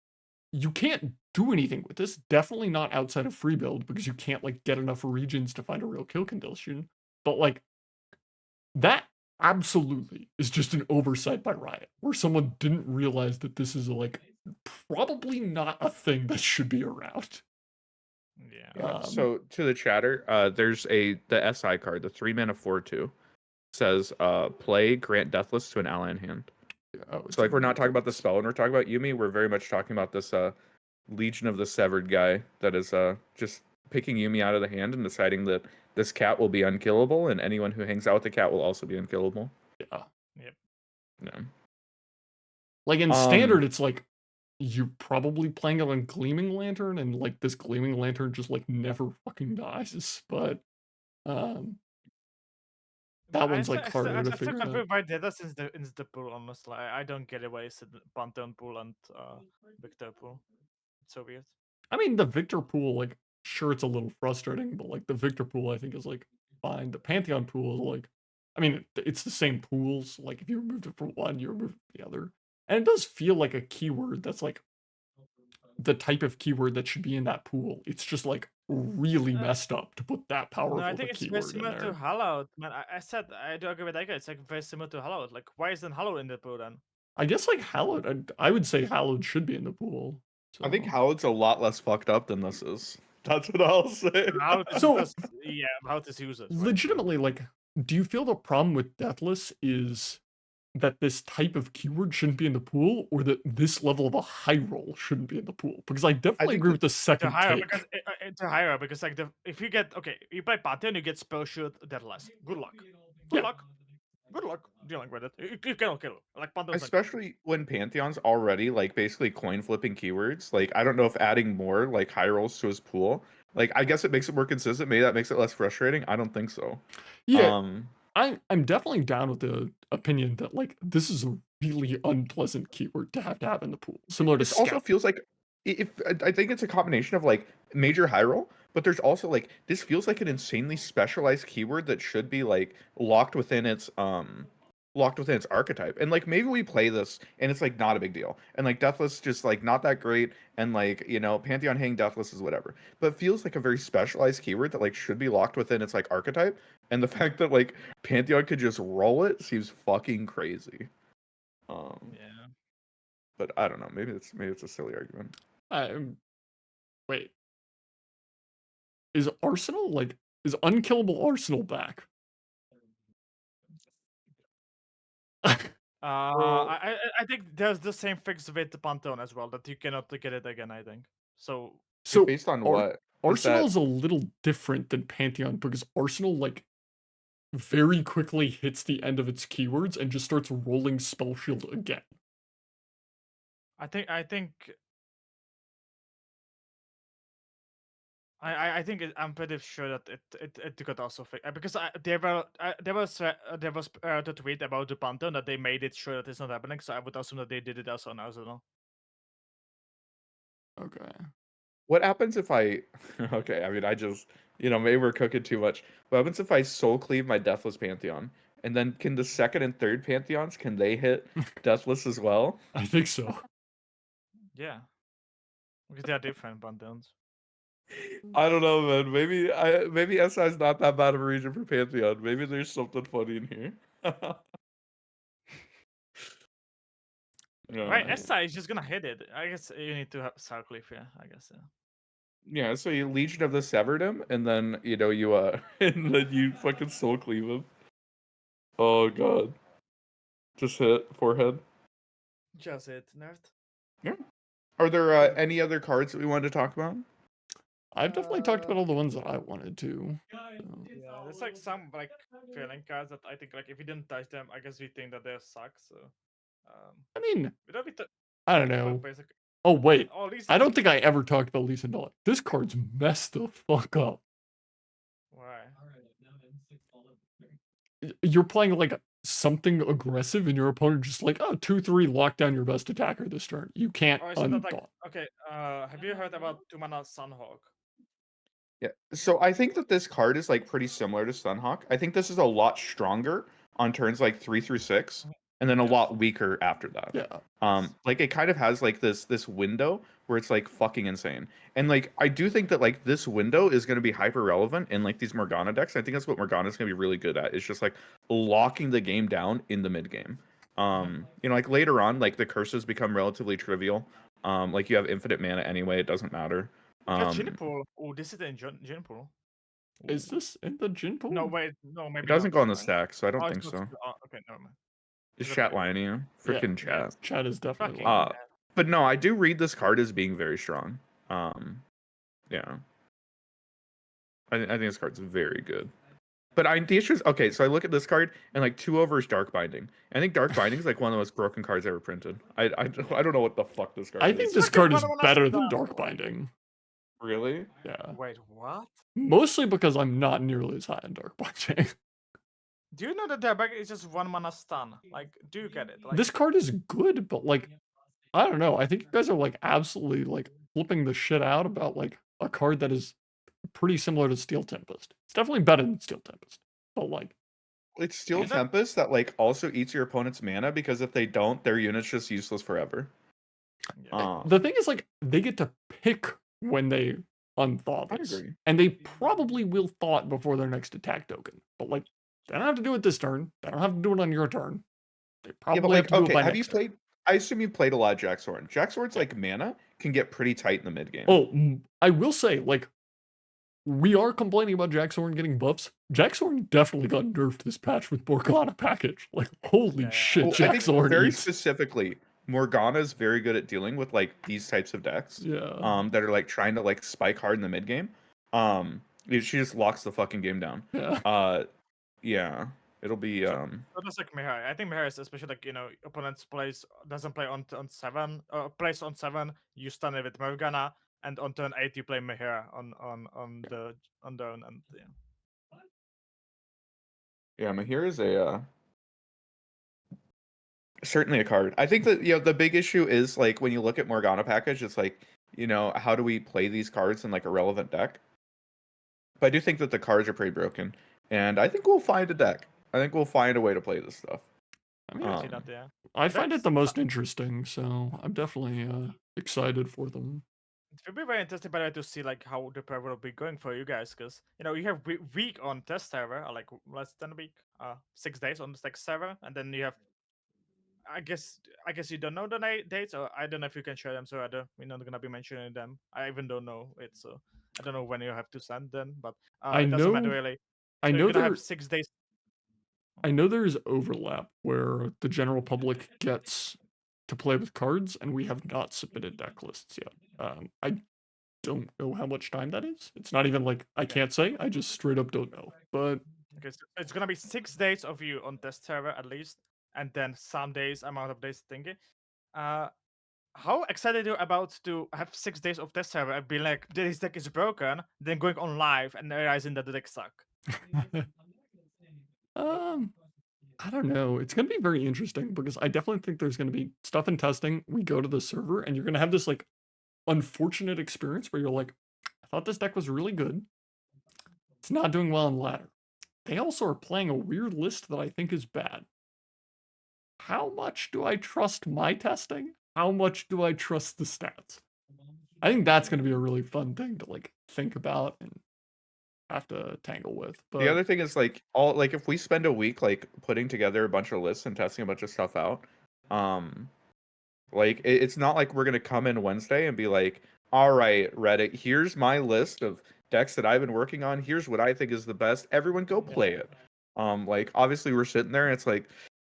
you can't do anything with this. Definitely not outside of free build because you can't like get enough regions to find a real kill condition. But like that absolutely is just an oversight by Riot, where someone didn't realize that this is like probably not a thing that should be around. Yeah. So to the chatter, there's the SI card, the 3 mana 4/2, says play grant deathless to an ally in hand. So like we're not talking about the spell, and we're talking about Yumi. We're very much talking about this Legion of the Severed guy that is just picking Yumi out of the hand and deciding that this cat will be unkillable, and anyone who hangs out with the cat will also be unkillable. Yeah. Yep. Yeah. Like in standard, it's like you're probably playing it on Gleaming Lantern, and like this Gleaming Lantern just like never fucking dies. But That one's like harder I'm to still figure out. confused by Deathless is the pool, honestly. I don't get it why it's the Pantheon pool and Victor pool. It's so weird. I mean, the Victor pool, like, sure, it's a little frustrating, but like the Victor pool, I think is like fine. The Pantheon pool is like, I mean, it's the same pools. Like, if you removed it from one, you removed it from the other, and it does feel like a keyword that's like the type of keyword that should be in that pool. It's just like really Uh, messed up to put that No, powerful I of a think it's very keyword in similar to there. Hallowed. Man, I said I do agree with Aikado. It's like very similar to Hallowed. Like, why isn't Hallowed in the pool then? I guess like Hallowed, I would say Hallowed should be in the pool. I think So, Howard's a lot less fucked up than this is. That's what I'll say. Hallowed is So- just Hallowed is useless. Right? legitimately, like, do you feel the problem with Deathless is that this type of keyword shouldn't be in the pool, or that this level of a high roll shouldn't be in the pool? Because I definitely think agree that with the To second higher take. because to higher because like if you get you play Pantheon, you get spell shoot Deathless. Good luck. Good Yeah. luck. Good luck dealing with it. You cannot kill it. Like Pantheon's like, Especially when Pantheon's already like basically coin flipping keywords. Like I don't know if adding more like high rolls to his pool, like I guess it makes it more consistent. Maybe that makes it less frustrating. I don't think so. Yeah, Um, I'm definitely down with the opinion that like this is a really unpleasant keyword to have in the pool, similar to this also scout. feels like if I think it's a combination of like major high roll, but there's also like this feels like an insanely specialized keyword that should be like locked within its archetype. And like maybe we play this and it's like not a big deal. And like Deathless just like not that great and like, you know, Pantheon hang Deathless is whatever. But it feels like a very specialized keyword that like should be locked within its like archetype. And the fact that like Pantheon could just roll it seems fucking crazy. yeah. But I don't know. Maybe it's a silly argument. Wait, is Arsenal like is unkillable Arsenal back? I think there's the same fix with the Pantheon as well that you cannot get it again. I think so. So Based on Ar- what? Arsenal that is a little different than Pantheon because Arsenal like very quickly hits the end of its keywords and just starts rolling spell shield again. I think I'm pretty sure that it could also fix because there was the tweet about the Pantheon that they made it sure that it's not happening. So I would assume that they did it also on Arsenal. Okay. what happens if I okay, I mean I just maybe we're cooking too much. What happens if I soul cleave my Deathless Pantheon? And then can the second and third Pantheons can they hit Deathless as well? I think so. Yeah, because they are different Pantheons. I don't know, man. Maybe SI is not that bad of a region for Pantheon. Maybe there's something funny in here. Right, Yeah. SI is just gonna hit it. I guess you need to have Sarcliffe, yeah. I guess, yeah. Yeah, so you Legion of the Severed him, and then you and then you fucking soul cleave him. Oh god. Just hit forehead. Just it, nerd. Are there any other cards that we wanted to talk about? I've definitely talked about all the ones that I wanted to. So. Yeah, there's like some like feeling cards that I think like if we didn't touch them, I guess we think that they suck. So, I mean, we don't need to. I don't But know. basically, Oh wait, all these. I don't think I ever talked about Lisa Dollar. This card's messed the fuck up. Why? You're playing like something aggressive, and your opponent just like, oh, 2/3 lock down your best attacker this turn. You can't Or is it that like untaunt. okay? Have you heard about 2-mana Sunhawk? Yeah. So I think that this card is like pretty similar to Sunhawk. I think this is a lot stronger on turns like 3 through 6, and then a Yes. lot weaker after that. Yeah. Like it kind of has like this window where it's like fucking insane. And like I do think that like this window is going to be hyper relevant in like these Morgana decks. I think that's what Morgana is going to be really good at. It's just like locking the game down in the mid game. Like later on, like the curses become relatively trivial. Like you have infinite mana anyway, it doesn't matter. Gin pool. Oh, this is in Gin pool. Is this in the Jin pool? No, wait, no, maybe It doesn't not, go on the right? stack, so I don't Oh, think it's not- so. oh, okay, never mind. Is Is it chat like- lying to you? Yeah. Freaking chat. Chat is definitely. Fucking lying. But no, I do read this card as being very strong. Yeah. I think this card's very good. But the issue is, okay, so I look at this card and like 2 over is Dark Binding. I think Dark Binding is like one of the most broken cards ever printed. I don't know what the fuck this card I is. think this fucking card is one of better us than done. Dark Binding. Really? Yeah. Wait, what? Mostly because I'm not nearly as high on Dark Binding. Do you know that their back is just 1 mana stun? Like, do you get it? Like, This card is good, but like, I don't know. I think you guys are like absolutely like flipping the shit out about like a card that is pretty similar to Steel Tempest. It's definitely better than Steel Tempest, but like, It's Steel Is it- Tempest that like also eats your opponent's mana because if they don't, their unit's just useless forever. yeah. the thing is like they get to pick when they unthaw I this, agree. and they probably will thaw it before their next attack token. But like, they don't have to do it this turn. They don't have to do it on your turn. They Yeah, but probably have like, to do it okay, by have you next turn. played? I assume you played a lot of Jaxorn. Jaxorn's Yeah. like mana can get pretty tight in the mid game. Oh, I will say, like, we are complaining about Jaxorn getting buffs. Jaxorn definitely got nerfed this patch with Morgana package. Like, holy Yeah. shit, Well, I think Jaxorn very eats. specifically, Morgana is very good at dealing with like these types of decks. Yeah. That are like trying to like spike hard in the mid game. She just locks the fucking game down. Yeah. Yeah, it'll be So that's like Mihai. I think Mihai is especially like, opponents doesn't play on 7, plays on 7, you stun it with Morgana, and on turn 8 you play Mihai on the and yeah. yeah. Mahir is a certainly a card. I think that the big issue is like when you look at Morgana package, it's like how do we play these cards in like a relevant deck? But I do think that the cards are pretty broken, and I think we'll find a deck. I think we'll find a way to play this stuff. I mean, I see that, yeah. I find it That's the most interesting, so I'm definitely excited for them. It will be very interesting, by the way, to see like how the pair will be going for you guys, because you have week on test server, or like less than a week, 6 days on the test server, and then you have. I guess you don't know the dates, or I don't know if you can share them, so we're not gonna be mentioning them. I even don't know it, so I don't know when you have to send them, but I it doesn't matter know, really. I So you're know gonna have there, 6 days. I know there's overlap where the general public gets to play with cards, and we have not submitted deck lists yet. I don't know how much time that is. It's not even like I can't say. I just straight up don't know. But Okay, so it's gonna be 6 days of you on test server at least, and then some days amount of days thingy. How excited are you about to have 6 days of test server and be like, this deck is broken, then going on live and realizing that the deck suck? I don't know. It's gonna be very interesting because I definitely think there's gonna be stuff in testing. We go to the server and you're gonna have this like unfortunate experience where you're like, I thought this deck was really good. It's not doing well in ladder. They also are playing a weird list that I think is bad. How much do I trust my testing? How much do I trust the stats? I think that's gonna be a really fun thing to like think about and have to tangle with. The But other thing is like if we spend a week like putting together a bunch of lists and testing a bunch of stuff out, like it's not like we're gonna come in Wednesday and be like, all right, Reddit, here's my list of decks that I've been working on. Here's what I think is the best. Everyone go play it. Like obviously we're sitting there and it's like,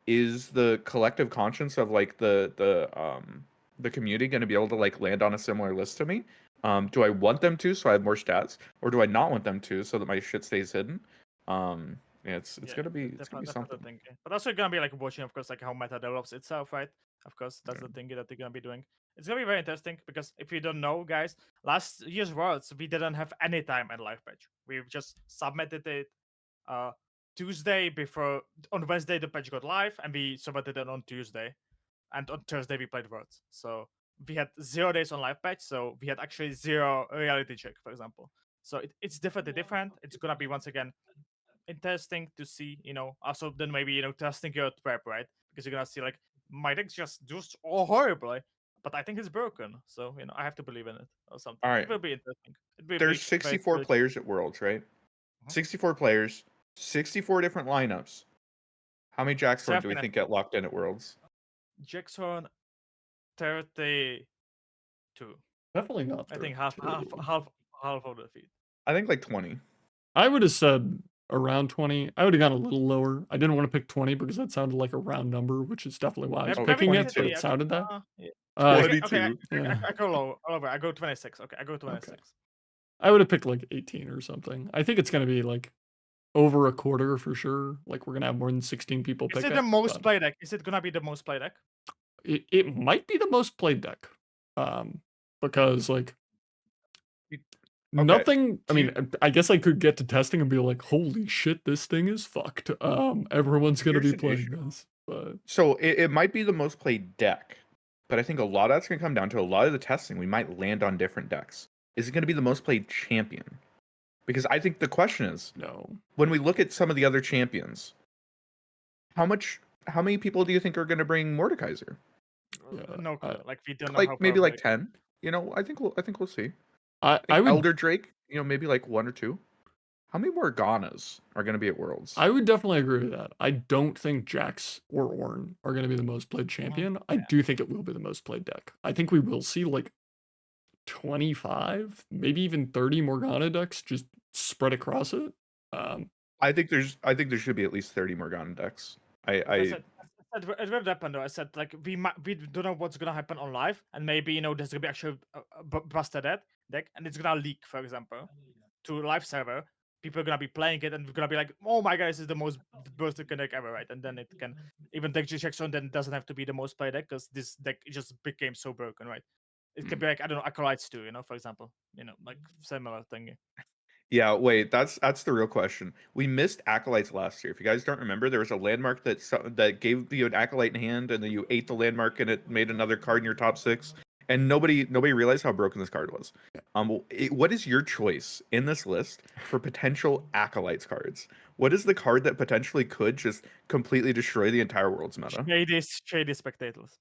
is the collective conscience of like the community gonna be able to like land on a similar list to me? Do I want them to so I have more stats, or do I not want them to so that my shit stays hidden? Yeah, it's gonna be Definitely the something. thing. But also you're gonna be like watching, of course, like how meta develops itself, right? Of course, that's the thing that they're gonna be doing. It's gonna be very interesting because if you don't know, guys, last year's Worlds we didn't have any time at live patch. We just submitted it Tuesday before on Wednesday the patch got live, and we submitted it on Tuesday, and on Thursday we played Worlds. So we had 0 days on live patch, so we had actually 0 reality check, for example. So it's definitely different. It's gonna be once again interesting to see, also then maybe, testing your prep, right? Because you're gonna see like my deck just does all horribly, but I think it's broken. So, I have to believe in it or something. All right. It will be interesting. It will There's be 64 very players at Worlds, right? 64 players, 64 different lineups. How many Jaxorn do we think get locked in at Worlds? Jackson 32. definitely not. I think half of the feed. I think like 20. I would have said around 20. I would have gone a little lower. I didn't want to pick 20 because that sounded like a round number, which is definitely why I was Maybe picking it, but 22. it sounded that. Yeah. Okay, Okay, yeah. I go lower. I go 26. Okay, I go 26. I would have picked like 18 or something. I think it's going to be like over a quarter for sure. Like we're going to have more than 16 people Is pick it the most but played deck? Is it gonna be the most played deck? it might be the most played deck. Because like Nothing. I Do you, mean, I guess I could get to testing and be like, "Holy shit, this thing is fucked." Everyone's gonna here's be an playing issue. this, but So it might be the most played deck, but I think a lot of that's gonna come down to a lot of the testing. We might land on different decks. Is it gonna be the most played champion? Because I think the question is, no. when we look at some of the other champions, how many people do you think are gonna bring Mordekaiser? Yeah, No clue. Like we don't know how Like maybe like probably. 10. I think we'll see. I Like would Elder Drake, maybe like 1 or 2. How many Morganas are gonna be at Worlds? I would definitely agree with that. I don't think Jax or Ornn are gonna be the most played champion. I Yeah. do think it will be the most played deck. I think we will see like 25, maybe even 30 Morgana decks just spread across it. I think there should be at least 30 Morgana decks. I said, it will happen though. I said like we don't know what's gonna happen on live, and maybe there's gonna be actual busted deck, and it's gonna leak, for example, to live server. People are gonna be playing it, and we're gonna be like, "Oh my god, this is the most busted deck ever!" Right? And then it can even deck checks on. Then it doesn't have to be the most played deck because this deck just became so broken, right? It could be like I don't know, Acolytes too, for example, like similar thing. Yeah, wait, that's the real question. We missed acolytes last year. If you guys don't remember, there was a landmark that gave you an acolyte in hand, and then you ate the landmark, and it made another card in your top 6. And nobody realized how broken this card was. What is your choice in this list for potential acolytes cards? What is the card that potentially could just completely destroy the entire world's meta? Shady spectators.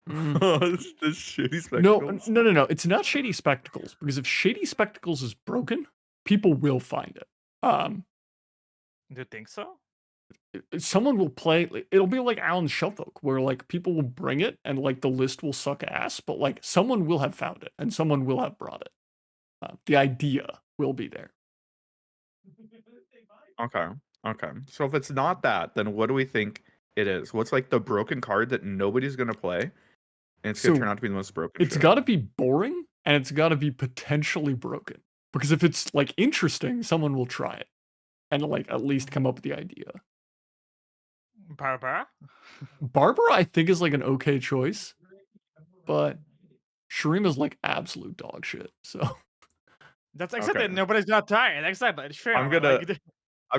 This shitty No, spectacles. no. It's not Shady Spectacles because if Shady Spectacles is broken, people will find it. Do you think so? Someone will play. It'll be like Alan Shelfolk, where like people will bring it and like the list will suck ass, but like someone will have found it and someone will have brought it. The idea will be there. Okay. Okay. So if it's not that, then what do we think it is? What's like the broken card that nobody's gonna play, and it's gonna turn So out to be the most broken it's shit? got to be boring and it's got to be potentially broken because if it's like interesting, someone will try it and like at least come up with the idea. Barbara? Barbara, I think, is like an okay choice, but Shreem is like absolute dog shit. So That's exactly. Okay. Nobody's gonna try it. Exactly. Sure. I'm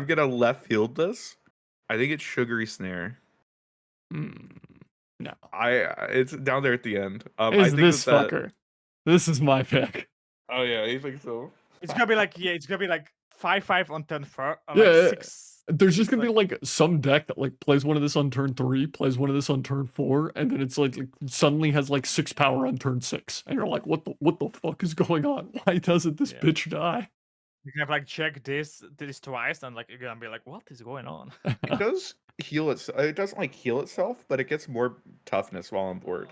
gonna left field this. I think it's Sugary Snare. no, It's down there at the end. I is think this that. fucker? This is my pick. Oh yeah, you think so? it's gonna be like it's gonna be like 5-5 on turn 4, or like Yeah, 6. there's just six, gonna be like some deck that like plays one of this on turn 3, plays one of this on turn 4, and then it's like suddenly has like 6 power on turn 6, and you're like, what the fuck is going on? Why doesn't this Yeah. bitch die? You can have like check this twice, and like you're gonna be like, what is going on? It does heal itself. It doesn't like heal itself, but it gets more toughness while on board.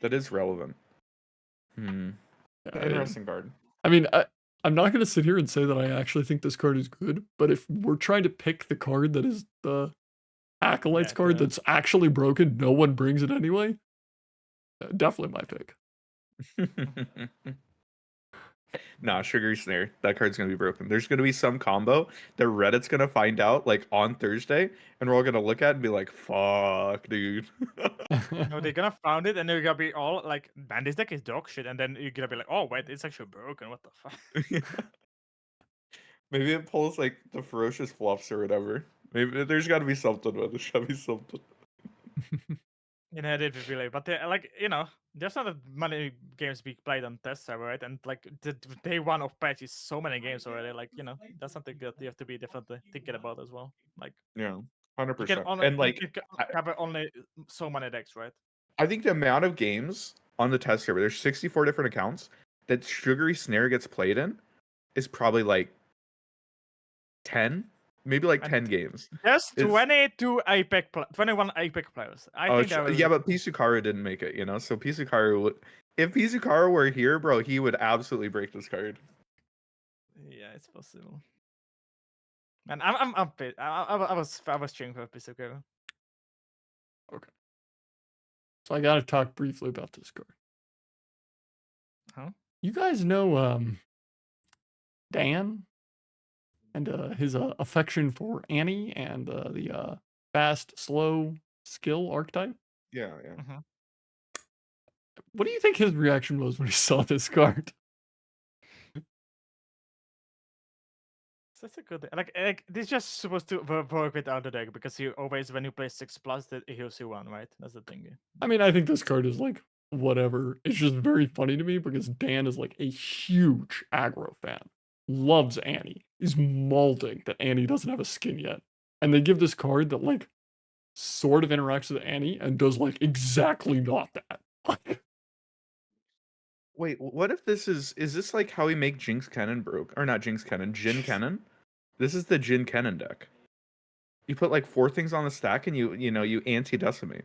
That is relevant. Interesting card. I mean, I'm not gonna sit here and say that I actually think this card is good, but if we're trying to pick the card that is the Acolytes Yeah, card the- that's actually broken, no one brings it anyway. Definitely my pick. Nah, Sugary Snare. That card's gonna be broken. There's gonna be some combo that Reddit's gonna find out like on Thursday, and we're all gonna look at it and be like, "Fuck, dude." No, they're gonna found it, and they're gonna be all like, man, this deck is dog shit, and then you're gonna be like, oh wait, it's actually broken. What the fuck? Maybe it pulls like the ferocious fluffs or whatever. Maybe there's got to be something. Man. There's got to be something. It would be like, but like there's not that many games being played on test server, right? And like the day one of patch is so many games already. Like that's something that you have to be definitely thinking about as well. Like Yeah, you can 100%. only And like, you can cover only so many decks, right? I think the amount of games on the test server, there's 64 different accounts that Sugary Snare gets played in, is probably like 10, maybe like 10 games. There's It's- 21 Apac players. I Oh, think that was yeah, but Pisukara didn't make it, So Pisukara would, if Pisukara were here, bro, he would absolutely break this card. Yeah, it's possible. And I'm pissed. I was cheering for Pisukara. Okay. So I gotta talk briefly about this card. Huh? You guys know Dan and his affection for Annie and the fast, slow skill archetype? Yeah. Mm-hmm. What do you think his reaction was when he saw this card? That's a good thing. Like this just supposed to work with other deck because you always when you play 6+, it heals you 1, right? That's the thing. I mean, I think this card is like whatever. It's just very funny to me because Dan is like a huge aggro fan. Loves Annie. He's mauling that Annie doesn't have a skin yet. And they give this card that like sort of interacts with Annie and does like exactly not that. Wait, what if this is this like how we make Jinx Cannon broke? Or not Jinx Cannon, Jin Cannon? This is the Jin Cannon deck. You put like 4 things on the stack and you anti-decimate.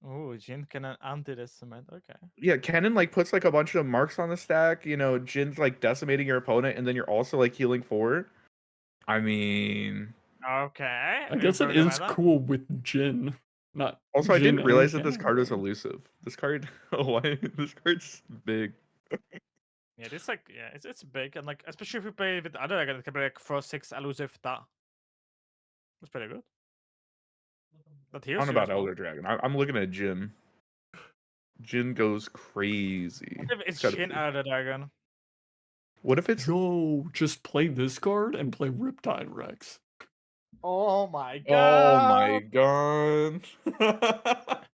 Oh, Jin can anti-decimate. Okay. Yeah, Cannon like puts like a bunch of marks on the stack, Jin's like decimating your opponent, and then you're also like healing 4. I mean, Okay. I guess it is cool with Jin. Not also I Jin didn't realize and that this Cannon, card was but- elusive. This card, why? This card's big. Yeah, this like it's big and like especially if you play with other like it can be like 4/6 elusive da. That's pretty good. That I heals don't know you as about well. Elder Dragon. I'm looking at Jin. Jin goes crazy. What if it's gotta Jin be. Elder Dragon? What if it's Yo, just play this card and play Riptide Rex. Oh my Oh my god! god.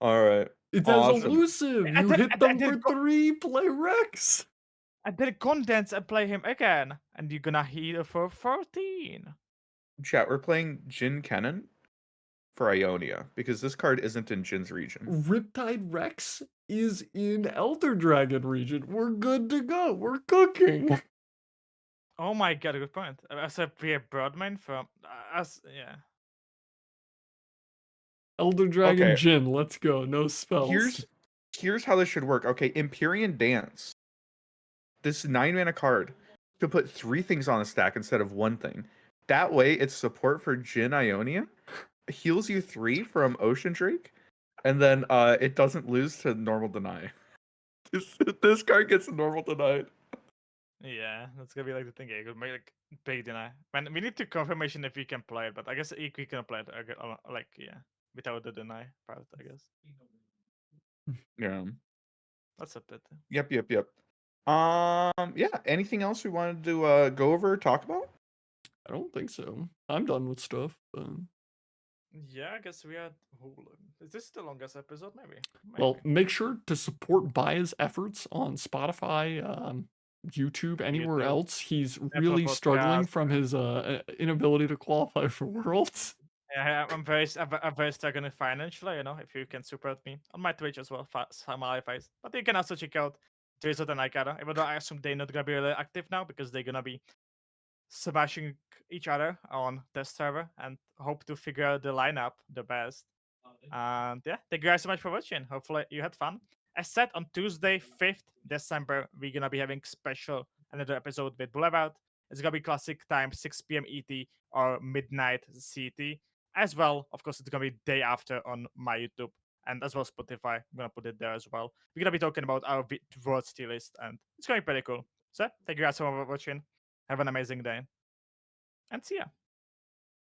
Alright. It has Awesome. elusive. I You did- hit I them did for go- 3, play Rex. And then condense and play him again, and you're gonna heal for 14. Chat, we're playing Jin Cannon for Ionia because this card isn't in Jin's region. Riptide Rex is in Elder Dragon region. We're good to go. We're cooking. Oh my god, good point. As a we have Broadman from yeah. Elder Dragon Okay. Jin, let's go. No spells. Here's how this should work. Okay, Empyrean Dance. This 9-mana card to put 3 things on the stack instead of 1 thing. That way, it's support for Jin Ionia, heals you 3 from Ocean Drake, and then it doesn't lose to normal deny. This card gets normal denied. Yeah, that's gonna be like the thing. Yeah, you could make like big deny. Man, we need to confirmation if we can play it, but I guess we can play it like without the deny part. I guess Yeah. that's a bit. Yep. Yeah. Anything else we wanted to go over or talk about? I don't think so. I'm done with stuff. Yeah, I guess we had. Is this the longest episode? Maybe. Well, make sure to support BaJA's efforts on Spotify, YouTube, anywhere YouTube, else. He's Apple really struggling Podcasts. from his inability to qualify for Worlds. Yeah, I'm very struggling financially. If you can support me on my Twitch as well, Face. But you can also check out Drizzle and Aikado. Even though I assume they're not gonna be really active now because they're gonna be smashing each other on test server and hope to figure out the lineup the best. And yeah, thank you guys so much for watching. Hopefully you had fun. As said, on Tuesday, 5th December, we're gonna be having another episode with Boulevard. It's gonna be classic time, 6 p.m. ET or midnight CT. As well, of course, it's gonna be day after on my YouTube and as well Spotify. I'm gonna put it there as well. We're gonna be talking about our world tier list, and it's gonna be pretty cool. So thank you guys so much for watching. Have an amazing day. And see ya.